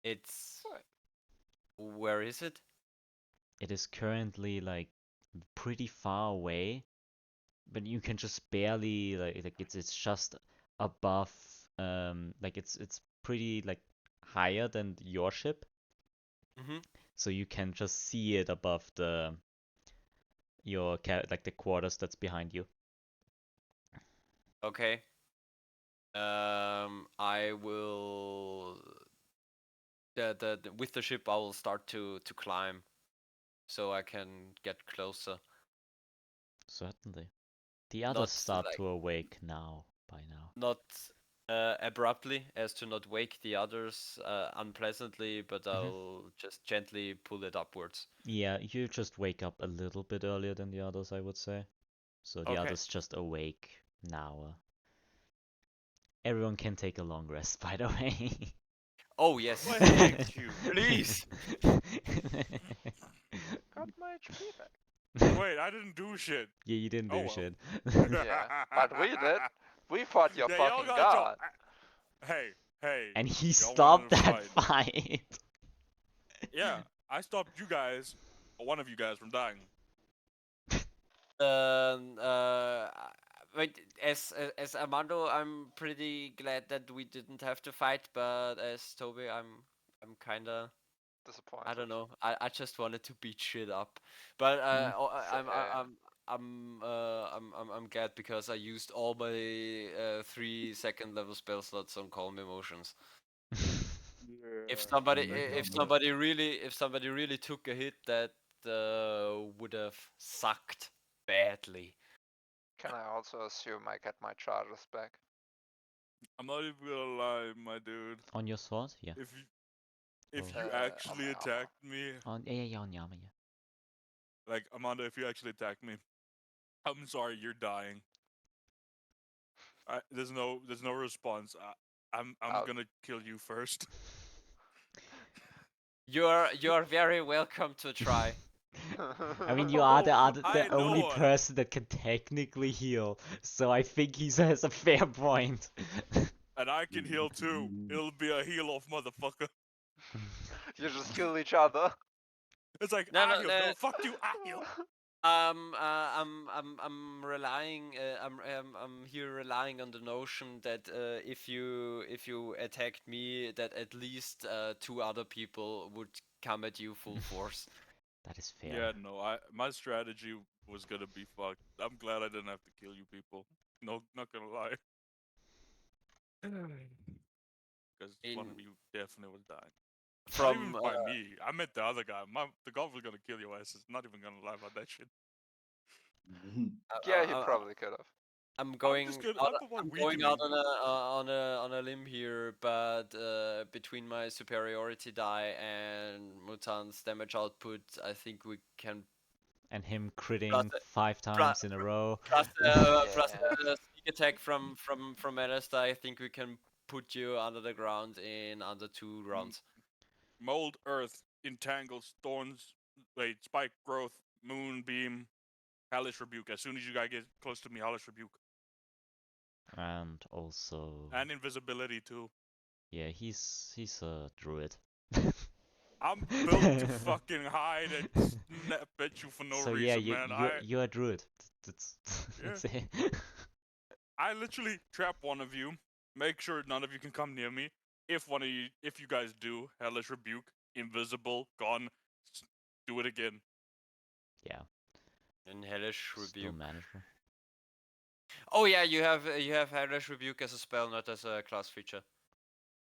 It's What? where is it? It is currently like pretty far away, but you can just barely like it's just above like it's pretty like higher than your ship, Mm-hmm. so you can just see it above like the quarters that's behind you. Okay. I will with the ship I will start to climb so I can get closer. Certainly. The others Not start like to awake now by now. not abruptly as to not wake the others unpleasantly, but I'll just gently pull it upwards. Yeah, you just wake up a little bit earlier than the others, I would say. So the Okay. others just awake now. Everyone can take a long rest, by the way. Oh yes, Why, thank you. please. Got my HP back. Wait, I didn't do shit. Yeah, you didn't Oh do well. shit. Yeah, but we did. We fought your Yeah, y'all fucking got god. Hey. And he Y'all wanted stopped to that fight. fight. Yeah, I stopped you guys, or one of you guys, from dying. Um, uh, wait, as Armando, I'm pretty glad that we didn't have to fight, but as Tobey, I'm kinda, Disappointed. I don't know. I just wanted to beat shit up, but I'm glad because I used all my 3 second level spell slots on calm emotions. If somebody if somebody really took a hit, that would have sucked badly. Can I also assume I get my charges back? I'm not even gonna lie, my dude. On your sword? Yeah. If Oh. you On actually my attacked me, Yeah, on Yama, yeah. like Amanda, if you actually attacked me, I'm sorry, you're dying. There's no response. I'm Out. gonna kill you first. You're very welcome to try. I mean, you are the I only know. person that can technically heal, so I think he has a fair point. And I can heal too. It'll be a heal off, motherfucker. You just kill each other. It's like No, I no, heal. No, fuck you. I heal. I'm relying. I'm here relying on the notion that if you attacked me, that at least 2 other people would come at you full force. That is fair. Yeah, no. My strategy was gonna be fucked. I'm glad I didn't have to kill you people. No, not gonna lie. Because one of you definitely was dying. Not even From by me. I meant the other guy. The golf was gonna kill your asses. Not even gonna lie about that shit. Yeah, he probably could have. I'm going just gonna- out, I'm the one I'm going out weakening. on a limb here, but between my superiority die and Muzan's damage output, I think we can And him critting Plus- 5 times in a row. plus plus Yeah. the sneak attack from Alastor. I think we can put you under the ground in under 2 rounds. Mold, earth, entangles, thorns, spike growth, moonbeam, hellish rebuke. As soon as you guys get close to me, hellish rebuke. And also, And invisibility too. yeah, he's a druid. I'm built to fucking hide and snap at you for no So reason, yeah, man. you're a druid. That's that's it. I literally trap one of you, make sure none of you can come near me. If you guys do, hellish rebuke, invisible, gone, do it again. Yeah, In hellish still rebuke. manageable. Oh yeah, you have hellish rebuke as a spell, not as a class feature.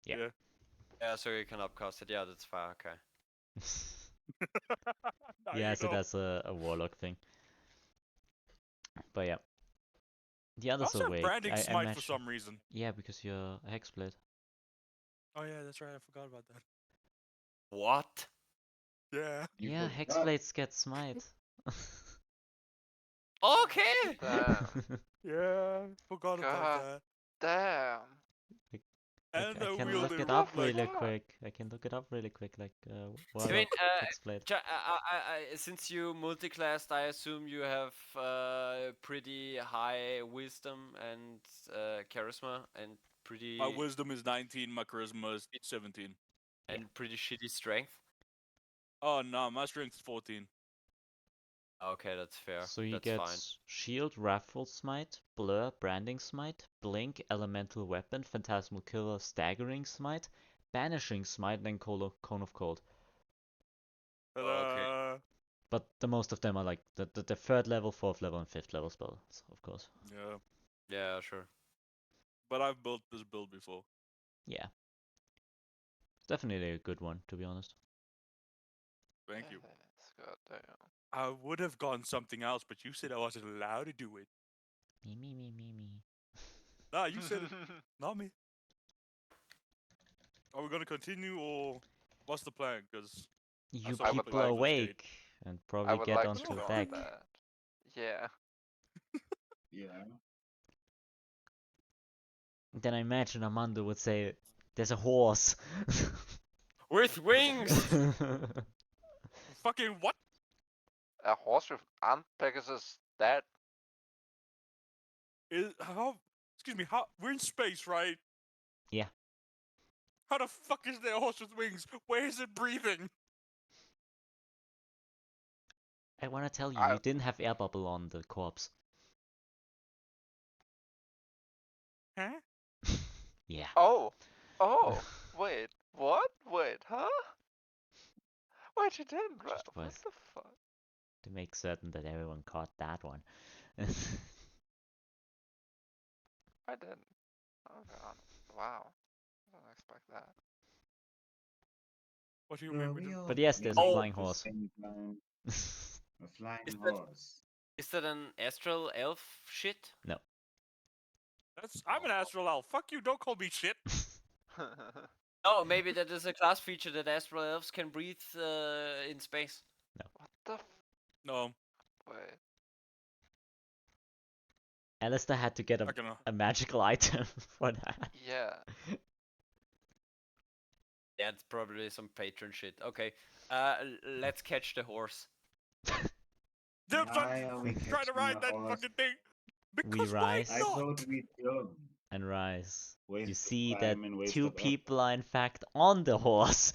Yeah. Yeah. Yeah, so you can upcast it. Yeah, that's fine. Okay. Now Yeah, you so know. that's a warlock thing. But yeah. The I others also have awake. branding I smite for imagine. some reason. Yeah, because you're a hexblade. Oh yeah, that's right. I forgot about that. What? Yeah. You Yeah, forgot. hexblades get smite. Okay. Damn. Yeah. Forgot about God that. damn. And I I can wield look it it the up like really fuck? quick. I can look it up really quick, like I warlock mean, hexblade. since you multiclassed, I assume you have pretty high wisdom and charisma and my pretty wisdom is 19, my charisma is 17. and pretty shitty strength. Oh no, my strength's 14. Okay, that's fair. So you That's get fine. shield, wrathful smite, blur, branding smite, blink, elemental weapon, phantasmal killer, staggering smite, banishing smite, and then cone of cold. Okay. Ta-da! But the most of them are like the third level, fourth level, and fifth level spells, of course. Yeah. Yeah, sure. But I've built this build before. Yeah. Definitely a good one, to be honest. Thank you. Yes, goddamn. I would have gone something else, but you said I wasn't allowed to do it. Me. Nah, you said it, not me. Are we gonna continue or what's the plan? Because You saw would people like- are Flyfisher awake and I probably would get like to onto go deck. on that. Yeah. Yeah. Then I imagine Armando would say, "There's a horse." With wings. fucking what? A horse with armed Pegasus that Is how? Excuse me. How? We're in space, right? Yeah. How the fuck is there a horse with wings? Where is it breathing? I wanna tell you, I you didn't have air bubble on the corpse. Huh? Yeah. oh. Wait, what? Wait, huh? Wait, you didn't, right? Just What was the fuck? to make certain that everyone caught that one. I didn't. Okay, wow. I didn't expect that. What do you So mean are we we didn't? all But yes, there's a thinking Oh. flying at the horse. same time? A Is flying that horse. is that an astral elf shit? That's I'm an astral elf. Fuck you! Don't call me shit. Oh, maybe that is a class feature that astral elves can breathe in space. what the No, wait. Alastor had to get I can. a magical item for that. Yeah. That's probably some patron shit. Okay, let's catch the horse. Dude, Why are we trying to catching ride a that horse? fucking thing. We Because why rise I not? thought we don't. and rise. Waste You of see that time and waste two of effort. people are in fact on the horse.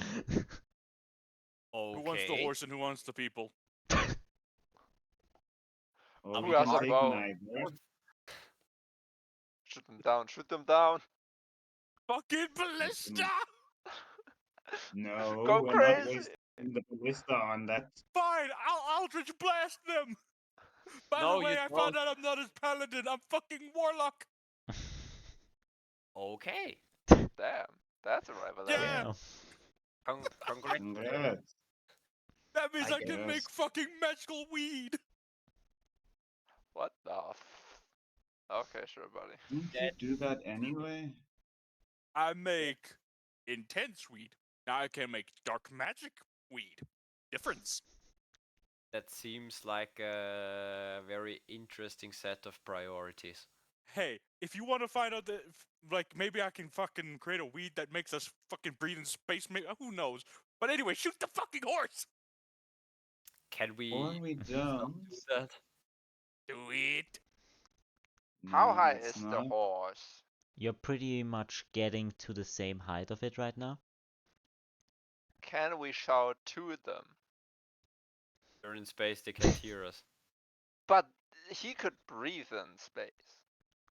Who wants the Okay. horse and who wants the people? Or Who we has can a take bow? neither. Shoot them down, shoot them down. Fucking ballista! No, Go we're not crazy. wasting the ballista on that. Fine, I'll Eldritch blast them! By No, the way, you I don't. found out I'm not as paladin, I'm fucking warlock! Okay. Damn, that's a revelation. Yeah! Damn. Congrats. Congrats. That means I I can guess. make fucking magical weed! What the Okay, sure, buddy. Didn't you do that anyway? I make intense weed. Now I can make dark magic weed. Difference. That seems like a very interesting set of priorities. Hey, if you want to find out that, like, maybe I can fucking create a weed that makes us fucking breathe in space, maybe, who knows? But anyway, shoot the fucking horse! Can we Or we not don't. do that? Do it! How No, high let's is the not. horse? You're pretty much getting to the same height of it right now. Can we shout to them? They're in space, they can't hear us. But he could breathe in space.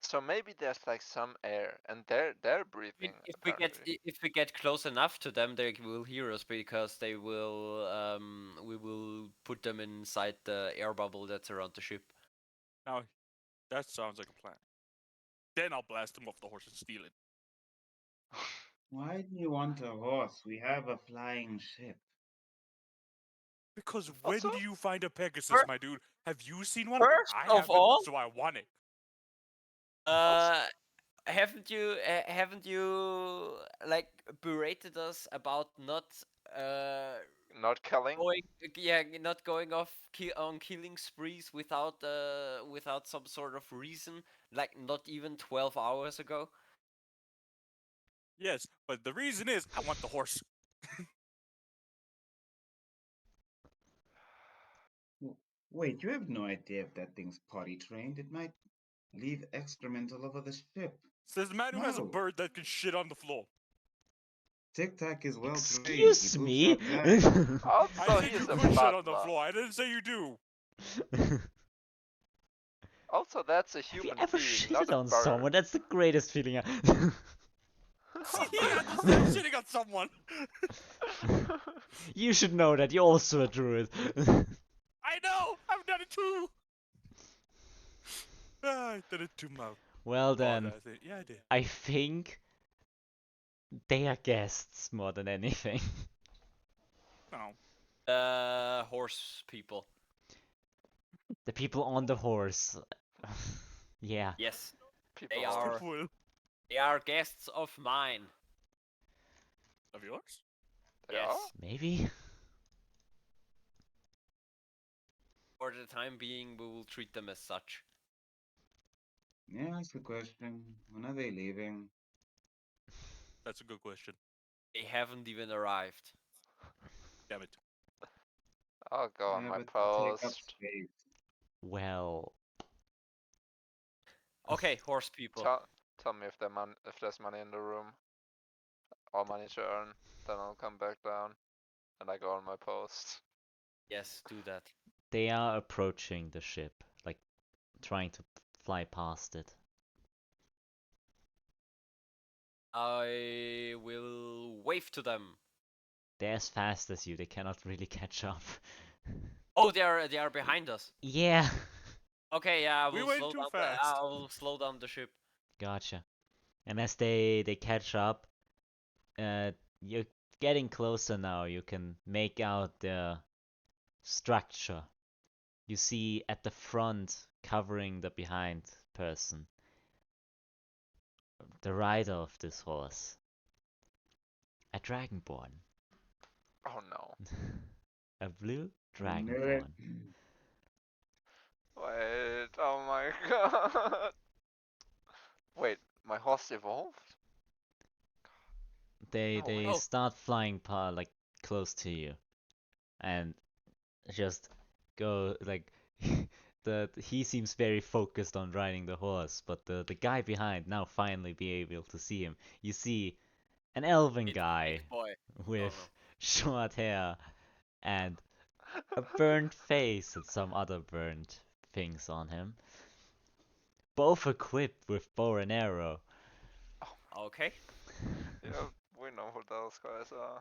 So maybe there's like some air, and they're breathing. apparently. If we get close enough to them, they will hear us because they will we will put them inside the air bubble that's around the ship. Now, that sounds like a plan. Then I'll blast him off the horse and steal it. Why do you want a horse? We have a flying ship. Because Also- when do you find a Pegasus, Fir- my dude? Have you seen one? First I of haven't, all, so I want it. haven't you like berated us about not Not killing. not going off on killing sprees without some sort of reason, like not even 12 hours ago? Yes, but the reason is I want the horse. Wait, you have no idea if that thing's potty trained. It might leave excrement all over the ship. Says the man who has a No. bird that can shit on the floor. Tic Tac is well trained. He Excuse poops me. outside. I Also, said you he's a could shit on the butler. floor. I didn't say you do. Also, that's a Have you human ever being, not shitted a on bird. someone? That's the greatest feeling. Yeah, this is shitting on someone. You should know that you're also a druid. I know. I've done it too. I did it to my Well god, then, I think. Yeah, I did. I think they are guests more than anything. No. Horse people. The people on the horse. Yeah. Yes, People They are. are- Full they are guests of mine. of yours? They Yes. are? Maybe? For the time being, we will treat them as such. May I ask a question? When are they leaving? That's a good question. They haven't even arrived. Damn it. I'll go on Yeah, my but they take up post. space. Well, Okay, horse people. Tell me if there's money in the room or money to earn. Then I'll come back down and I go on my post. Yes, do that. they are approaching the ship, like trying to fly past it. I will wave to them. They're as fast as you, they cannot really catch up. Oh, they are behind us. Yeah, Okay, yeah, We went too fast. I will slow down the ship. gotcha. And as they catch up, you're getting closer now. You can make out the structure. You see at the front, covering the behind person, the rider of this horse, a dragonborn, Oh no. a blue I knew it. dragonborn. Wait, oh my god. Wait, my horse evolved? They No way. Oh. start flying like close to you, and just go like he seems very focused on riding the horse, but the guy behind now finally be able to see him. You see an elven It's guy big boy. with no. short hair and a burnt face and some other burnt things on him. Both equipped with bow and arrow. Okay. Yeah, we know who those guys are.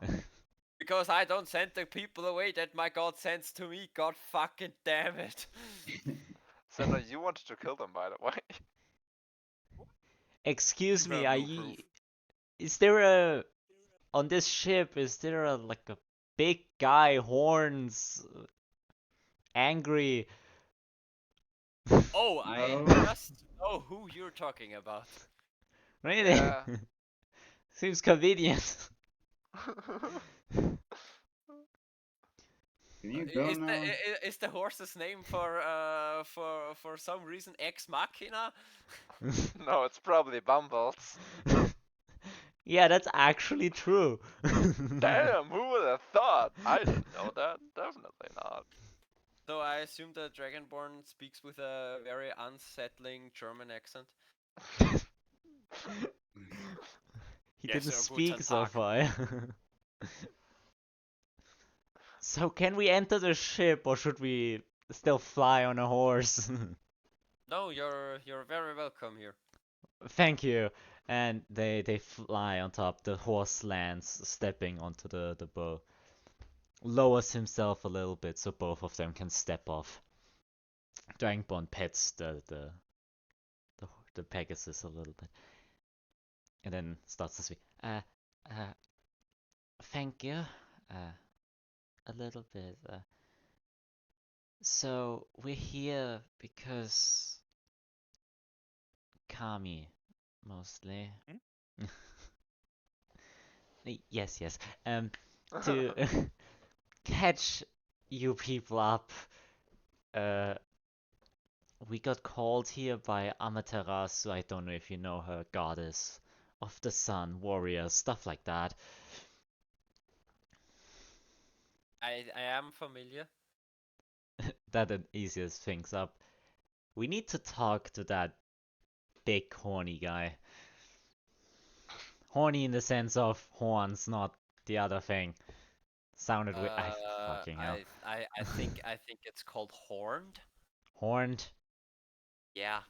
Because I don't send the people away that my god sends to me. God fucking damn it. Zendo, you wanted to kill them, by the way. Excuse You me, have no proof. is there a on this ship? Is there a like a big guy, horns, angry? Oh, I No. just know who you're talking about. Really? Yeah. Seems convenient. Can you go now? Is the horse's name for some reason Ex Machina? No, it's probably Bumbles. Yeah, that's actually true. Damn, who would have thought? I didn't know that. Definitely not. So I assume the Dragonborn speaks with a very unsettling German accent. He Yes, didn't sir, speak guten so Tag. far. So can we enter the ship or should we still fly on a horse? No, you're very welcome here. Thank you. And they fly on top. The horse lands, stepping onto the bow. Lowers himself a little bit so both of them can step off. Dragonborn pets the Pegasus a little bit. And then starts to speak. Thank you. A little bit. So we're here because Kami, mostly. Yes, yes. To catch you people up. We got called here by Amaterasu. I don't know if you know her, goddess of the sun, warrior, stuff like that. I am familiar. That easiest things up. We need to talk to that big horny guy. Horny in the sense of horns, not the other thing. Sounded weird. Fucking hell. I think it's called horned. Horned? Yeah.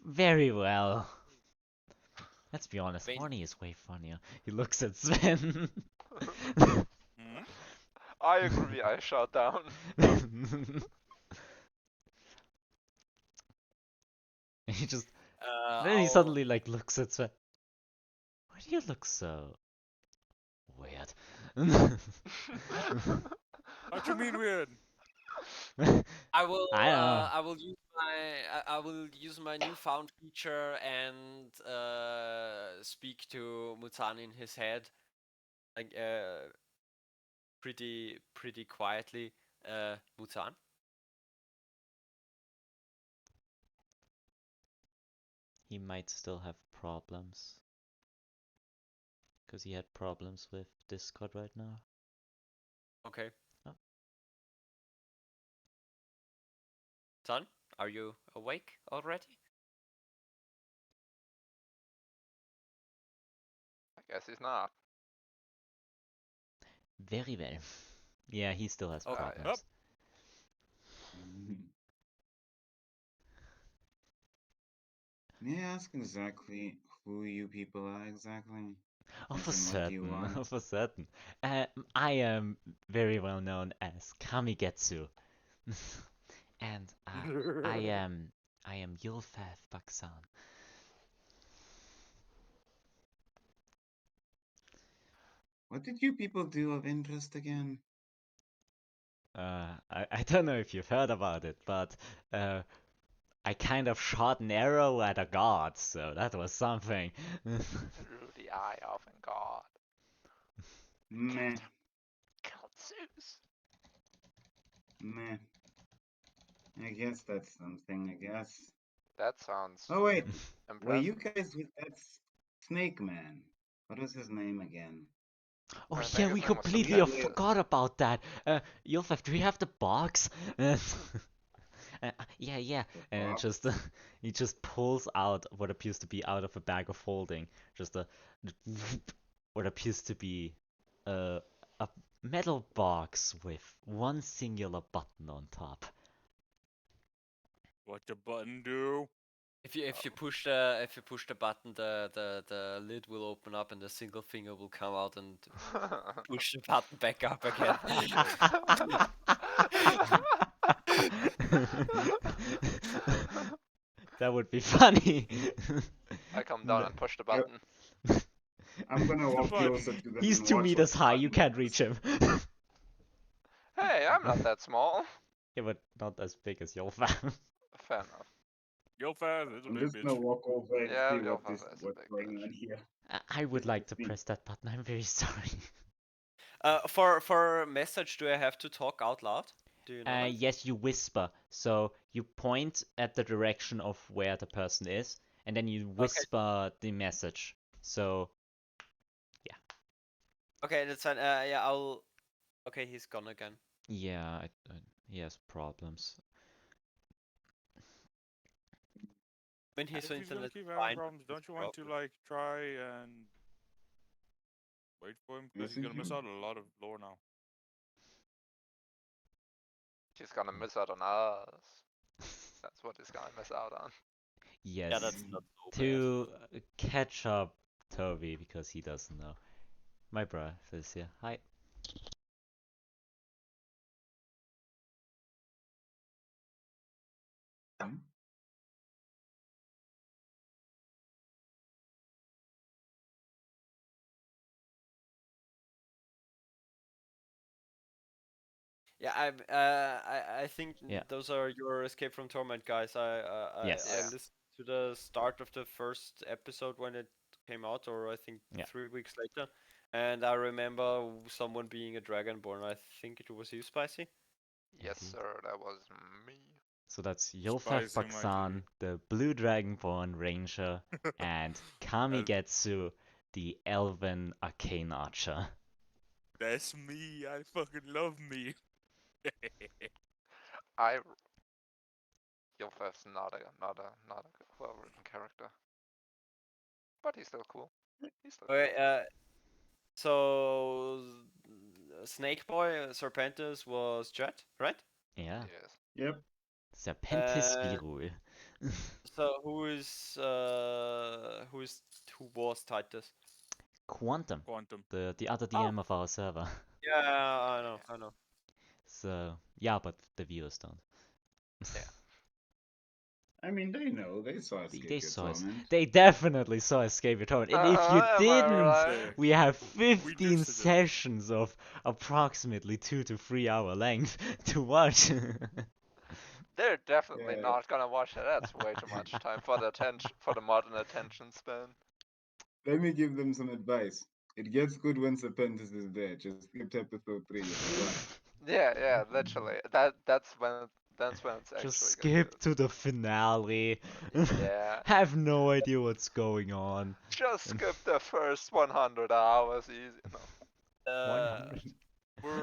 Very well. Let's be honest, I mean, horny is way funnier. He looks at Sven. Hmm? I agree, I shut down. He just then he I'll suddenly like looks at Sven. Why do you look so weird? What you mean weird? I will I don't know. I will use my newfound feature and speak to Muzan in his head, like pretty quietly. Muzan. He might still have problems. Because he had problems with Discord right now. Okay. Oh. Muzan, are you awake already? I guess he's not. Very well. Yeah, he still has Okay. problems. Up. May I ask exactly who you people are exactly? Of As a in, what do you certain, want? of a certain. I am very well known as Kamigetsu. And I am Yulfath Baksan. What did you people do of interest again? I don't know if you've heard about it, but I kind of shot an arrow at a god, so that was something. Through the eye of a god. Meh, Killed Zeus. meh. I guess that's something, I guess. That sounds Oh wait, were impressive. you guys with that snake man? What was his name again? Oh I yeah, think we his name was completely Sebastian. forgot about that. Yulfath, do we have the box? Yeah. The And Bob? just he just pulls out what appears to be out of a bag of holding, just a what appears to be a metal box with one singular button on top. What the button do? If you push the button, the lid will open up and a single finger will come out and push the button back up again. That would be funny. I come down and push the I- button. I'm gonna walk button. closer to them He's and 2 watch meters what the high, you button can't does. reach him. Hey, I'm not that small. Yeah, but not as big as your fam. Fair enough. Yo, fast, it's a I'm big just bitch. gonna walk over and Yeah, see Gilfas is a what's big going bitch. on here. I would Just like to to see. press that button, I'm very sorry. For message, do I have to talk out loud? Do you know that? Yes, you whisper. So you point at the direction of where the person is, and then you whisper the message. So, yeah. Okay, that's fine. Yeah, I'll. Okay, he's gone again. Yeah, he has problems. When his If he's gonna internet keep is having fine, problems, his don't you want to problem. like try and wait for him? Because he's gonna miss out on a lot of lore now. He's gonna miss out on us. That's what he's gonna miss out on. Yes, Yeah, that's not so bad. to catch up Toby because he doesn't know. My brother is here. Hi. Hmm? Yeah, I think Yeah. those are your Escape from Torment guys. I Yes. Yeah. listened to the start of the first episode when it came out, or I think Yeah. 3 weeks later, and I remember someone being a Dragonborn. I think it was you, Spicy. Yes, Indeed. sir. That was me. So that's Yulfef Spicy my Baksan, the Blue Dragonborn Ranger, and Kamigetsu, the Elven Arcane Archer. That's me. I fucking love me. I Yilfef's not a well-written character, but he's still cool. He's still Wait, cool. so Snake Boy Serpentis was Jet, right? Yeah. Yes. Yep. Serpentis Virul. So who was Titus? Quantum, Quantum. the other Oh, DM of our server. yeah, I know. So yeah, but the viewers don't. Yeah. I mean, they know. They saw They Escape Your saw us. Torment. They definitely saw Escape Your Torment. And if you Am I didn't, right? we have We 15 visited. sessions of approximately 2 to 3 hour length to watch. They're definitely Yeah. not gonna watch it. That's way too much time for the modern attention span. Let me give them some advice. It gets good when Serpentis is there. Just skip to episode 3. You'll be fine. Yeah, literally. That's when it's Just actually getting skip to the finale. good. Yeah. Have no idea what's going on. Just skip the first 100 hours easy. No, 100.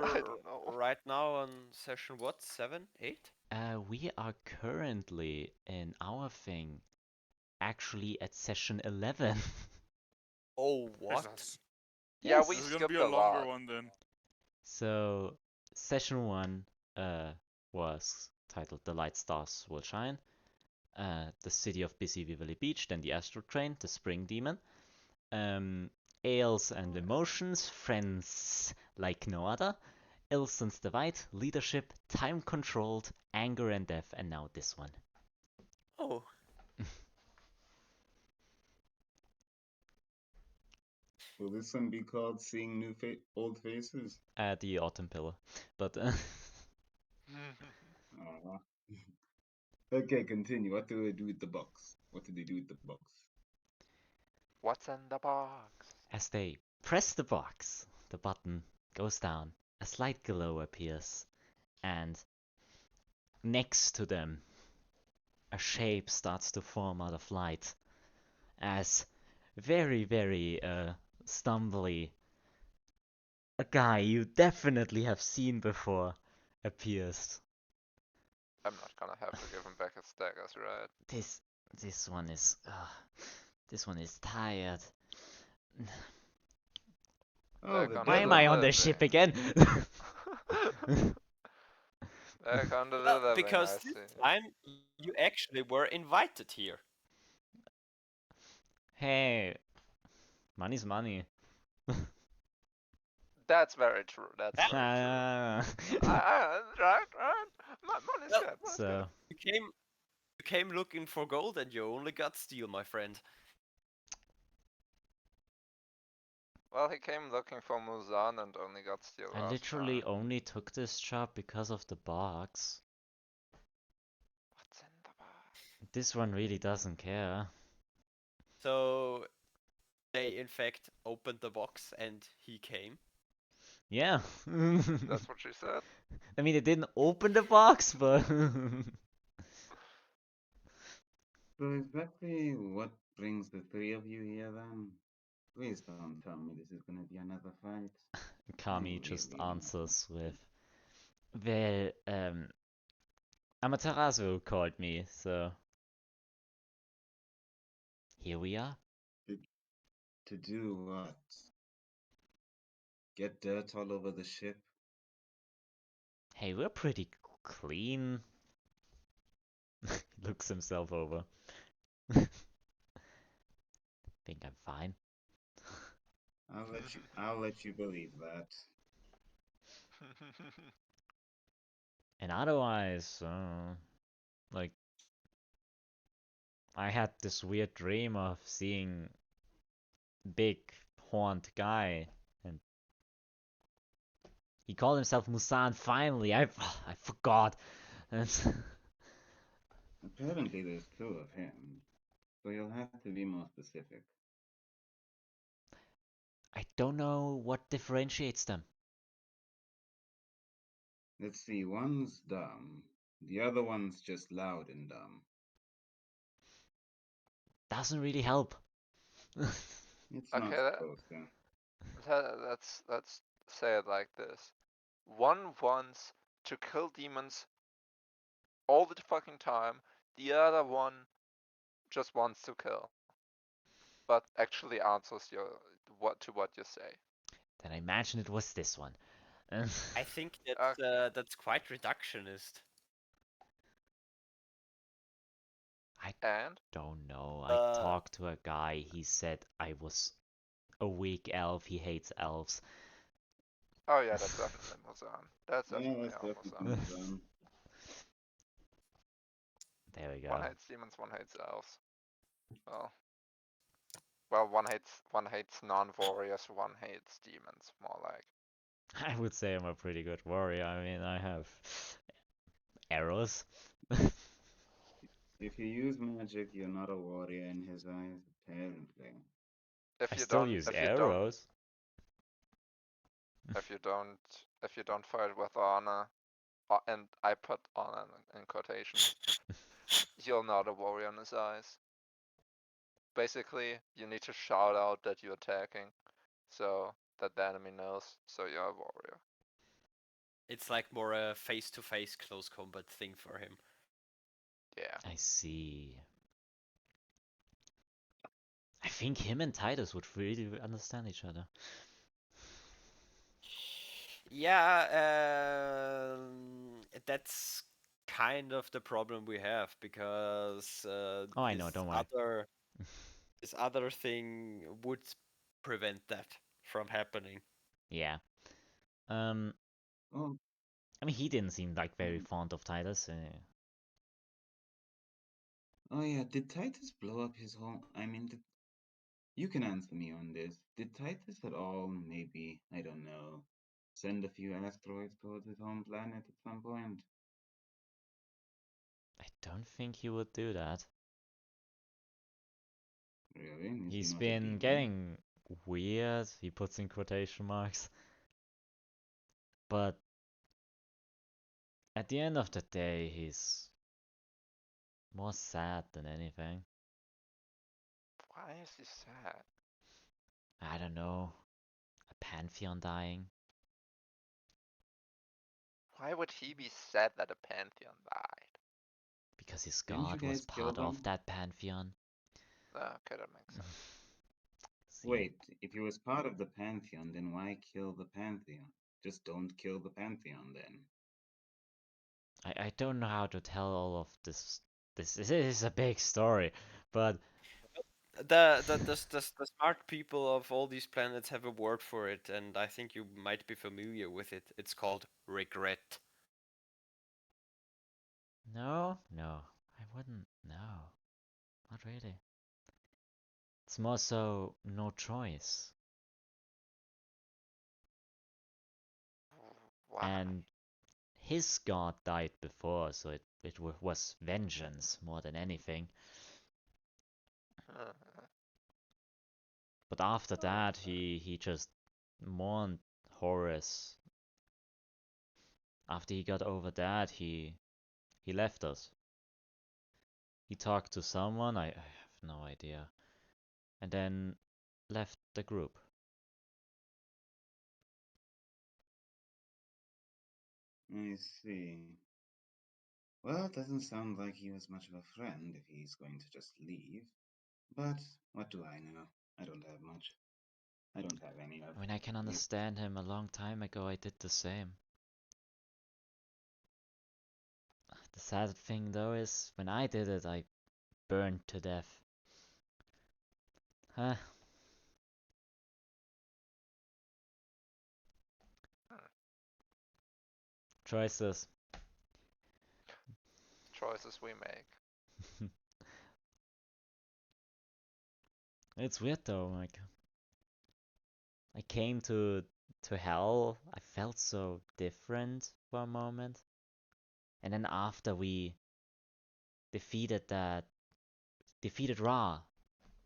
I We're don't know. right now on session what? 7, 8? We are currently in our thing actually at session 11. Oh, what? Jesus. Yeah, Yes. we This is gonna skipped be a a longer lot. one then. So, session 1 was titled The Light Stars Will Shine, the city of Busy Viverly Beach, then the Astral Train, the Spring Demon, Ales and Emotions, Friends Like No Other, Ilson's Divide, Leadership, Time Controlled, Anger and Death, and now this one. Oh, Will this one be called Seeing Old Faces? The Autumn Pillar. But, Aw. Okay, continue. What do they do with the box? What do they do with the box? What's in the box? as they press the box, the button goes down, a slight glow appears, and next to them, a shape starts to form out of light as very stumbly, a guy you definitely have seen before appears. I'm not gonna have to give him back his daggers, right? This one is tired. Oh, the Why am devil. I on the ship again? Back under the well, living, because I this see. time you actually were invited here. Hey, money's money. That's very true. That's very true. Ah. Right. Money's Well, good. Money's So, you came looking for gold and you only got steel, my friend. good. Well, he came looking for Muzan and only got steel I last literally time. only took this job because of the box. What's in the box? This one really doesn't care. So they in fact opened the box and he came. Yeah. That's what she said. I mean, it didn't open the box, but So exactly what brings the three of you here then? Please don't tell me this is gonna be another fight. Kami I just really am. answers with, well, Amaterasu called me, so here we are. To do what? Get dirt all over the ship? Hey, we're pretty clean. Looks himself over. Think I'm fine. I'll let you believe that. And otherwise, like, I had this weird dream of seeing big horned guy, and He called himself Muzan finally. I forgot. And Apparently there's two of him, so you'll have to be more specific. I don't know what differentiates them. Let's see, one's dumb, the other one's just loud and dumb. Doesn't really help. It's Okay, not supposed to. let's say it like this. One wants to kill demons all the fucking time. The other one just wants to kill, but actually answers what you say. Then I imagine it was this one. I think Okay. that's quite reductionist. I And don't know. I Uh, talked to a guy. He said I was a weak elf. He hates elves. oh yeah, that's definitely Muzan. That's Yeah, definitely that's our definitely Muzan. Muzan. There we One go. hates demons, one hates elves. Well, one hates non-warriors, one hates demons, more like. I would say I'm a pretty good warrior. I mean, I have arrows. If you use magic, you're not a warrior in his eyes, apparently. If I you still don't, use if you don't, arrows. if you don't, if you don't fight with honor, and I put honor in quotations, you're not a warrior in his eyes. Basically, you need to shout out that you're attacking, so that the enemy knows, so you're a warrior. it's like more a face-to-face close combat thing for him. Yeah. I see. I think him and Titus would really understand each other. Yeah, that's kind of the problem we have because Oh, I know. Don't worry. this other thing would prevent that from happening. Yeah. Um. Oh, I mean, he didn't seem like very mm. fond of Titus. Oh yeah, did Titus blow up his whole... I mean, you can answer me on this. Did Titus at all, maybe, I don't know, send a few asteroids towards his home planet at some point? I don't think he would do that. Really? Is he He's not a been demon? getting weird. He puts in quotation marks. But at the end of the day, he's more sad than anything. Why is he sad? I don't know. A pantheon dying. Why would he be sad that a pantheon died? Because his Didn't you god was guys kill part of them? that pantheon. Okay, that makes sense. See, Wait, if he was part of the Pantheon, then why kill the Pantheon? Just don't kill the Pantheon then. I don't know how to tell all of this. This is a big story, but The smart people of all these planets have a word for it, and I think you might be familiar with it. It's called regret. no, I wouldn't. No, not really. It's more so no choice. Why? And his god died before, so it was vengeance more than anything. But after that, he just mourned Horus. After he got over that, he left us. He talked to someone, I have no idea, and then left the group. I see. Well, it doesn't sound like he was much of a friend if he's going to just leave. But what do I know? I don't have much. I don't have any of I mean, I can it. understand him. A long time ago, I did the same. The sad thing, though, is when I did it, I burned to death. Huh? Choices. Choices we make. It's weird though, like I came to to hell, I felt so different for a moment. And then after we defeated Ra,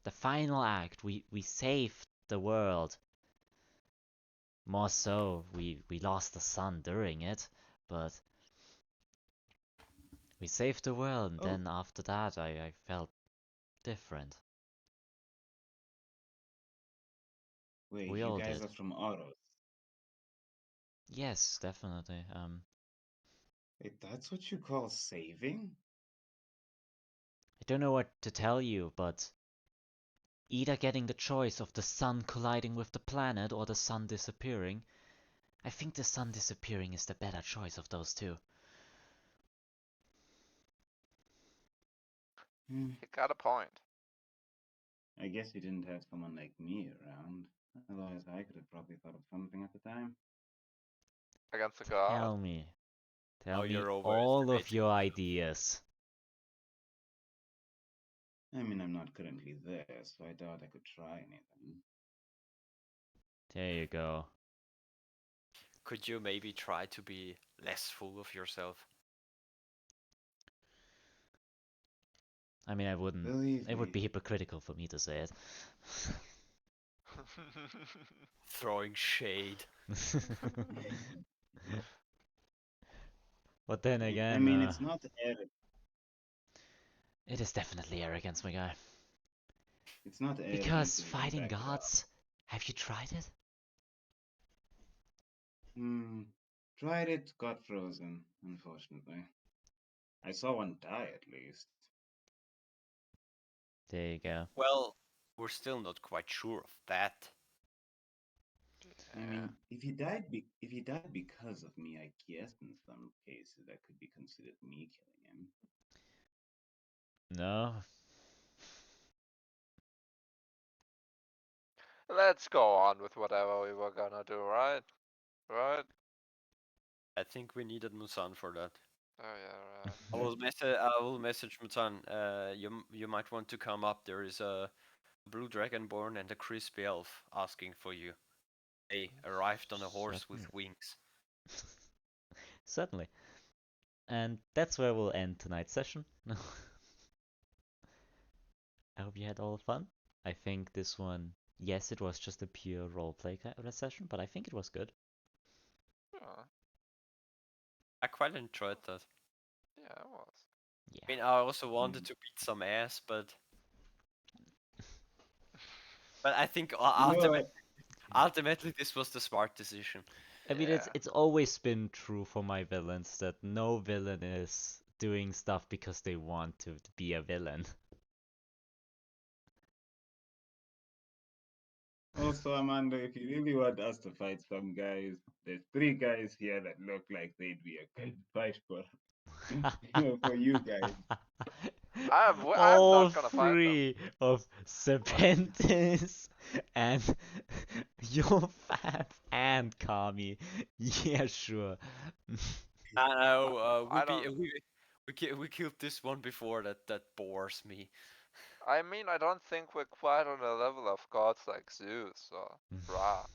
the final act, we saved the world. More so, we lost the sun during it, but we saved the world, and Oh. then after that I felt different. Wait, We you all guys did. are from Oros. Yes, definitely. Wait, that's what you call saving? I don't know what to tell you, but either getting the choice of the sun colliding with the planet or the sun disappearing, I think the sun disappearing is the better choice of those two. Hmm, You got a point. I guess you didn't have someone like me around. Otherwise, I could have probably thought of something at the time. Against the god. Tell me. Tell Oh, me you're all of overestimating. your ideas. I mean, I'm not currently there, so I doubt I could try anything. There you go. Could you maybe try to be less full of yourself? I mean, I wouldn't. Believe It would me, be hypocritical for me to say it. Throwing shade. But then I again, mean, it's not arrogant. it is definitely arrogance, my guy. It's not arrogance Because if you can fighting back it up. gods, have you tried it? Tried it, got frozen, unfortunately. I saw one die at least. There you go. Well, we're still not quite sure of that. I mean, if he died because of me, I guess in some cases that could be considered me killing him. No. Let's go on with whatever we were gonna do, right? Right? I think we needed Muzan for that. Oh yeah, right. I will message Muzan. You might want to come up. There is a blue dragonborn and a crispy elf asking for you. They arrived on a horse Certainly. with wings. Certainly. And that's where we'll end tonight's session. I hope you had all fun. I think this one, yes, it was just a pure roleplay session, but I think it was good. Yeah, I quite enjoyed that. yeah, it was. Yeah. I mean, I also wanted to beat some ass, but I think ultimately this was the smart decision. I mean, Yeah. it's always been true for my villains that no villain is doing stuff because they want to be a villain. Also, Amanda, if you really want us to fight some guys, there's 3 guys here that look like they'd be a good fight for for you guys. I'm All not gonna fight them. 3 of Serpentis and Yofat and Kami. Yeah, sure. I know. I don't. We killed this one before. That bores me. I mean, I don't think we're quite on the level of gods like Zeus or Ra.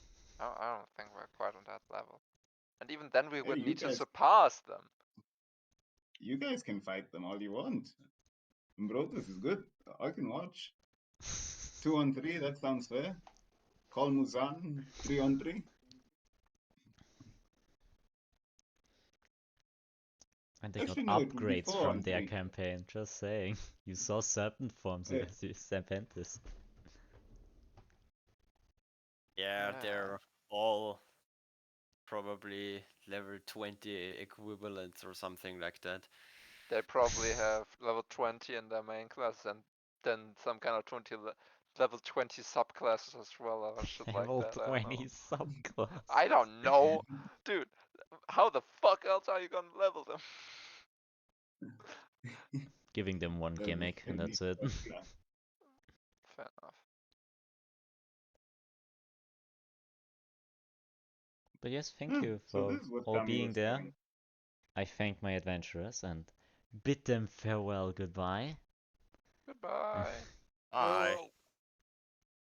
I don't think we're quite on that level. And even then, we Hey, would you need to guys, surpass them. you guys can fight them all you want. Ambrotos is good. I can watch. 2-on-3, that sounds fair. Call Muzan, 3-on-3. And they got Actually, no, it would be upgrades from their 4-on-3. campaign, just saying. You saw serpent forms Hey, as Serpentis. Yeah, Yeah. they're all probably level 20 equivalents or something like that. They probably have level 20 in their main class and then some kind of level 20 subclasses as well or shit like Level that. I don't 20 know. subclass. I don't know. Dude, how the fuck else are you gonna level them? Giving them one level gimmick, and 20 that's it. subclass. Fair enough. But yes, thank you So for this is what all Kami being was there. doing. I thank my adventurers and bid them farewell goodbye. Goodbye. Aye.